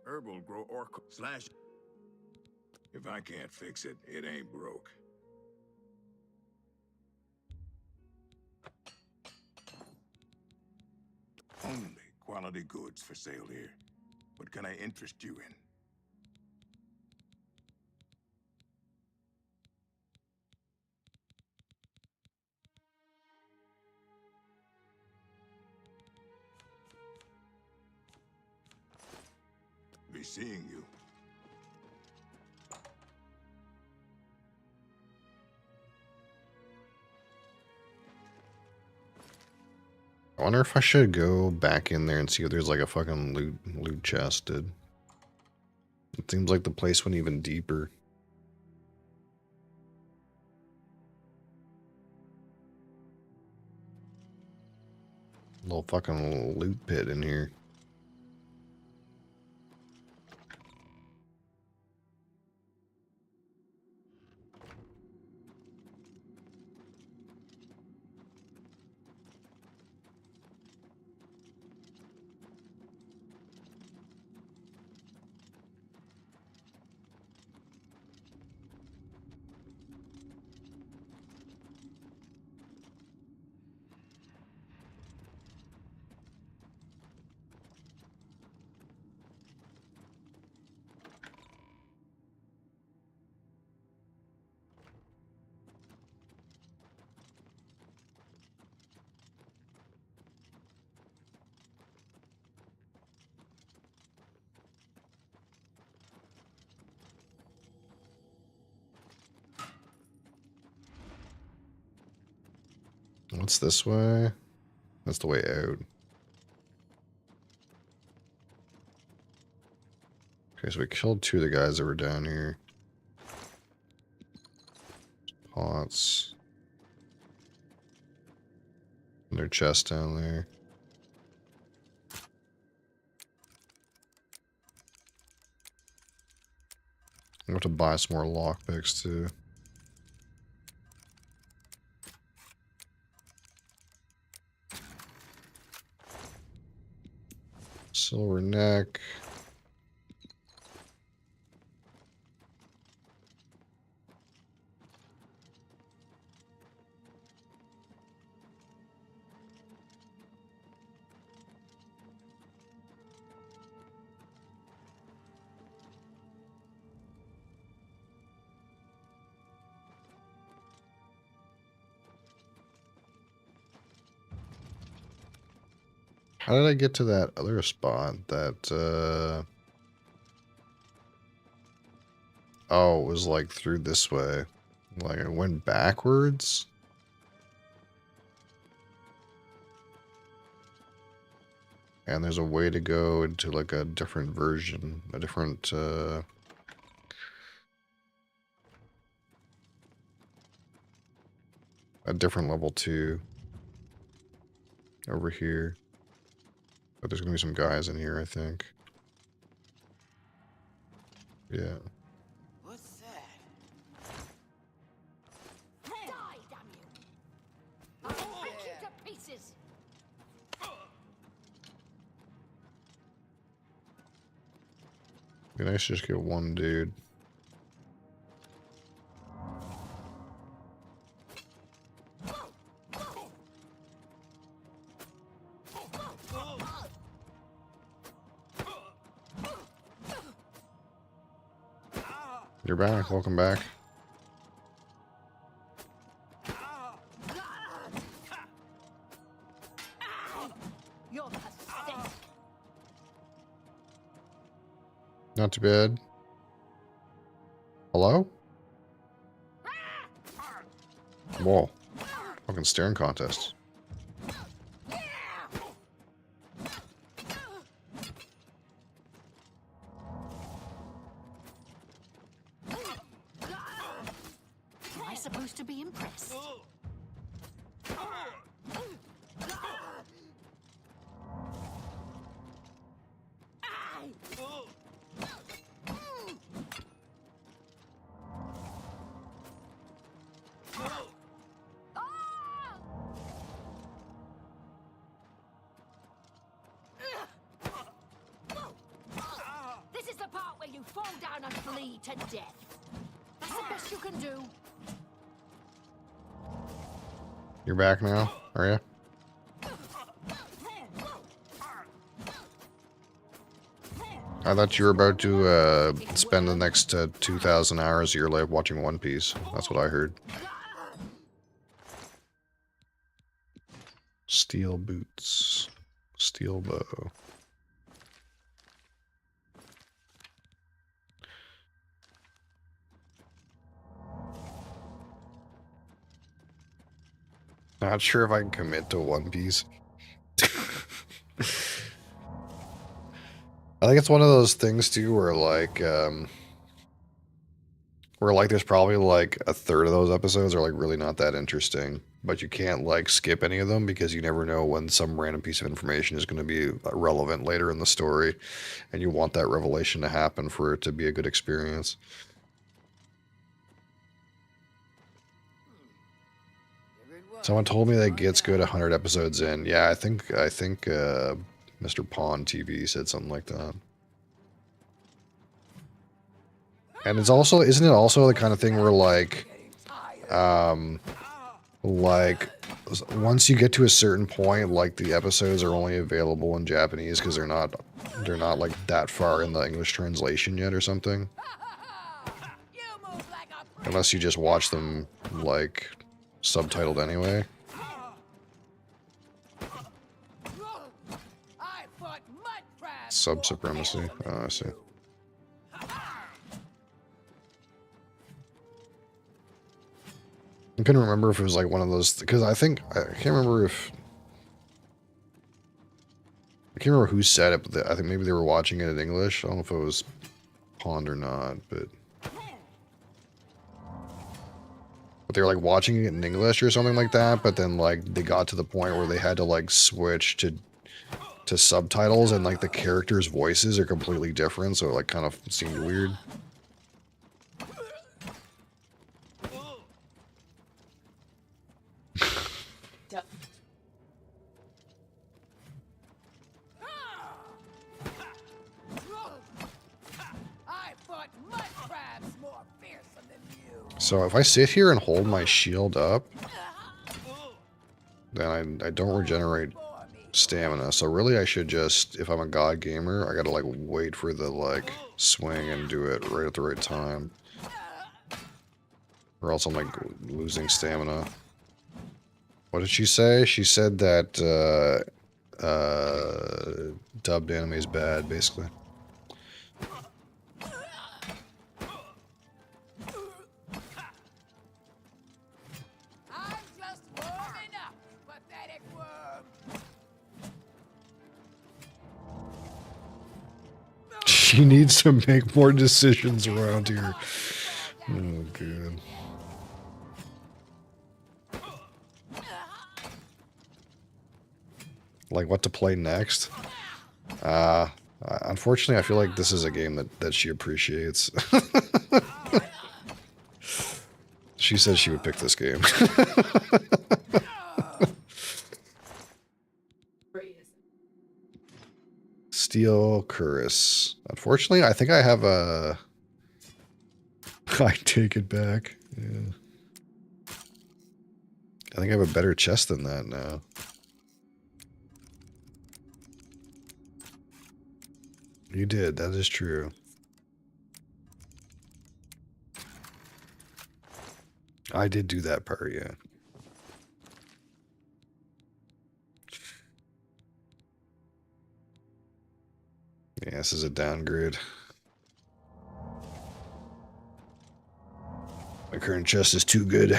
S8: Herbal grow orc slash. If I can't fix it, it ain't broke. Only quality goods for sale here. What can I interest you in? Be seeing you.
S1: wonder if I should go back in there and see if there's like a fucking loot chest, dude. It seems like the place went even deeper. Little fucking loot pit in here. What's this way? That's the way out. Okay, so we killed 2 of the guys that were down here. Pots. And their chest down there. I'm going to buy some more lockpicks too. Silver neck. How did I get to that other spot? That, oh, it was like through this way. Like I went backwards? And there's a way to go into like a different version, a different, a different level 2 over here. But there's gonna be some guys in here, I think. Yeah.
S9: What's that? Die, damn you! I'll break you to pieces!
S1: Be nice to just get one dude. You're back. Welcome back.
S9: You're pathetic.
S1: Not too bad. Hello? Whoa. Fucking staring contest.
S9: Am I supposed to be impressed? This is the part where you fall down and bleed to death. That's the best you can do.
S1: You're back now, are you? I thought you were about to spend the next 2,000 hours of your life watching One Piece. That's what I heard. Steel boots. Steel bow. Not sure if I can commit to One Piece. I think it's one of those things too where like there's probably like a third of those episodes are like really not that interesting, but you can't like skip any of them because you never know when some random piece of information is going to be relevant later in the story, and you want that revelation to happen for it to be a good experience. Someone told me that gets good 100 episodes in. Yeah, I think Mr. Pawn TV said something like that. And it's also, isn't it also the kind of thing where like once you get to a certain point, like the episodes are only available in Japanese because they're not like that far in the English translation yet or something. Unless you just watch them like subtitled anyway. Sub supremacy. Oh, I see. I couldn't remember if it was like one of those, because I can't remember who said it, but I think maybe they were watching it in English. I don't know if it was Pond or not, but they were like watching it in English or something like that, but then like they got to the point where they had to like switch to subtitles, and like the characters' voices are completely different, so it like kind of seemed weird. So if I sit here and hold my shield up, then I don't regenerate stamina. So really I should just, if I'm a god gamer, I gotta like wait for the like swing and do it right at the right time. Or else I'm like losing stamina. What did she say? She said that dubbed anime is bad, basically. She needs to make more decisions around here. Oh, good. Like what to play next? Unfortunately, I feel like this is a game that she appreciates. She says she would pick this game. Steel Cuirass. Unfortunately, I think I have a... I take it back. Yeah. I think I have a better chest than that now. You did, that is true. I did do that part, yeah. Yeah, this is a downgrade. My current chest is too good.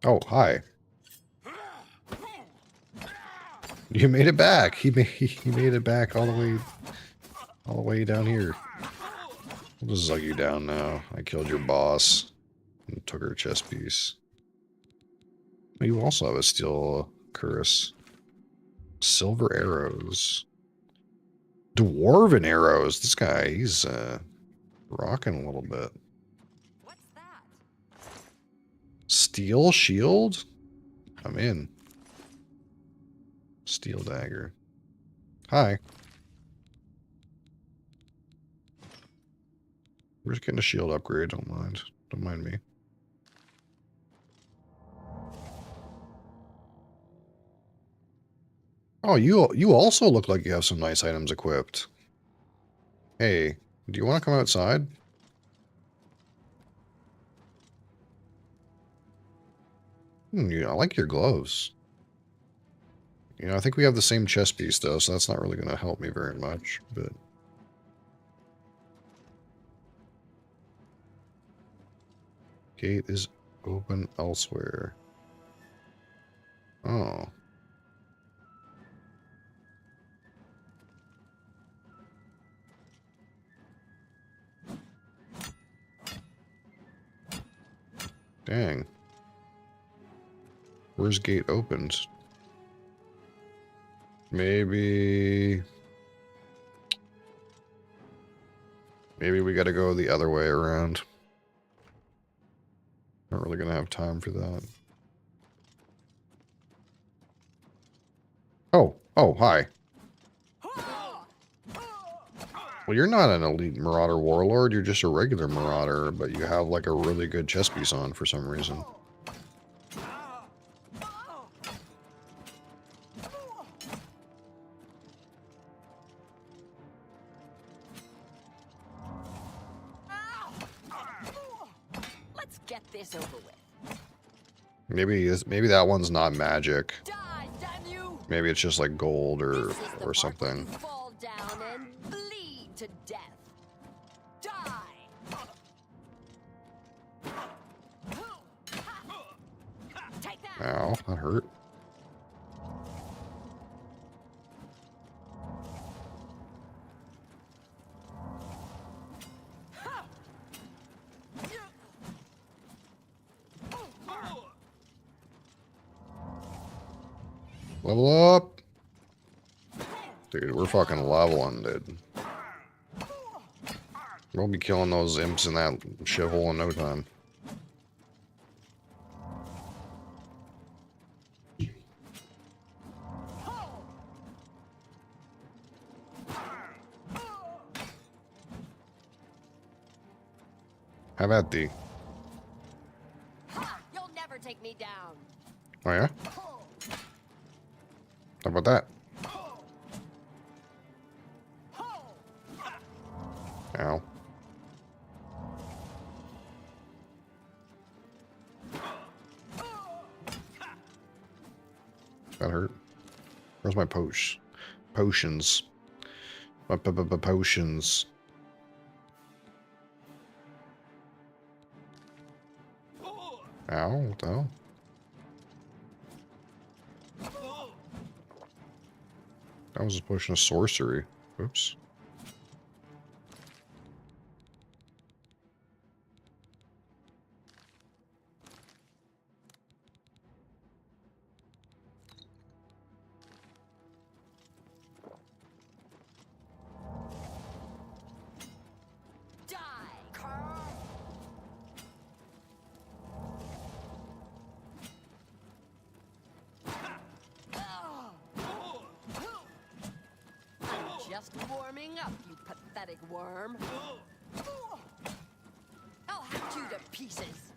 S1: Oh, hi. You made it back. He made it back all the way down here. We'll just zug you down now. I killed your boss and took her chest piece. You also have a steel cuirass. Silver arrows. Dwarven arrows. This guy, he's rocking a little bit.
S10: What's that?
S1: Steel shield? I'm in. Steel dagger. Hi. We're just getting a shield upgrade. Don't mind. Don't mind me. Oh, you also look like you have some nice items equipped. Hey, do you want to come outside? I like your gloves. You know, I think we have the same chest piece, though, so that's not really going to help me very much, but... Gate is open elsewhere. Oh. Dang. Where's gate opened? Maybe we gotta go the other way around. Not really gonna have time for that. Oh, hi. Well, you're not an elite Marauder Warlord, you're just a regular Marauder, but you have like a really good chest piece on for some reason.
S10: Let's get this over with.
S1: Maybe that one's not magic.
S10: Die, damn you!
S1: Maybe it's just like gold or
S10: This is the part where
S1: something.
S10: you fall down and bleed to death. Die! Take that!
S1: Ow, that hurt. Level up! Dude, we're fucking leveling, dude. We'll be killing those imps in that shithole in no time. Have at thee.
S10: You'll never take me down.
S1: Oh yeah? How about that? Ow. That hurt. Where's my potions? My potions. Ow, what the hell? I was just pushing a sorcery. Oops.
S10: Just warming up, you pathetic worm. I'll hack you to pieces.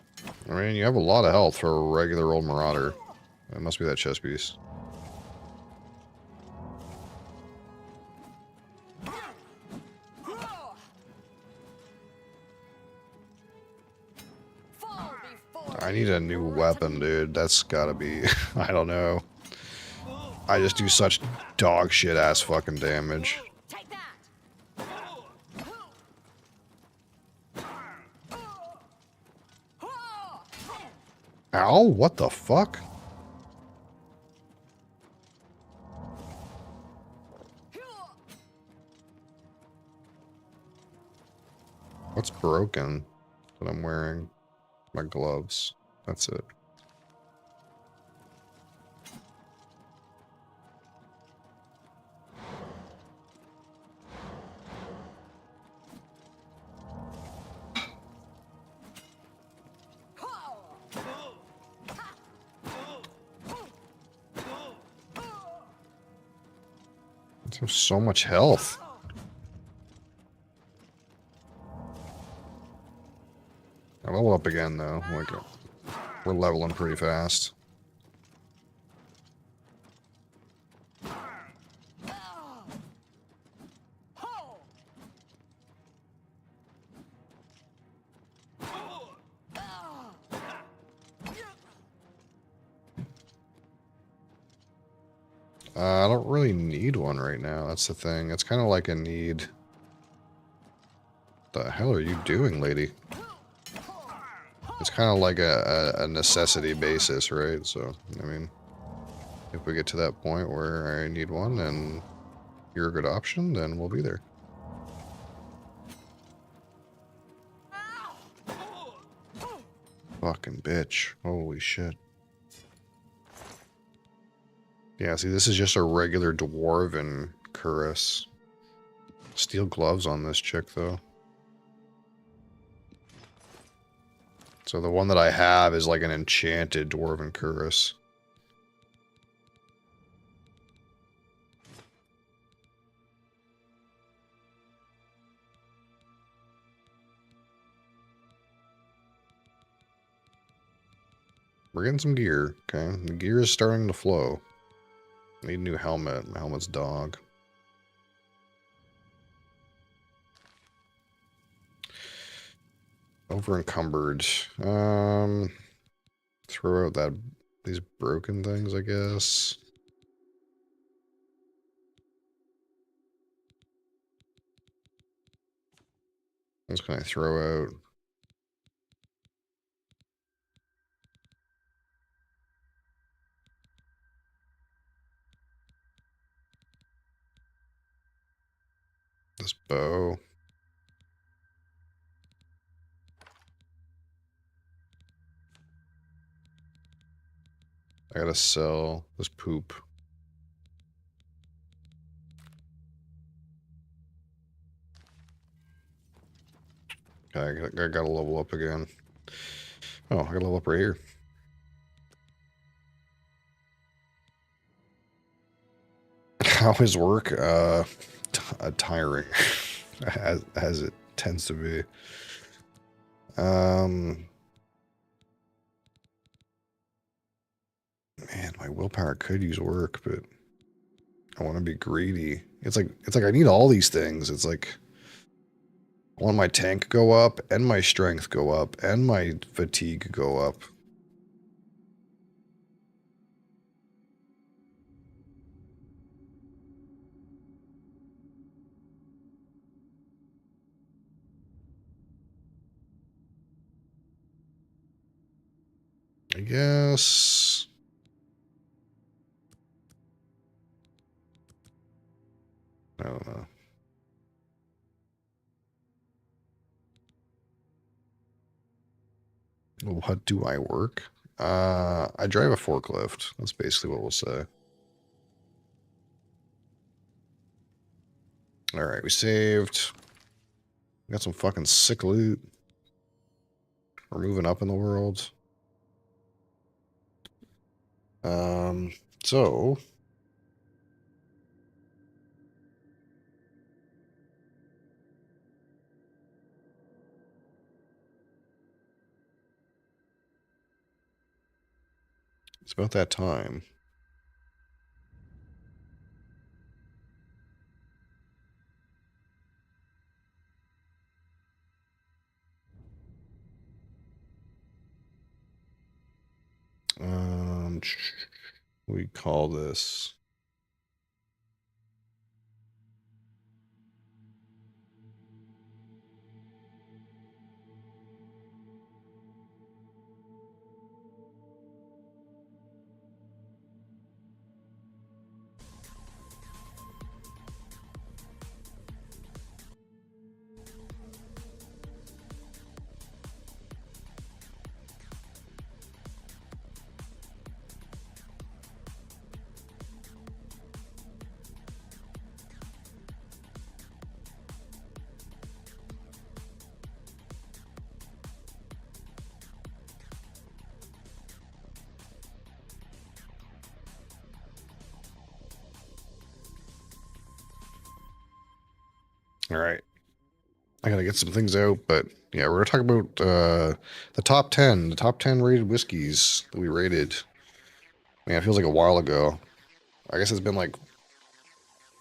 S1: I mean, you have a lot of health for a regular old Marauder. It must be that chest piece. I need a new weapon, dude. That's gotta be... I don't know. I just do such dog shit ass fucking damage.
S10: Take that.
S1: Ow, what the fuck? What's broken that I'm wearing? My gloves. That's it. I have so much health. I level up again though. Like, we're leveling pretty fast. I don't really need one right now. That's the thing. It's kind of like a need. The hell are you doing, lady? It's kind of like a necessity basis, right? So, I mean, if we get to that point where I need one and you're a good option, then we'll be there. Fucking bitch. Holy shit. Yeah, see, this is just a regular dwarven cuirass. Steel gloves on this chick, though. So the one that I have is like an enchanted dwarven cuirass. We're getting some gear, okay? The gear is starting to flow. Need a new helmet. My helmet's dog. Over encumbered. Throw out these broken things, I guess. What can I throw out? This bow. I gotta sell this poop. Okay, I gotta level up again. Oh, I gotta level up right here. How is work? Tiring, as it tends to be. Man, my willpower could use work, but I want to be greedy. It's like I need all these things. It's like I want my tank go up, and my strength go up, and my fatigue go up. I guess. I don't know. What do I work? I drive a forklift. That's basically what we'll say. Alright, we saved. We got some fucking sick loot. We're moving up in the world. So it's about that time. We call this. All right. I gotta get some things out, but yeah, we're gonna talk about the top 10 rated whiskeys that we rated. Man, it feels like a while ago. I guess it's been like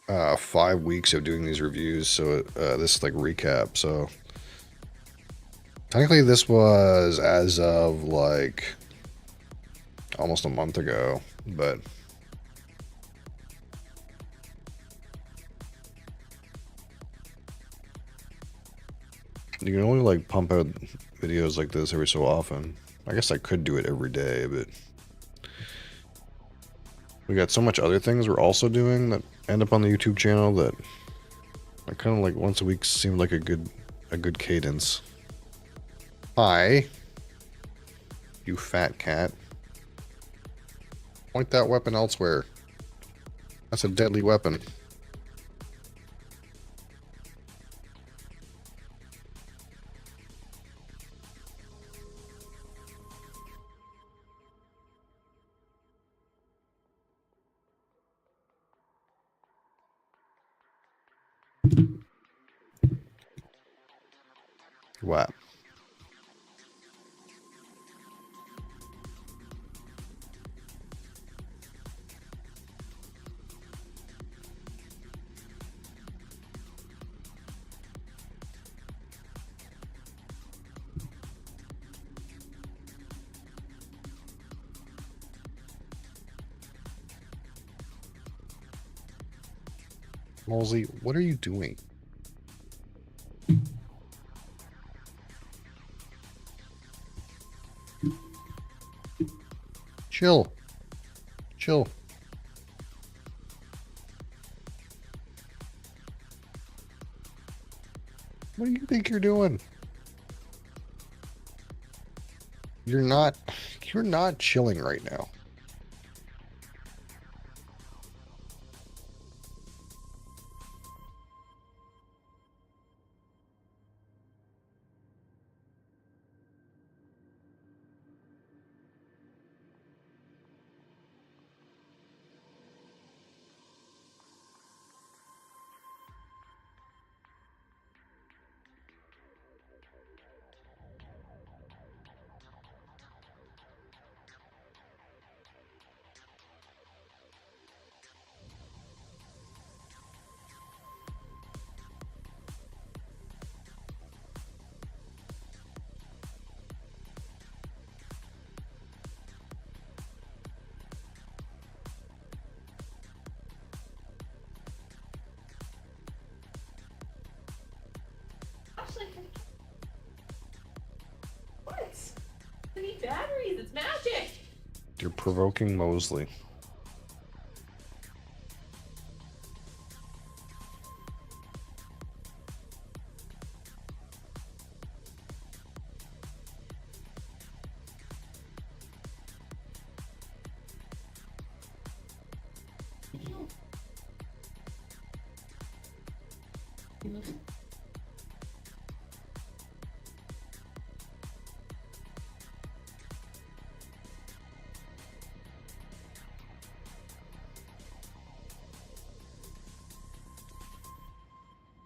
S1: 5 weeks of doing these reviews, so this is like recap. So technically, this was as of like almost a month ago, but You can only like pump out videos like this every so often. I guess I could do it every day, but we got so much other things we're also doing that end up on the YouTube channel that I kind of like once a week seemed like a good cadence. Hi, you fat cat. Point that weapon elsewhere. That's a deadly weapon. What? Mosley, what are you doing? Chill. Chill. What do you think you're doing? You're not chilling right now.
S7: What? I need batteries. It's magic.
S1: You're provoking Mosley.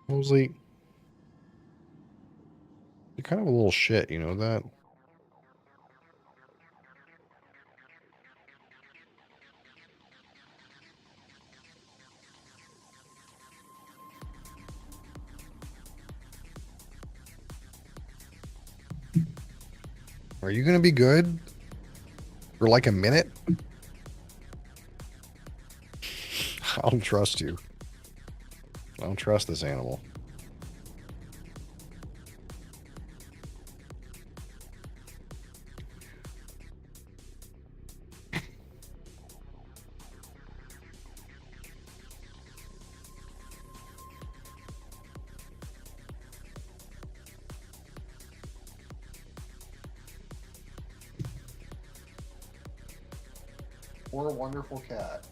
S1: Mosley, you're kind of a little shit, you know that? Are you gonna be good? For like a minute? I don't trust you. I don't trust this animal. Or a wonderful cat.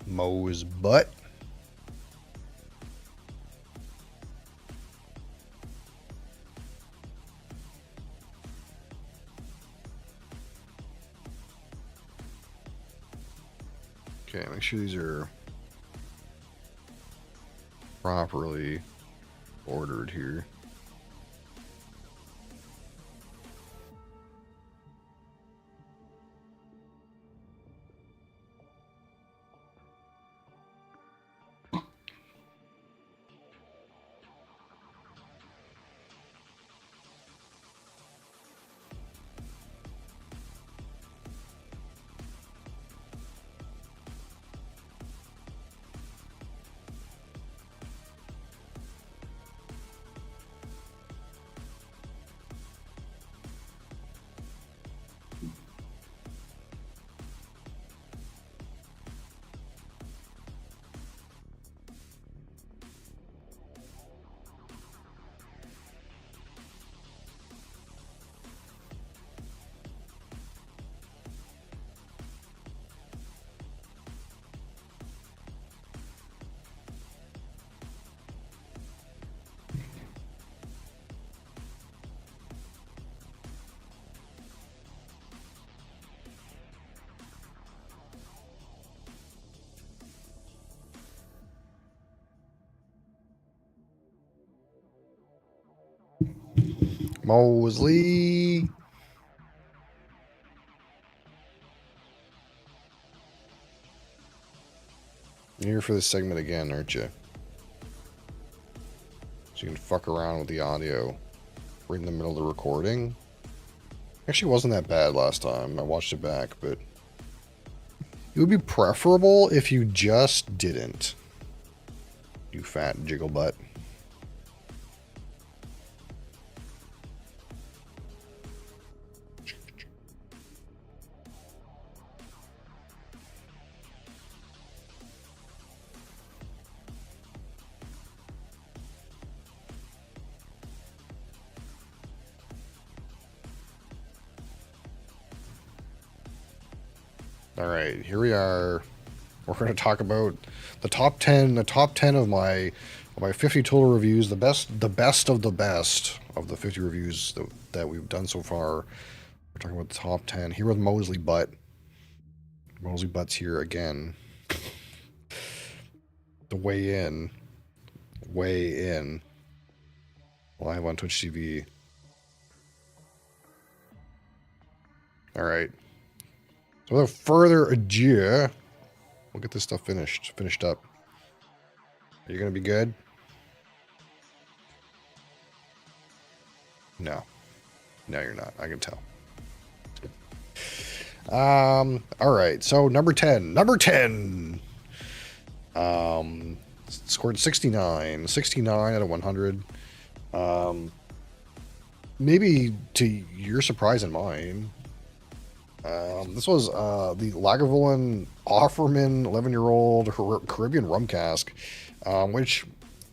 S1: Moe's butt. Okay, make sure these are properly ordered here. Mosley. You're here for this segment again, aren't you? So you can fuck around with the audio right in the middle of the recording. Actually wasn't that bad last time. I watched it back, but it would be preferable if you just didn't. You fat jiggle butt. All right, here we are. We're going to talk about the top 10 of my 50 total reviews, the best of the best of the 50 reviews that we've done so far. We're talking about the top 10 here with Mosley Butt. Mosley Butt's here again. The weigh in live on Twitch TV. All right. So without further ado, we'll get this stuff finished up. Are you gonna be good? No, you're not. I can tell. All right. So number 10. Scored 69 out of 100. Maybe to your surprise and mine. This was the Lagavulin Offerman 11-year-old Caribbean rum cask, which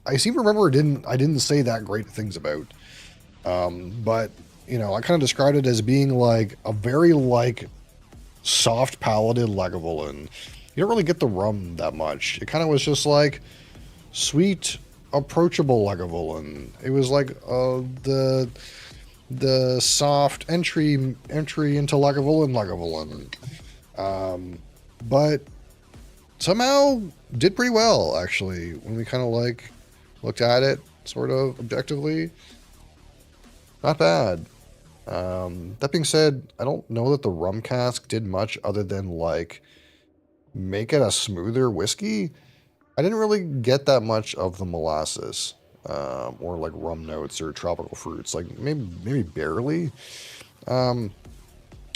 S1: I seem to remember I didn't say that great things about. But you know, I kind of described it as being like a very soft palated Lagavulin. You don't really get the rum that much. It kind of was just like sweet, approachable Lagavulin. It was like the soft entry into Lagavulin. But somehow did pretty well, actually, when we kind of looked at it sort of objectively. Not bad. That being said, I don't know that the rum cask did much other than make it a smoother whiskey. I didn't really get that much of the molasses. Or rum notes or tropical fruits, maybe barely. I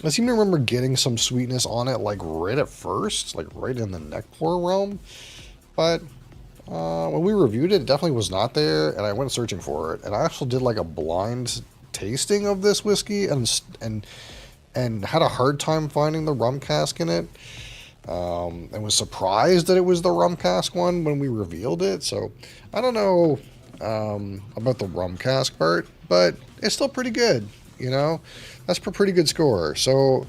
S1: seem to remember getting some sweetness on it right at first, right in the neck pour realm. But when we reviewed it, it definitely was not there, and I went searching for it. And I also did a blind tasting of this whiskey and had a hard time finding the rum cask in it. And was surprised that it was the rum cask one when we revealed it. So I don't know about the rum cask part, but it's still pretty good, you know. That's a pretty good score. So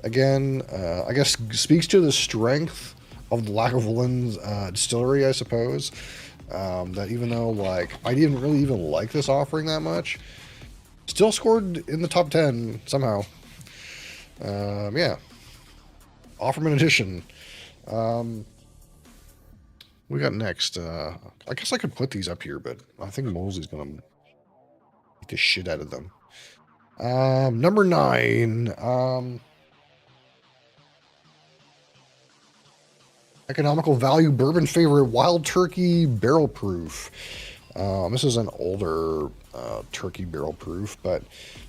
S1: again, I guess speaks to the strength of the Lagavulin distillery, I suppose. That even though like I didn't really even like this offering that much, still scored in the top 10 somehow. Yeah. Offerman edition. We got next. I guess I could put these up here, but I think Mosley's gonna beat the shit out of them. Number 9. Economical value bourbon favorite Wild Turkey Barrel Proof. This is an older turkey barrel proof, but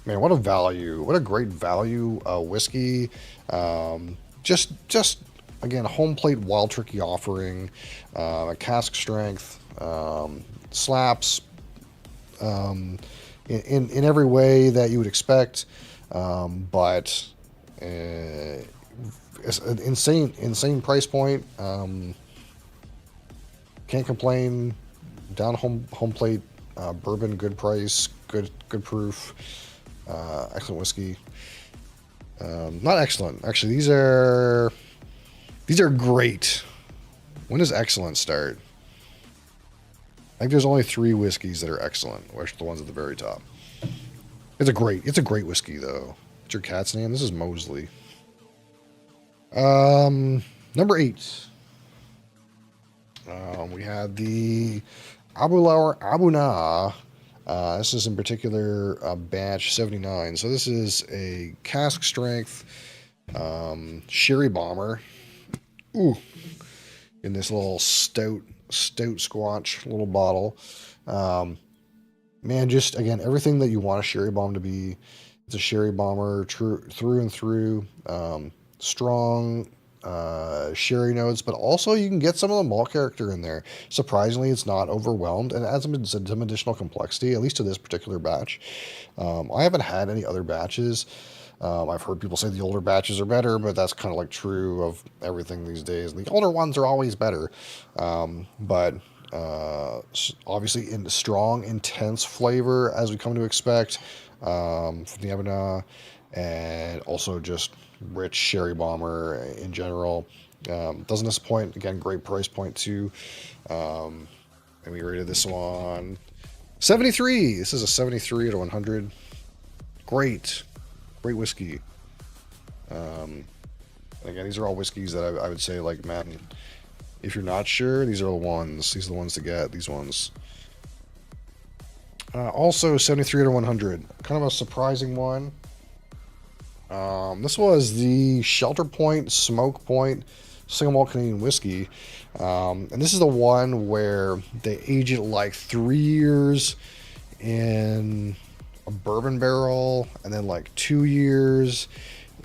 S1: man, what a value! What a great value whiskey. Just again, home plate Wild Turkey offering, a cask strength, slaps in every way that you would expect, but it's an insane price point. Can't complain. Down home plate bourbon, good price, good proof, excellent whiskey. Not excellent, actually. These are great. When does excellent start? I think there's only 3 whiskeys that are excellent, which are the ones at the very top. It's a great whiskey though. What's your cat's name? This is Mosley. Number 8. We had the Abuna. This is in particular batch 79. So this is a cask strength sherry bomber. Ooh, in this little stout squatch little bottle. Man, just again everything that you want a sherry bomb to be. It's a sherry bomber through and through. Strong sherry notes, but also you can get some of the malt character in there. Surprisingly, it's not overwhelmed and adds some additional complexity, at least to this particular batch. I haven't had any other batches. I've heard people say the older batches are better, but that's kind of like true of everything these days. The older ones are always better. But obviously in strong, intense flavor as we come to expect from the Abuna, and also just rich sherry bomber in general. Doesn't disappoint. Again, great price point too. And we rated this one 73. This is a 73 out of 100. Great whiskey. Again, these are all whiskeys that I would say, like, man, if you're not sure, these are the ones. These are the ones to get. These ones. Also 73 out of 100. Kind of a surprising one. This was the Shelter Point Smoke Point Single Malt Canadian Whiskey. And this is the one where they age it like 3 years in a bourbon barrel, and then like 2 years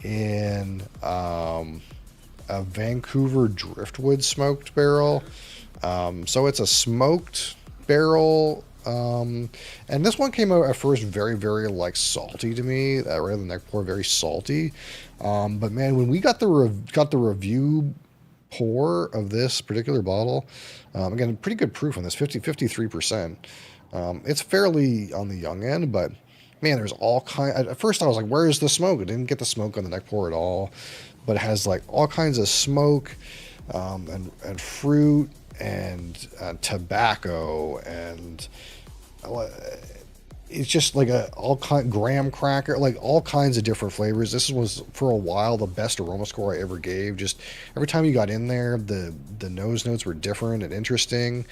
S1: in a Vancouver driftwood smoked barrel. So it's a smoked barrel. And this one came out at first very, very like salty to me. Right on the neck pour, very salty. But man, when we got the review pour of this particular bottle, again, pretty good proof on this, 53%. It's fairly on the young end, but man, there's all kind. At first, I was like, "Where is the smoke?" It didn't get the smoke on the neck pour at all, but it has like all kinds of smoke, and fruit and tobacco, and it's just like graham cracker, like all kinds of different flavors. This was for a while the best aroma score I ever gave. Just every time you got in there, the nose notes were different and interesting.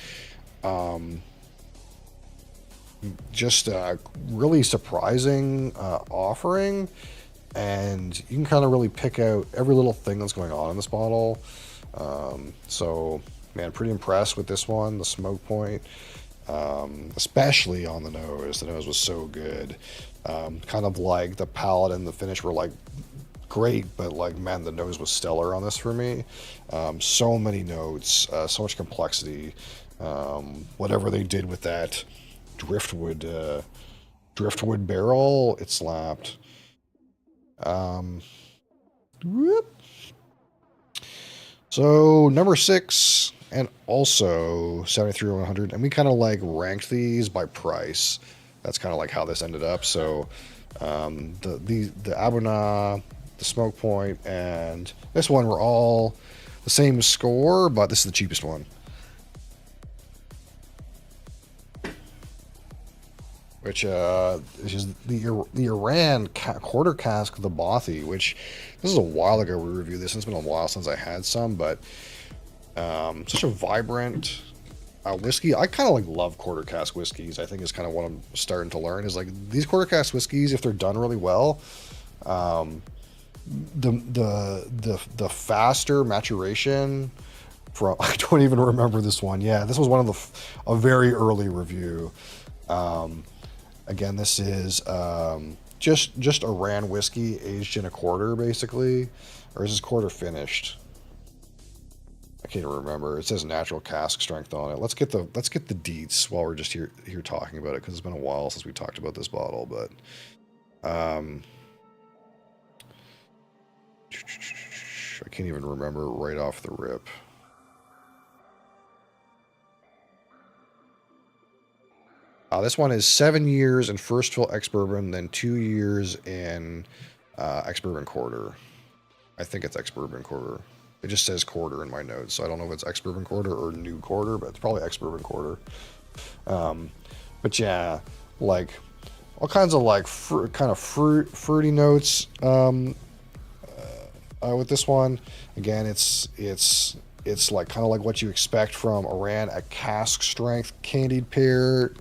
S1: Just a really surprising offering, and you can kind of really pick out every little thing that's going on in this bottle. So man, pretty impressed with this one, the smoke point, especially on the nose. The nose was so good. Kind of like the palate and the finish were like great, but like, man, the nose was stellar on this for me. So many notes, so much complexity. Whatever they did with that driftwood barrel, it slapped. So number 6, and also 73 or 100, and we kind of like ranked these by price. That's kind of like how this ended up. So the Abuna, the Smoke Point, and this one were all the same score, but this is the cheapest one. Which is the Iran quarter cask of the Bothy, which this is a while ago we reviewed this. It's been a while since I had some, but such a vibrant whiskey. I kind of like love quarter cask whiskeys. I think is kind of what I'm starting to learn is like these quarter cask whiskeys, if they're done really well, the faster maturation from I don't even remember this one. Yeah, this was one of a very early review. Again, this is just Iran whiskey aged in a quarter, basically, or is this quarter finished? I can't even remember. It says natural cask strength on it. Let's get the deets while we're just here talking about it, because it's been a while since we talked about this bottle. But I can't even remember right off the rip. This one is 7 years in first fill ex-bourbon, then 2 years in ex-bourbon quarter. I think it's ex-bourbon quarter. It just says quarter in my notes, so I don't know if it's ex-bourbon quarter or new quarter, but it's probably ex-bourbon quarter. But yeah, like all kinds of like fruity notes with this one. Again, it's like kind of like what you expect from Iran, a cask strength candied pear,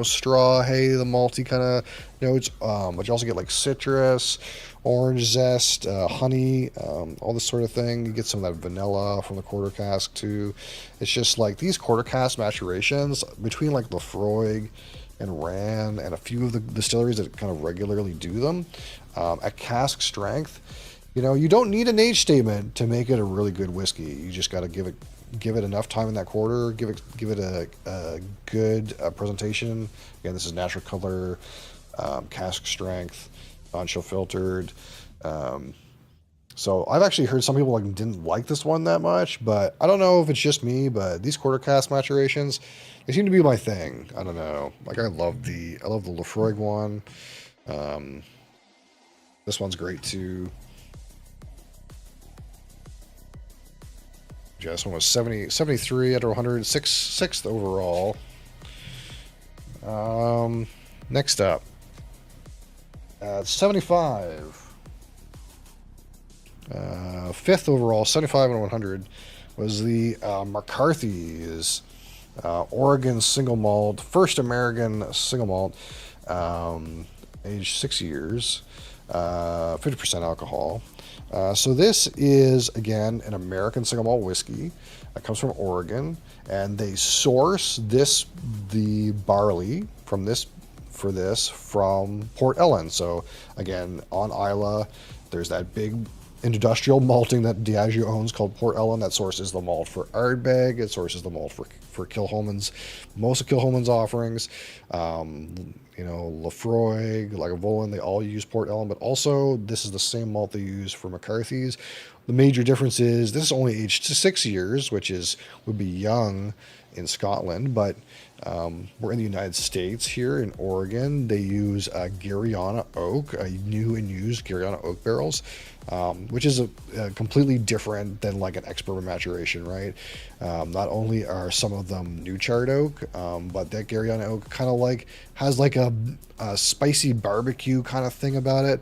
S1: straw, hay, the malty kind of notes. But you also get like citrus, orange zest, honey, all this sort of thing. You get some of that vanilla from the quarter cask too. It's just like these quarter cask maturations between like Lefroy and Ran and a few of the distilleries that kind of regularly do them at cask strength. You don't need an age statement to make it a really good whiskey. You just got to give it enough time in that quarter. Give it a good presentation. Again, this is natural color, cask strength, non-chill filtered. So I've actually heard some people like didn't like this one that much, but I don't know if it's just me. But these quarter cask maturations, they seem to be my thing. I don't know. Like I love the Lefroy one. This one's great too. Yeah, this one was 73 out of 100, sixth overall. Next up, at 75, fifth overall, 75 out of 100, was the McCarthy's Oregon single malt, first American single malt, aged 6 years, 50% alcohol. So this is, again, an American single malt whiskey that comes from Oregon, and they source the barley from Port Ellen. So again, on Isla, there's that big industrial malting that Diageo owns called Port Ellen that sources the malt for Ardbeg. It sources the malt for Kilchoman's, most of Kilchoman's offerings. Lefroy, Lagavulin, they all use Port Ellen, but also this is the same malt they use for McCarthy's. The major difference is this is only aged 6 years, which would be young in Scotland, but we're in the United States here in Oregon. They use Gariana oak, new and used Gariana oak barrels, which is a completely different than like an ex-bourbon maturation, right? Not only are some of them new charred oak, but that Gariana oak kind of like has like a spicy barbecue kind of thing about it.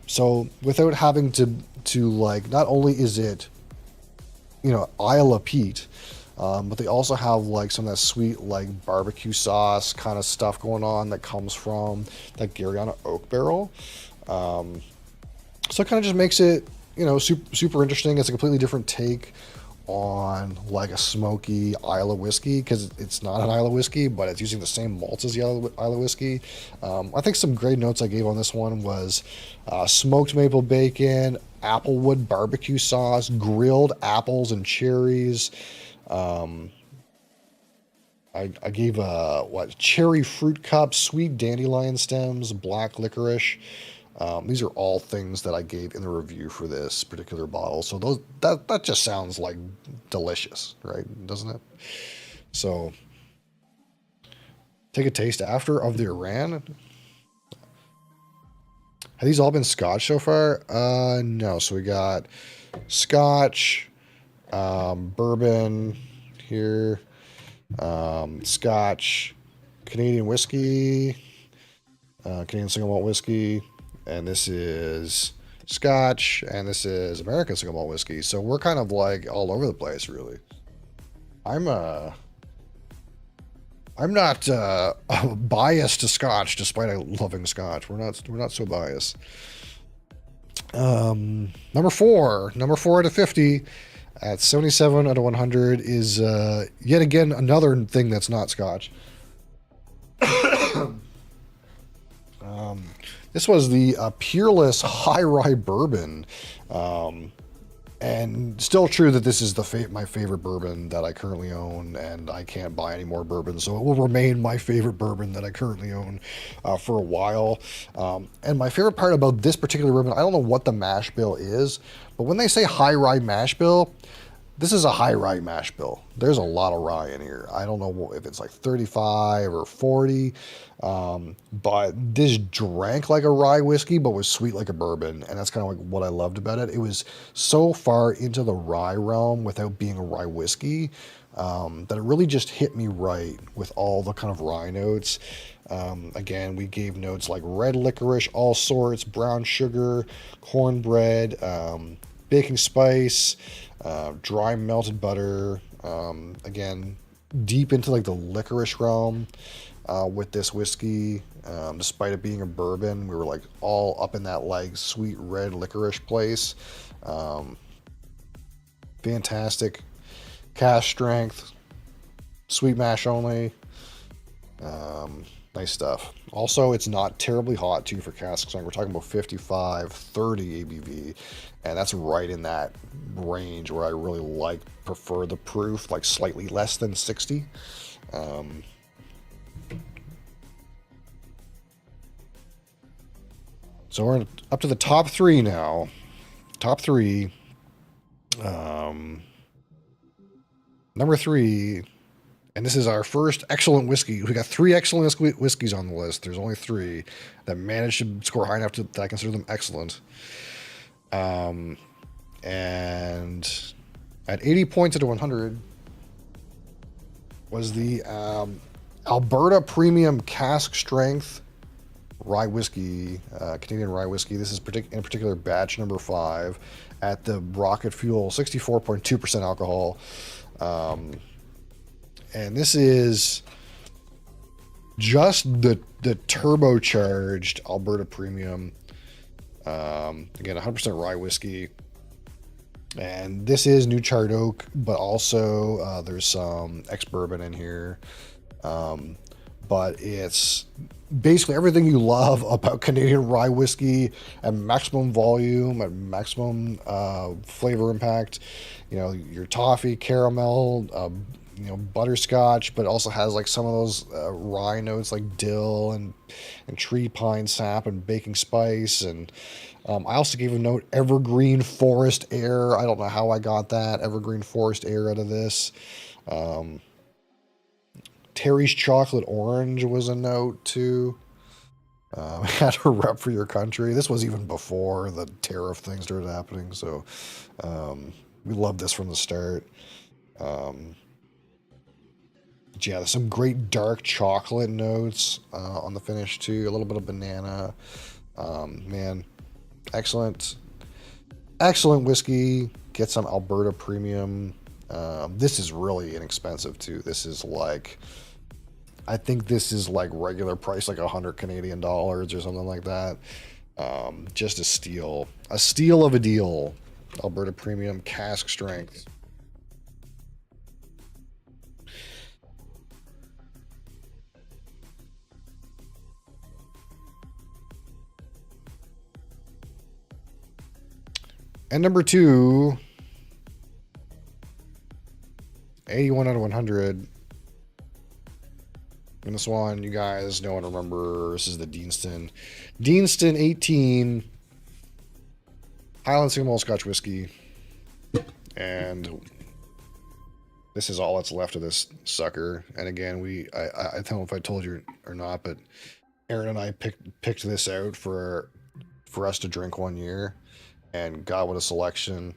S1: So without having to like, not only is it, Isla peat, but they also have like some of that sweet like barbecue sauce kind of stuff going on that comes from that Gariana oak barrel. So it kind of just makes it, super interesting. It's a completely different take on like a smoky Isla whiskey, because it's not an Isla whiskey, but it's using the same malts as the Isla whiskey. I think some great notes I gave on this one was smoked maple bacon, applewood barbecue sauce, grilled apples and cherries. I gave cherry fruit cup, sweet dandelion stems, black licorice. These are all things that I gave in the review for this particular bottle. So that just sounds like delicious, right? Doesn't it? So take a taste after of the Iran. Have these all been Scotch so far? No. So we got Scotch, Bourbon here. Scotch. Canadian whiskey. Canadian single malt whiskey. And this is Scotch. And this is American single malt whiskey. So we're kind of like all over the place, really. I'm not biased to Scotch, despite loving Scotch. We're not so biased. Number four out of 50 at 77 out of 100 is yet again another thing that's not Scotch. This was the Peerless High Rye Bourbon. And still true that this is my favorite bourbon that I currently own, and I can't buy any more bourbon, so it will remain my favorite bourbon that I currently own for a while. And my favorite part about this particular bourbon, I don't know what the mash bill is, but when they say high rye mash bill, this is a high rye mash bill. There's a lot of rye in here. I don't know if it's like 35 or 40, but this drank like a rye whiskey, but was sweet like a bourbon. And that's kind of like what I loved about it. It was so far into the rye realm without being a rye whiskey, that it really just hit me right with all the kind of rye notes. Again, we gave notes like red licorice, all sorts, brown sugar, cornbread, baking spice, dry melted butter, again, deep into like the licorice realm with this whiskey. Despite it being a bourbon, we were like all up in that like sweet red licorice place. Fantastic cask strength, sweet mash only. Nice stuff. Also, it's not terribly hot too for cask strength. We're talking about 55, 30 ABV, and that's right in that range where I really prefer the proof, like slightly less than 60. So we're up to the top three now. Top three. Number three. And this is our first excellent whiskey. We got 3 excellent whiskeys on the list. There's only 3 that managed to score high enough that I consider them excellent. And at 80 points out of 100 was the Alberta Premium Cask Strength Rye Whiskey, Canadian Rye Whiskey. This is in particular batch number 5 at the Rocket Fuel, 64.2% alcohol. And this is just the turbocharged Alberta Premium. Again, 100% rye whiskey. And this is new charred oak, but also there's some ex-bourbon in here. But it's basically everything you love about Canadian rye whiskey at maximum volume, at maximum flavor impact. You know, your toffee, caramel, butterscotch, but also has like some of those rye notes like dill and tree pine sap and baking spice. And I also gave a note evergreen forest air. I don't know how I got that evergreen forest air out of this. Terry's chocolate orange was a note too. Had a rep for your country. This was even before the tariff thing started happening, so we loved this from the start. Yeah, there's some great dark chocolate notes on the finish too. A little bit of banana. Man, excellent whiskey. Get some Alberta Premium. This is really inexpensive too. This is like, I think this is like regular price, like 100 Canadian dollars or something like that. Just a steal of a deal. Alberta Premium cask strength. And number 2, 81 out of 100. And this one, you guys know and remember, this is the Deanston 18 Highland Single Malt Scotch Whiskey. And this is all that's left of this sucker. And again, I don't know if I told you or not, but Aaron and I picked this out for us to drink one year. And God, what a selection.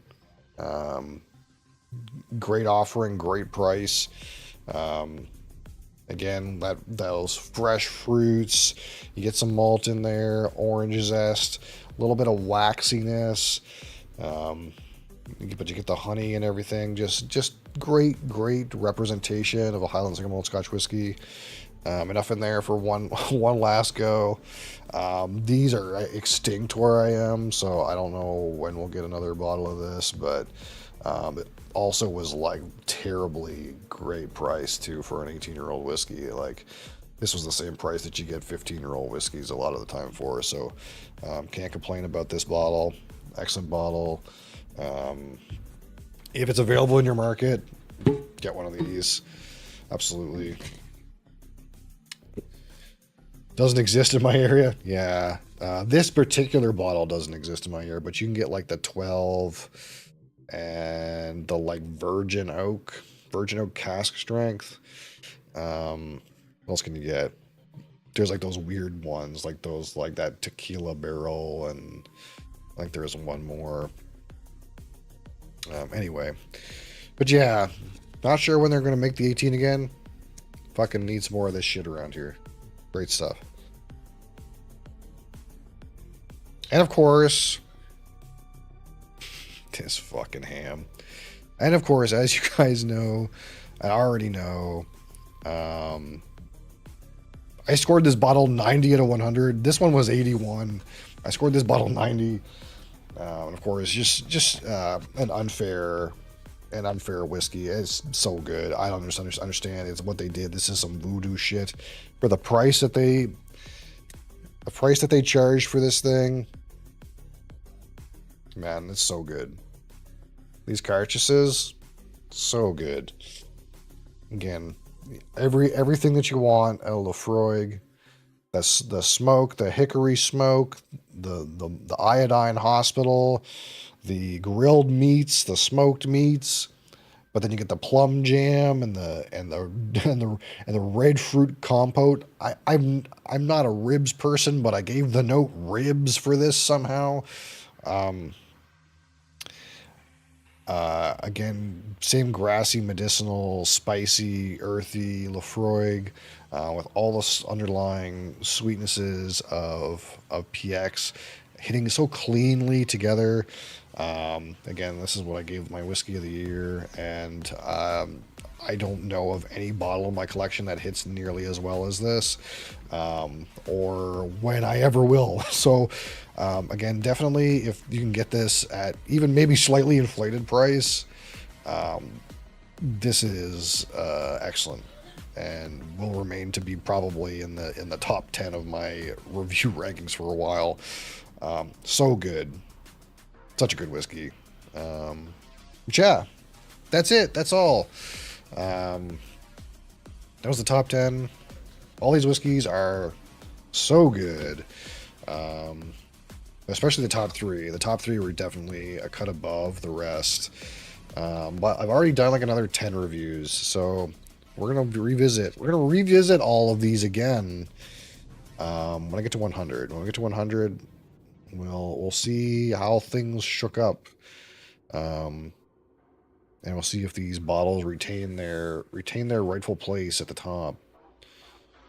S1: Great offering, great price. Again, those fresh fruits. You get some malt in there, orange zest, a little bit of waxiness. But you get the honey and everything. Just great representation of a Highland single malt Scotch whiskey. Enough in there for one last go. These are extinct where I am, so I don't know when we'll get another bottle of this, but it also was like terribly great price too for an 18-year-old whiskey. Like this was the same price that you get 15-year-old whiskeys a lot of the time for, so can't complain about this bottle. Excellent bottle. If it's available in your market, get one of these. Absolutely. Doesn't exist in my area? Yeah. This particular bottle doesn't exist in my area, but you can get like the 12 and the like virgin oak cask strength. What else can you get? There's like those weird ones, like those, like that tequila barrel, and like there's one more. Anyway, but yeah, not sure when they're going to make the 18 again. Fucking need some more of this shit around here. Great stuff. And of course, this fucking ham. And of course, as you guys know, I already know, I scored this bottle 90 out of 100. This one was 81. I scored this bottle 90. And of course, just an unfair whiskey. It's so good. I don't understand. It's what they did. This is some voodoo shit for the price that they charged for this thing. Man, it's so good. These cartridges, so good. Again, everything that you want out of Lefroy. That's the smoke, the hickory smoke, the iodine hospital, the grilled meats, the smoked meats, but then you get the plum jam and the red fruit compote. I'm not a ribs person, but I gave the note ribs for this somehow. Again, same grassy, medicinal, spicy, earthy Lefroy, with all the underlying sweetnesses of PX, hitting so cleanly together. Again, this is what I gave my whiskey of the year, and I don't know of any bottle in my collection that hits nearly as well as this, or when I ever will. So, again, definitely if you can get this at even maybe slightly inflated price, this is excellent and will remain to be probably in the top 10 of my review rankings for a while. So good. Such a good whiskey. Yeah, that's it. That's all. That was the top 10. All these whiskeys are so good. Especially the top 3. The top 3 were definitely a cut above the rest. But I've already done like another 10 reviews, so we're gonna revisit all of these again when I get to 100. When we get to 100, we'll see how things shook up, and we'll see if these bottles retain their rightful place at the top.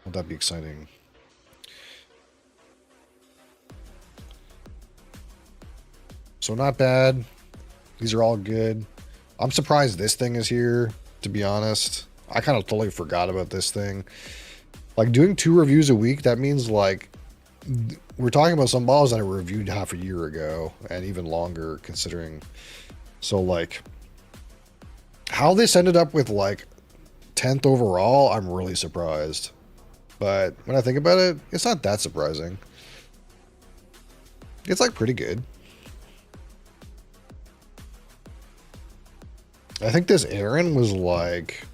S1: Won't that be exciting? So not bad. These are all good. I'm surprised this thing is here, to be honest. I kind of totally forgot about this thing. Like, doing 2 reviews a week, that means, like, we're talking about some bottles that I reviewed half a year ago, and even longer, considering. So, like, how this ended up with, like, 10th overall, I'm really surprised. But when I think about it, it's not that surprising. It's, like, pretty good. I think this Aaron was like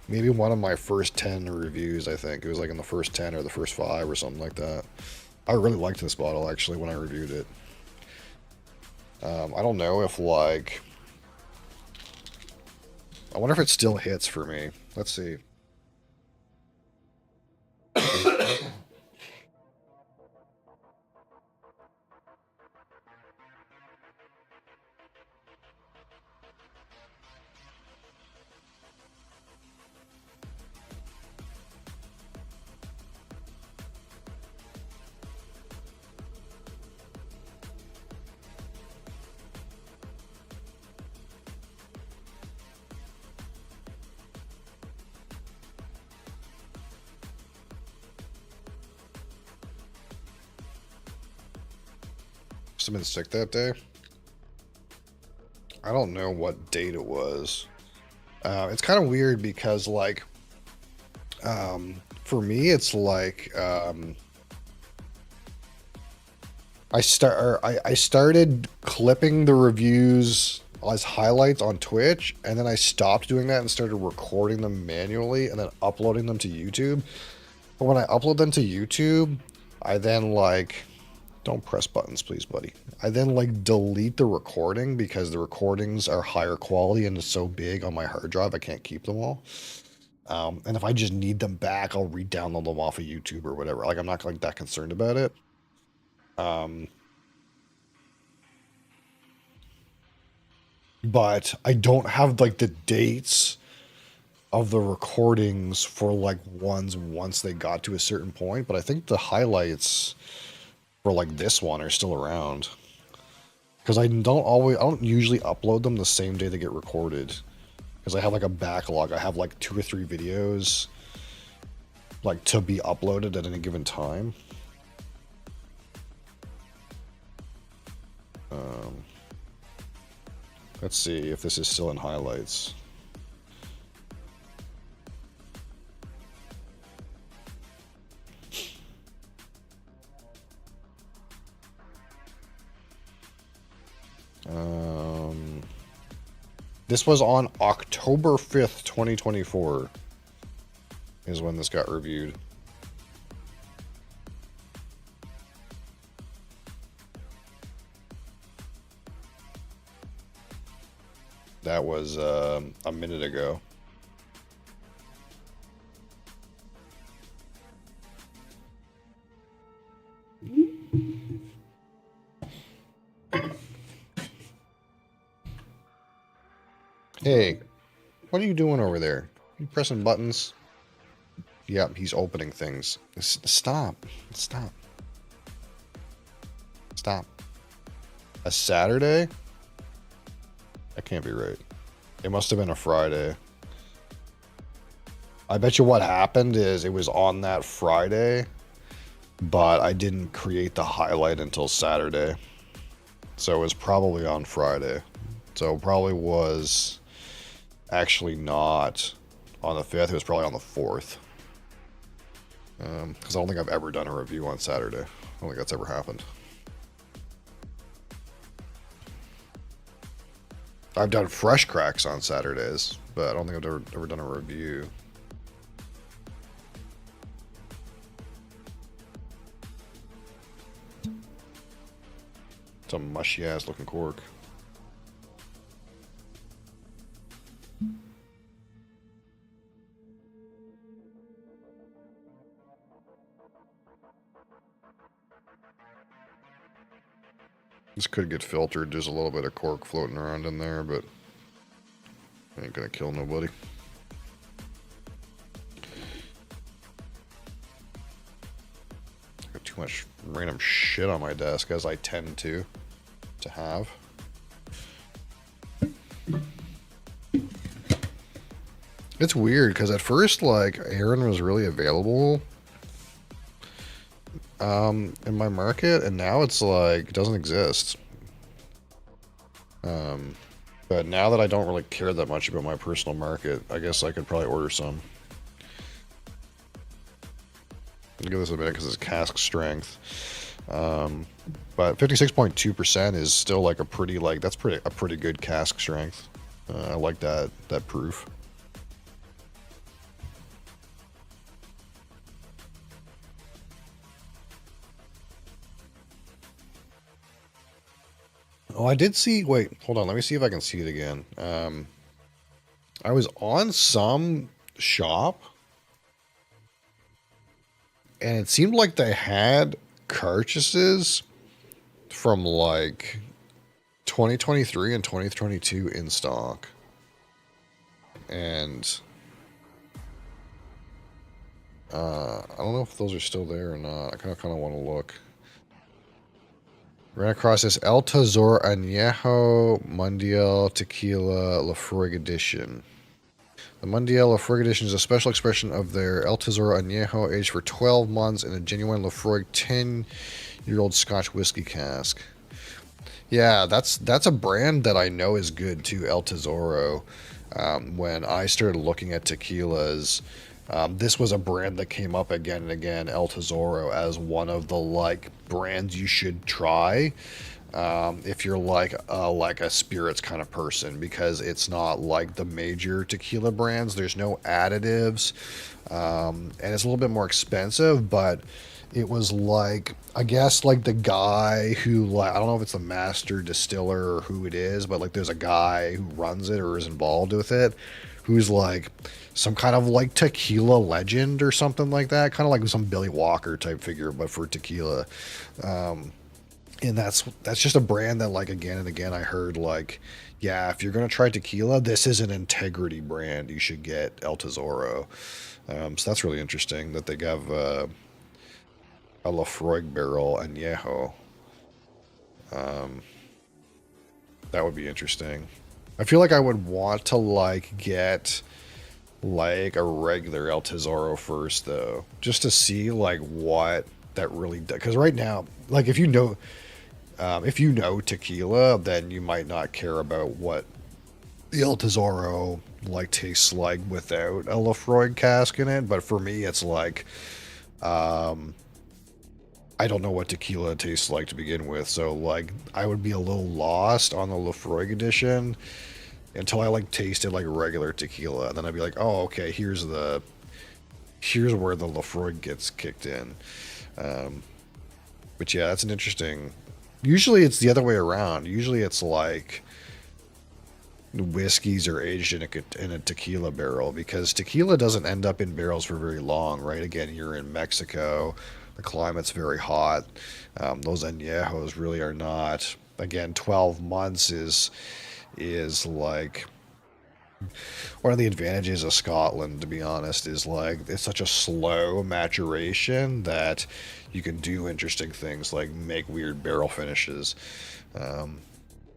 S1: maybe one of my first 10 reviews. I think it was like in the first 10 or the first 5 or something like that. I really liked this bottle actually when I reviewed it. I don't know if like, I wonder if it still hits for me. Let's see. Must have been sick that day. I don't know what date it was. It's kind of weird because, like, for me, it's like, I started clipping the reviews as highlights on Twitch, and then I stopped doing that and started recording them manually and then uploading them to YouTube. But when I upload them to YouTube, I then, like, don't press buttons, please, buddy. I then, like, delete the recording because the recordings are higher quality and it's so big on my hard drive I can't keep them all. And if I just need them back, I'll re-download them off of YouTube or whatever. Like, I'm not, like, that concerned about it. But I don't have, like, the dates of the recordings for, like, ones once they got to a certain point. But I think the highlights for, like, this one are still around. Because I don't usually upload them the same day they get recorded. Because I have, like, a backlog. I have, like, 2 or 3 videos, like, to be uploaded at any given time. Let's see if this is still in highlights. This was on October 5th, 2024 is when this got reviewed. That was a minute ago. Hey, what are you doing over there? You pressing buttons? Yep, he's opening things. Stop. Stop. Stop. A Saturday? That can't be right. It must have been a Friday. I bet you what happened is it was on that Friday, but I didn't create the highlight until Saturday. So it was probably on Friday. So it probably was actually not on the 5th. It was probably on the 4th. Because I don't think I've ever done a review on Saturday. I don't think that's ever happened. I've done fresh cracks on Saturdays, but I don't think I've ever done a review. It's a mushy ass looking cork. This could get filtered. There's a little bit of cork floating around in there, but ain't gonna kill nobody. Got too much random shit on my desk, as I tend to have. It's weird because at first, like, Aaron was really available in my market, and now it's like it doesn't exist. But now that I don't really care that much about my personal market, I guess I could probably order some. I'll give this a minute because it's cask strength. But 56.2% is still like a pretty, like, that's a pretty good cask strength. I like that proof. Oh, I did see, wait, hold on, let me see if I can see it again. I was on some shop, and it seemed like they had cartridges from like 2023 and 2022 in stock. And I don't know if those are still there or not. I kind of want to look. Ran across this El Tesoro Añejo Mundial Tequila Lafroig Edition. The Mundial Lafroig Edition is a special expression of their El Tesoro Añejo, aged for 12 months in a genuine Lafroig 10-year-old Scotch whiskey cask. Yeah, that's a brand that I know is good too, El Tesoro. When I started looking at tequilas, this was a brand that came up again and again, El Tesoro, as one of the like brands you should try if you're like a spirits kind of person, because it's not like the major tequila brands. There's no additives, and it's a little bit more expensive, but it was like, I guess, like the guy who, like, I don't know if it's the master distiller or who it is, but like there's a guy who runs it or is involved with it who's like some kind of like tequila legend or something like that, kind of like some Billy Walker type figure, but for tequila. And that's just a brand that, like, again and again I heard, like, yeah, if you're gonna try tequila, this is an integrity brand. You should get El Tesoro. So that's really interesting that they have a Lafroig barrel añejo. That would be interesting. I feel like I would want to like get like a regular El Tesoro first though, just to see like what that really does. Because right now, like if you know tequila, then you might not care about what the El Tesoro like tastes like without a Lafroig cask in it. But for me, it's like I don't know what tequila tastes like to begin with, so like I would be a little lost on the Lafroig edition until I like tasted like regular tequila, and then I'd be like, oh, okay, here's where the Lafroig gets kicked in. But yeah, that's an interesting. Usually it's the other way around. Usually it's like whiskeys are aged in a tequila barrel, because tequila doesn't end up in barrels for very long, right? Again, you're in Mexico. The climate's very hot. Those añejos really are not. Again, 12 months is like one of the advantages of Scotland, to be honest, is like it's such a slow maturation that you can do interesting things like make weird barrel finishes.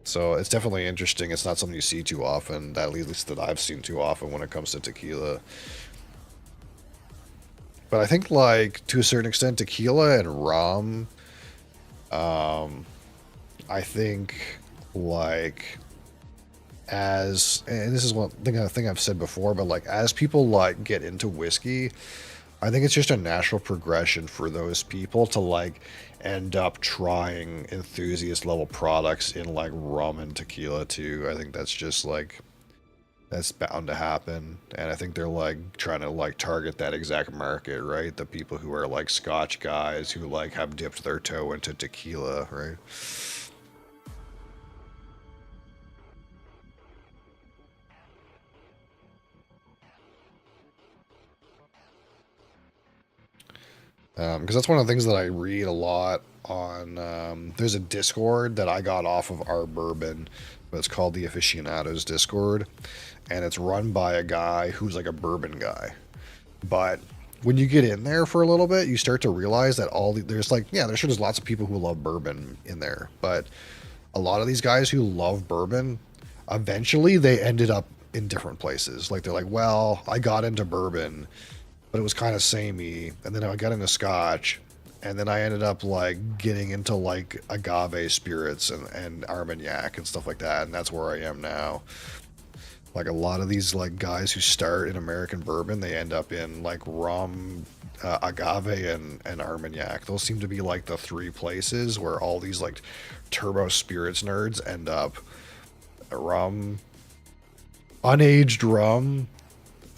S1: So it's definitely interesting. It's not something you see too often, that at least that I've seen too often when it comes to tequila. But I think, like, to a certain extent, tequila and rum, I think, like, and this is one thing I've said before, but, like, as people, like, get into whiskey, I think it's just a natural progression for those people to, like, end up trying enthusiast level products in, like, rum and tequila, too. I think that's just, like, that's bound to happen, and I think they're like trying to like target that exact market, right? The people who are like Scotch guys who like have dipped their toe into tequila, right? Because that's one of the things that I read a lot on. There's a Discord that I got off of our bourbon, but it's called the Aficionados Discord, and it's run by a guy who's like a bourbon guy. But when you get in there for a little bit, you start to realize that there's like, yeah, there's lots of people who love bourbon in there, but a lot of these guys who love bourbon, eventually they ended up in different places. Like they're like, well, I got into bourbon, but it was kind of samey, and then I got into Scotch, and then I ended up like getting into like agave spirits and Armagnac and stuff like that, and that's where I am now. Like a lot of these like guys who start in American bourbon, they end up in like rum, agave, and Armagnac. Those seem to be like the three places where all these like turbo spirits nerds end up. Rum, unaged rum,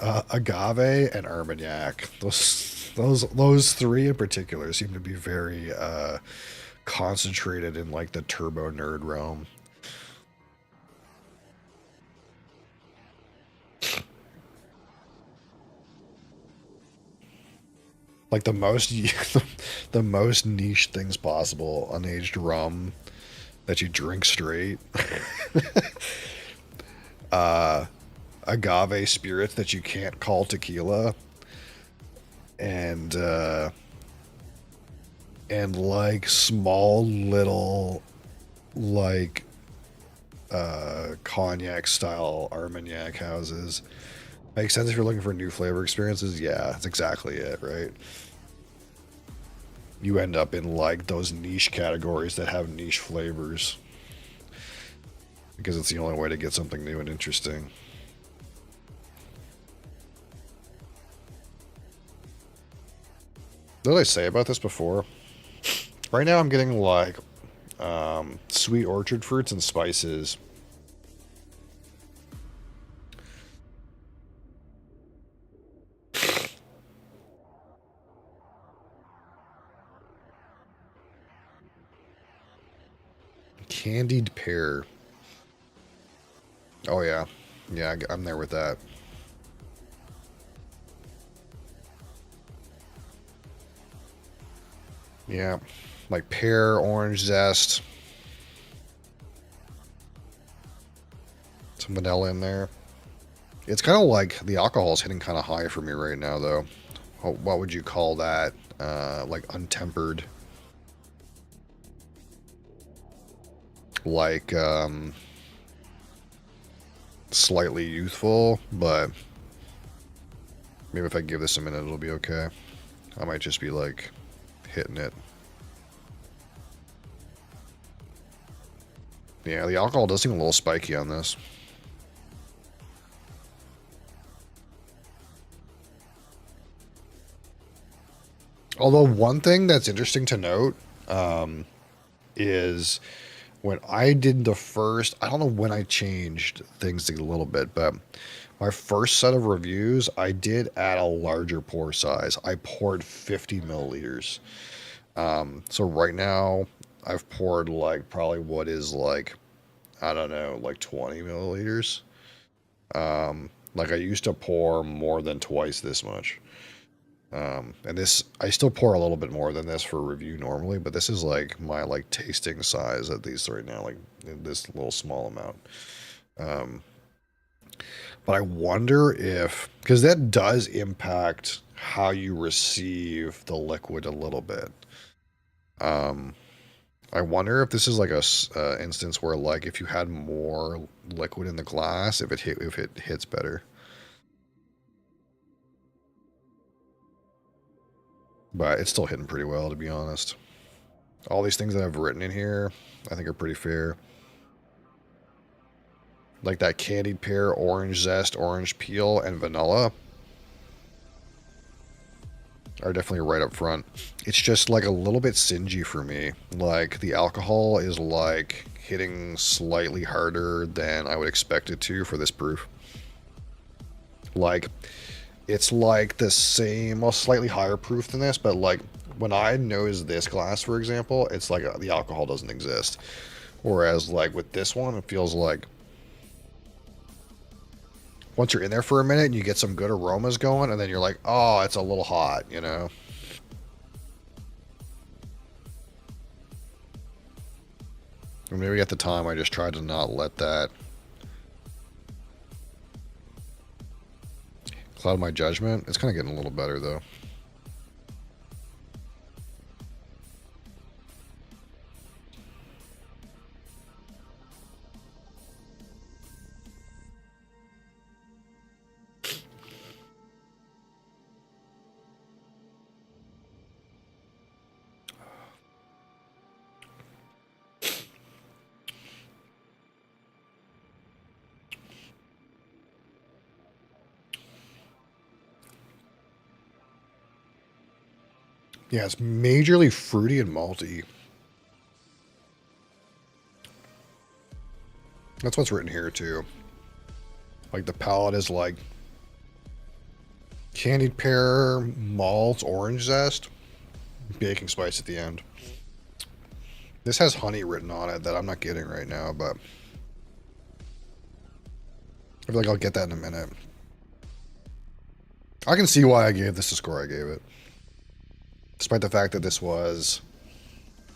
S1: agave, and Armagnac. Those three in particular seem to be very concentrated in like the turbo nerd realm. Like the most the most niche things possible. Unaged rum that you drink straight. Agave spirits that you can't call tequila. And like small little like cognac style Armagnac houses. Makes sense if you're looking for new flavor experiences. Yeah, that's exactly it, right? You end up in like those niche categories that have niche flavors. because it's the only way to get something new and interesting. What did I say about this before? Right now I'm getting like sweet orchard fruits and spices. Candied pear. Oh yeah. Yeah, I'm there with that. Yeah, like pear, orange zest. Some vanilla in there. It's kind of like the alcohol is hitting kind of high for me right now, though. What would you call that? Like untempered. Like, slightly youthful, but maybe if I give this a minute, it'll be okay. I might just be like hitting it. Yeah, the alcohol does seem a little spiky on this. Although one thing that's interesting to note is when I did the first, I don't know when I changed things a little bit, but my first set of reviews, I did add a larger pour size. I poured 50 milliliters. So right now, I've poured like probably what is like, I don't know, like 20 milliliters. Like I used to pour more than twice this much. And this, I still pour a little bit more than this for review normally, but this is like my like tasting size at least right now, like in this little small amount. But I wonder if, because that does impact how you receive the liquid a little bit. I wonder if this is like a instance where like if you had more liquid in the glass, if it hits better. But it's still hitting pretty well, to be honest. All these things that I've written in here, I think are pretty fair. Like that candied pear, orange zest, orange peel, and vanilla are definitely right up front. It's just like a little bit singy for me. Like the alcohol is like hitting slightly harder than I would expect it to for this proof. Like it's like the same, well, slightly higher proof than this, but like when I nose this glass, for example, it's like the alcohol doesn't exist. Whereas like with this one, it feels like once you're in there for a minute and you get some good aromas going, and then you're like, oh, it's a little hot, you know? Or maybe at the time I just tried to not let that cloud my judgment. It's kind of getting a little better, though. Yeah, it's majorly fruity and malty. That's what's written here, too. Like, the palette is like candied pear, malt, orange zest, baking spice at the end. This has honey written on it that I'm not getting right now, but I feel like I'll get that in a minute. I can see why I gave this the score I gave it. Despite the fact that this was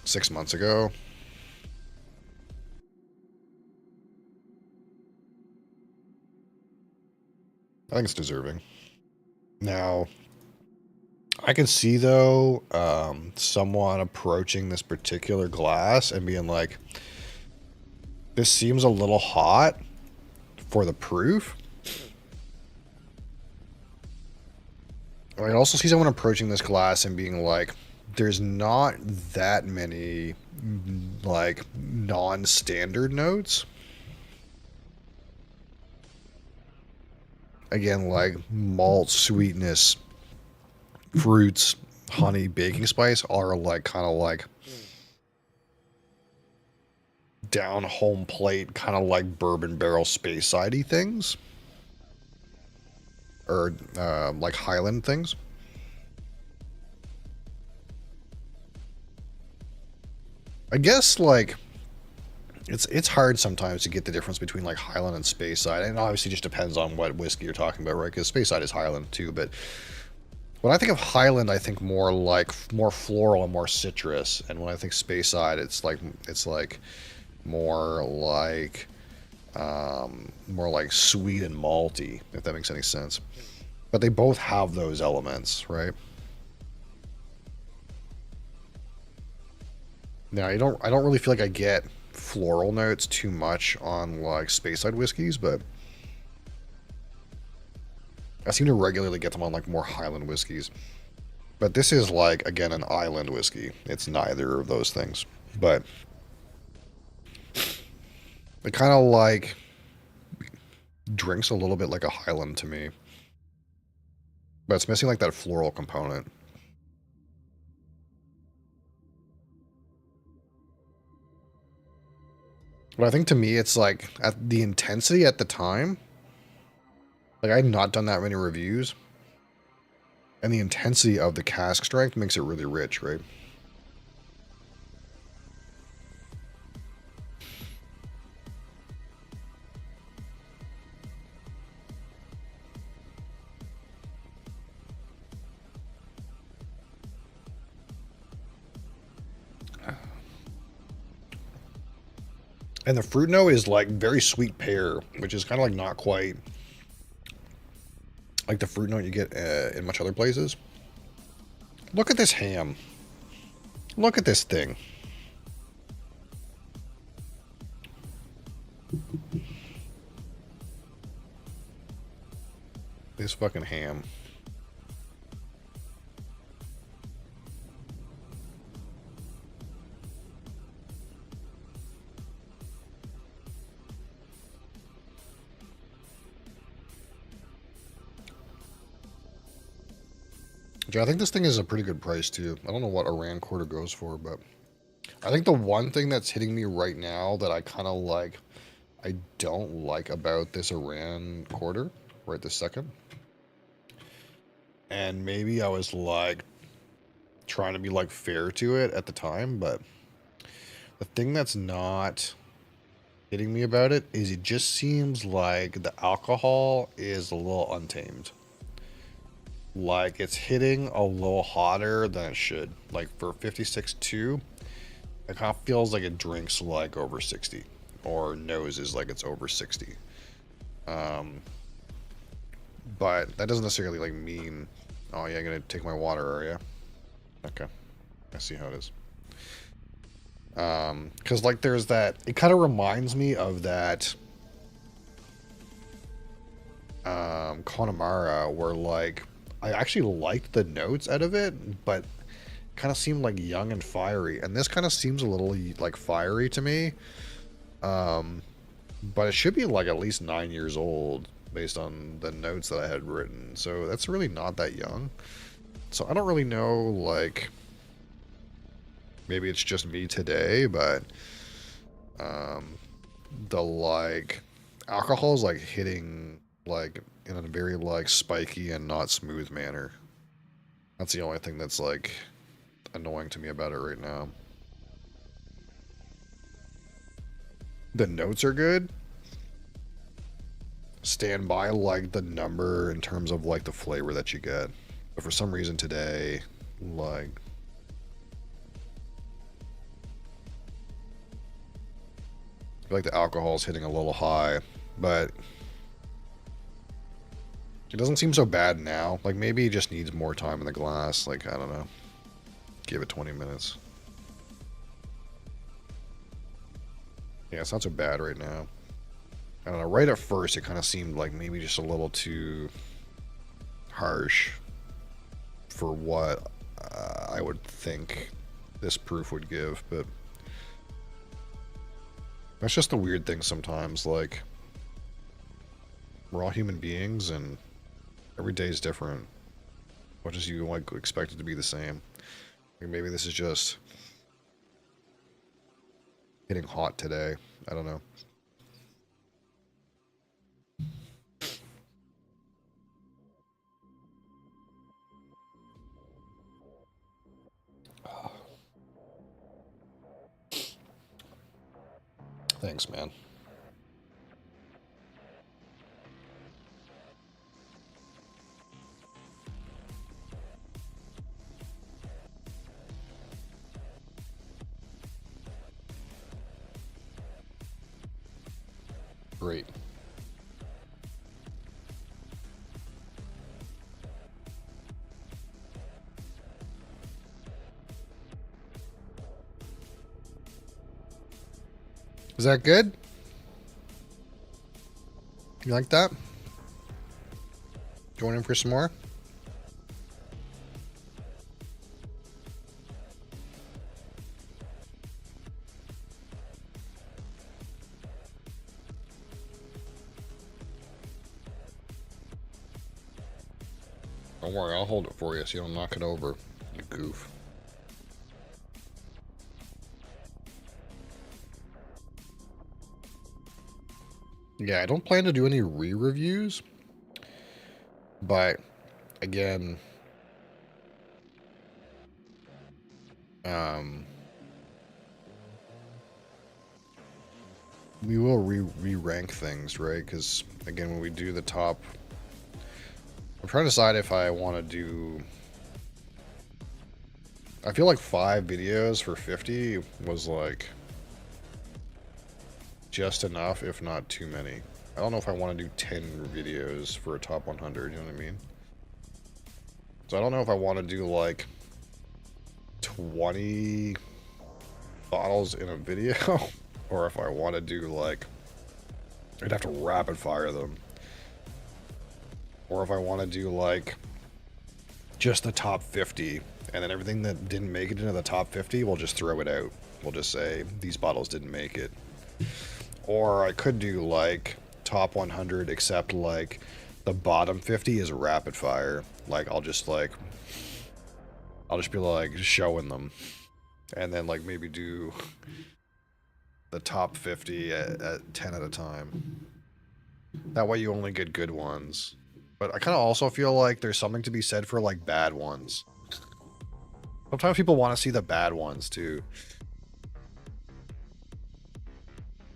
S1: 6 months ago. I think it's deserving. Now, I can see, though, someone approaching this particular glass and being like, this seems a little hot for the proof. I can also see someone approaching this glass and being like, there's not that many, like, non-standard notes. again, like malt, sweetness, fruits, honey, baking spice are like kind of like down home plate, kind of like bourbon barrel space sidey things, or like Highland things. I guess like it's hard sometimes to get the difference between like Highland and Speyside, and obviously just depends on what whiskey you're talking about, right? Because Speyside is Highland too, but when I think of Highland, I think more like more floral and more citrus, and when I think Speyside, it's like more like sweet and malty, if that makes any sense. But they both have those elements, right? Now, I don't really feel like I get floral notes too much on like Speyside whiskeys, but I seem to regularly get them on like more Highland whiskeys. But this is like, again, an island whiskey. It's neither of those things. But it kind of like drinks a little bit like a Highland to me. But it's missing like that floral component. But I think to me, it's like at the intensity at the time. Like I had not done that many reviews. And the intensity of the cask strength makes it really rich, right? And the fruit note is like very sweet pear, which is kind of like not quite like the fruit note you get in much other places. Look at this ham. Look at this thing. This fucking ham. Yeah, I think this thing is a pretty good price too. I don't know what a Rand quarter goes for, but I think the one thing that's hitting me right now that I kind of like, I don't like about this Iran quarter right this second. And maybe I was like trying to be like fair to it at the time, but the thing that's not hitting me about it is it just seems like the alcohol is a little untamed. Like it's hitting a little hotter than it should. Like for 56.2, it kind of feels like it drinks like over 60, or noses like it's over 60. But that doesn't necessarily like mean, oh yeah, I'm gonna take my water, are you? Okay, I see how it is. Because like there's that, it kind of reminds me of that Connemara, where like I actually liked the notes out of it, but kind of seemed like young and fiery. And this kind of seems a little like fiery to me. But it should be like at least 9 years old based on the notes that I had written. So that's really not that young. So I don't really know, like, maybe it's just me today, but the like alcohol is like hitting like in a very like spiky and not smooth manner. That's the only thing that's like annoying to me about it right now. The notes are good. Stand by like the number in terms of like the flavor that you get. But for some reason today, like I feel like the alcohol is hitting a little high, but it doesn't seem so bad now. Like maybe it just needs more time in the glass. Like, I don't know. Give it 20 minutes. Yeah, it's not so bad right now. I don't know. Right at first, it kind of seemed like maybe just a little too harsh for what I would think this proof would give, but that's just the weird thing sometimes. Like, We're all human beings, and every day is different. What does you like expect it to be the same? Like maybe this is just getting hot today. I don't know. Thanks, man. Great. Is that good? You like that? Join in for some more? Don't worry, I'll hold it for you so you don't knock it over, you goof. Yeah, I don't plan to do any re-reviews, but again, we will re-rank things, right? Because again, when we do the top, I'm trying to decide if I want to do. I feel like 5 videos for 50 was like just enough, if not too many. I don't know if I want to do 10 videos for a top 100, you know what I mean? So I don't know if I want to do like 20 bottles in a video, or if I want to do like, I'd have to rapid fire them. Or if I want to do like just the top 50, and then everything that didn't make it into the top 50, we'll just throw it out. We'll just say, these bottles didn't make it. Or I could do like top 100, except like the bottom 50 is rapid fire. Like I'll just be like showing them, and then like maybe do the top 50 at 10 at a time. That way you only get good ones. But I kind of also feel like there's something to be said for like bad ones. Sometimes people want to see the bad ones too.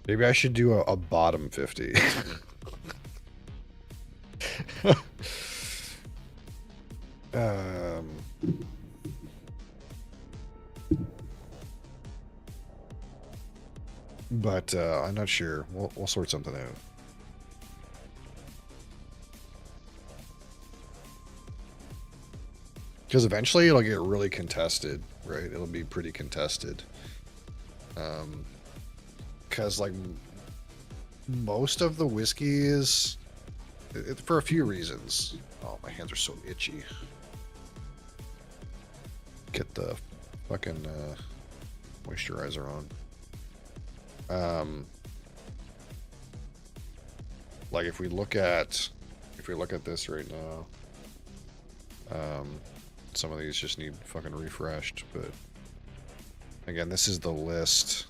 S1: Maybe I should do a bottom 50. But I'm not sure. We'll sort something out. Because eventually it'll get really contested, right? It'll be pretty contested. Because like most of the whiskeys, for a few reasons. Oh, my hands are so itchy. Get the fucking moisturizer on. Like if we look at this right now, some of these just need fucking refreshed, but again, this is the list.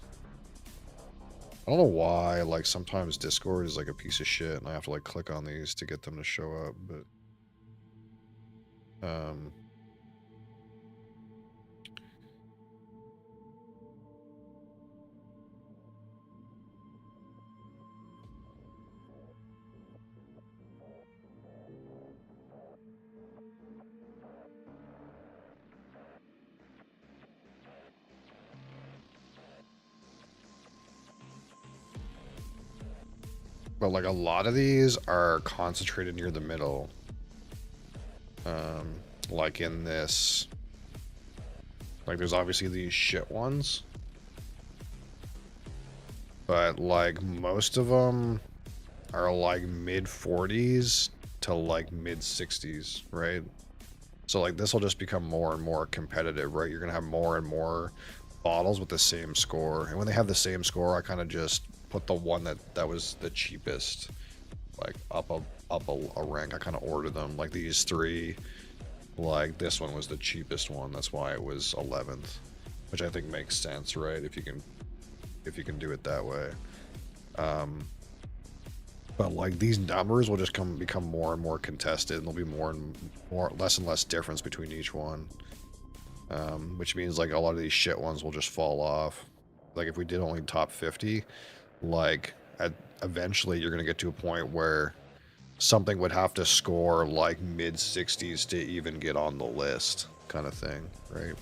S1: I don't know why, like, sometimes Discord is like a piece of shit and I have to like click on these to get them to show up, but like a lot of these are concentrated near the middle. Like in this, like there's obviously these shit ones, but like most of them are like mid 40s to like mid 60s, right? So like this will just become more and more competitive, right? You're gonna have more and more bottles with the same score, and when they have the same score, I kind of just put the one that was the cheapest like a rank. I kind of ordered them like these three. Like this one was the cheapest one, that's why it was 11th, which I think makes sense, right? If you can do it that way. But like these numbers will just become more and more contested, and there'll be less and less difference between each one. Which means like a lot of these shit ones will just fall off. Like if we did only top 50, like eventually you're gonna get to a point where something would have to score like mid 60s to even get on the list, kind of thing, right?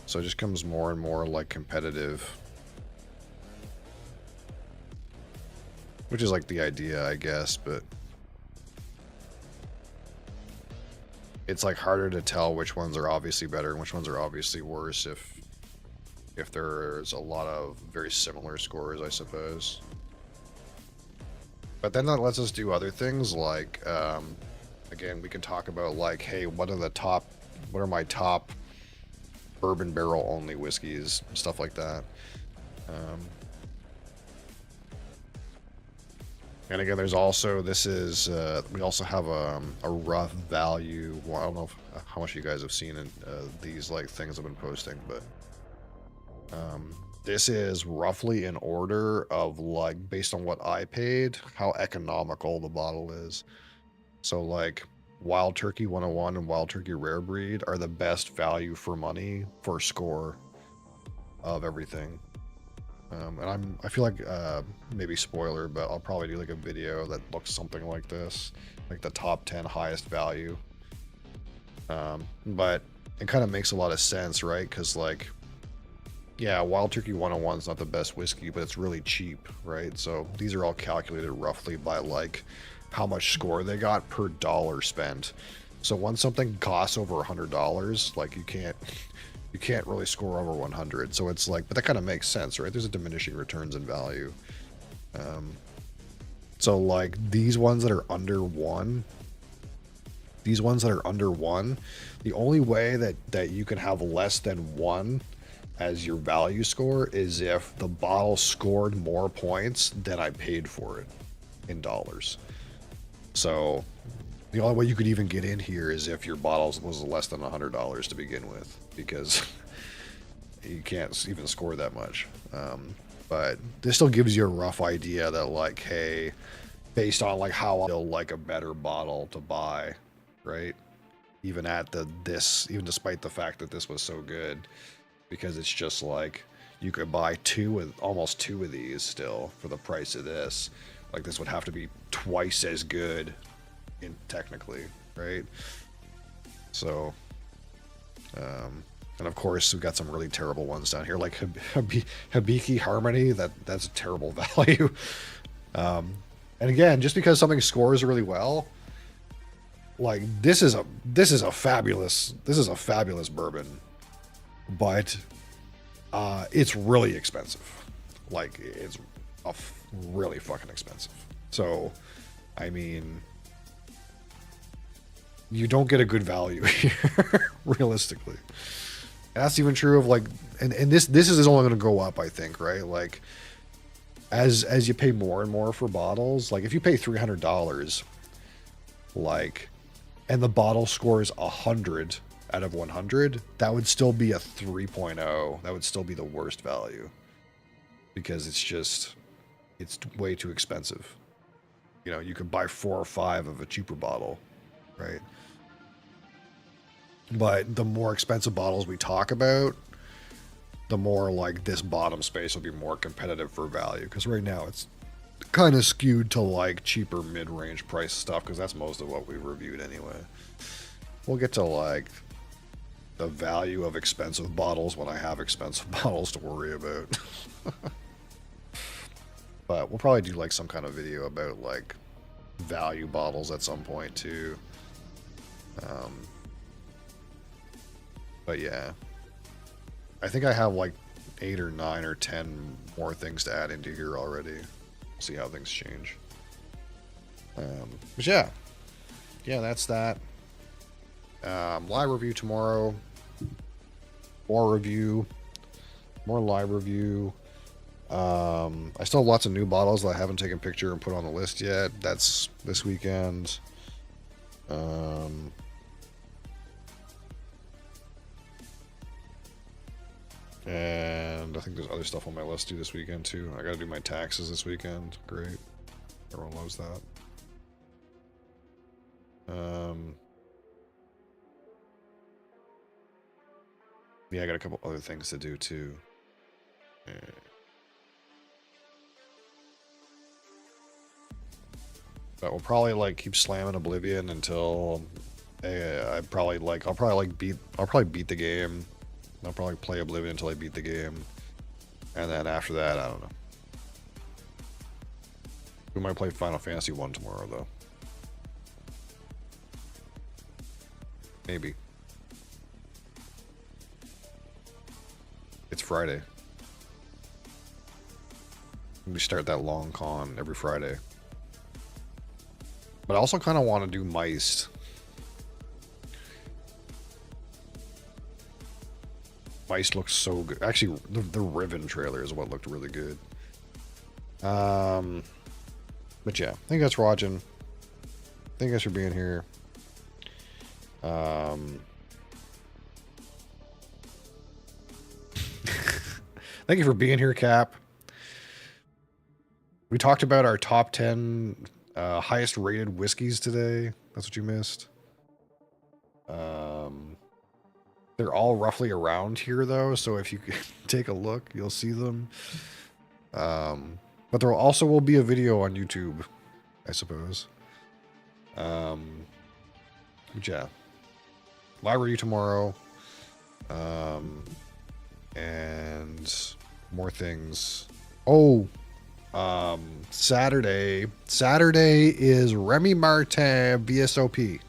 S1: So it just comes more and more like competitive, which is like the idea, I guess, but it's like harder to tell which ones are obviously better and which ones are obviously worse if there's a lot of very similar scores, I suppose. But then that lets us do other things like, again, we can talk about like, hey, what are my top bourbon barrel only whiskeys, stuff like that. And again, there's also, we also have a rough value. Well, I don't know how much you guys have seen in these like things I've been posting, but this is roughly in order of like, based on what I paid, how economical the bottle is. So like Wild Turkey 101 and Wild Turkey Rare Breed are the best value for money for score of everything. And I feel like, maybe spoiler, but I'll probably do like a video that looks something like this, like the top 10 highest value. But it kind of makes a lot of sense, right? Because like, yeah, Wild Turkey 101 is not the best whiskey, but it's really cheap, right? So these are all calculated roughly by like how much score they got per dollar spent. So when something costs over $100, like you can't really score over 100. So it's like, but that kind of makes sense, right? There's a diminishing returns in value. So like these ones that are under one, the only way that you can have less than one as your value score is if the bottle scored more points than I paid for it in dollars. So the only way you could even get in here is if your bottle was less than $100 to begin with, because you can't even score that much. But this still gives you a rough idea that like, hey, based on like how I'll like a better bottle to buy, right? Even even despite the fact that this was so good, because it's just like you could buy almost two of these still for the price of this. Like this would have to be twice as good technically, right? So, and of course we've got some really terrible ones down here, like Hibiki Harmony. That's a terrible value. And again, just because something scores really well, like this is a fabulous bourbon, but it's really expensive. Like it's really fucking expensive. So, I mean, you don't get a good value here, realistically. And that's even true of like, and this is only going to go up, I think, right? Like, as you pay more and more for bottles, like if you pay $300, like, and the bottle scores 100 out of 100, that would still be a 3.0. That would still be the worst value, because it's way too expensive. You know, you could buy 4 or 5 of a cheaper bottle, right? But the more expensive bottles we talk about, the more like this bottom space will be more competitive for value. Because right now it's kind of skewed to like cheaper mid-range price stuff, because that's most of what we reviewed anyway. We'll get to like the value of expensive bottles when I have expensive bottles to worry about. But we'll probably do like some kind of video about like value bottles at some point too. But yeah, I think I have like 8 or 9 or 10 more things to add into here already. We'll see how things change. But yeah, that's that. Live review tomorrow, or review More live review. I still have lots of new bottles that I haven't taken a picture and put on the list yet. That's this weekend. And I think there's other stuff on my list to do this weekend too. I gotta do my taxes this weekend. Great. Everyone loves that. Yeah, I got a couple other things to do too. But we'll probably like keep slamming Oblivion until I'll probably beat the game. I'll probably play Oblivion until I beat the game. And then after that, I don't know. We might play Final Fantasy 1 tomorrow though. Maybe. It's Friday. We start that long con every Friday. But I also kind of want to do Meist. Meist looks so good. Actually, the Riven trailer is what looked really good. But yeah, thank you guys for watching. Thank you guys for being here. Thank you for being here, Cap. We talked about our top 10 highest rated whiskeys today. That's what you missed. They're all roughly around here though, so if you take a look, you'll see them. But there also will be a video on YouTube, I suppose. But yeah. Live review tomorrow. And more things. Oh, Saturday is Remy Martin VSOP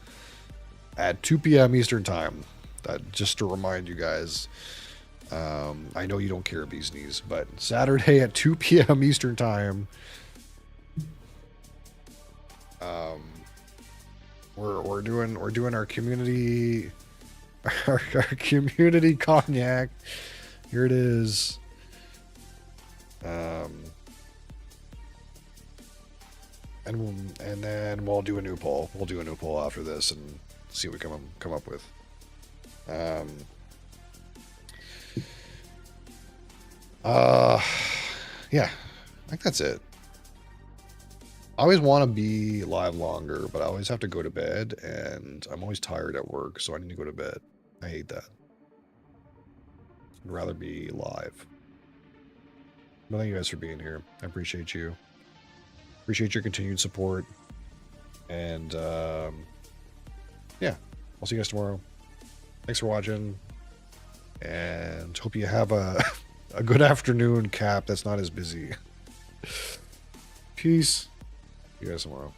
S1: at 2 p.m. Eastern time. Just to remind you guys, I know you don't care, Bee's Knees, but Saturday at 2 p.m. Eastern time, we're doing our community our community cognac. Here it is. And then we'll do a new poll. We'll do a new poll after this and see what we come up with. Yeah, I think that's it. I always want to be live longer, but I always have to go to bed, and I'm always tired at work, so I need to go to bed. I hate that. I'd rather be live. But thank you guys for being here. I appreciate you. Appreciate your continued support. And, yeah, I'll see you guys tomorrow. Thanks for watching. And hope you have a good afternoon, Cap. That's not as busy. Peace. See you guys tomorrow.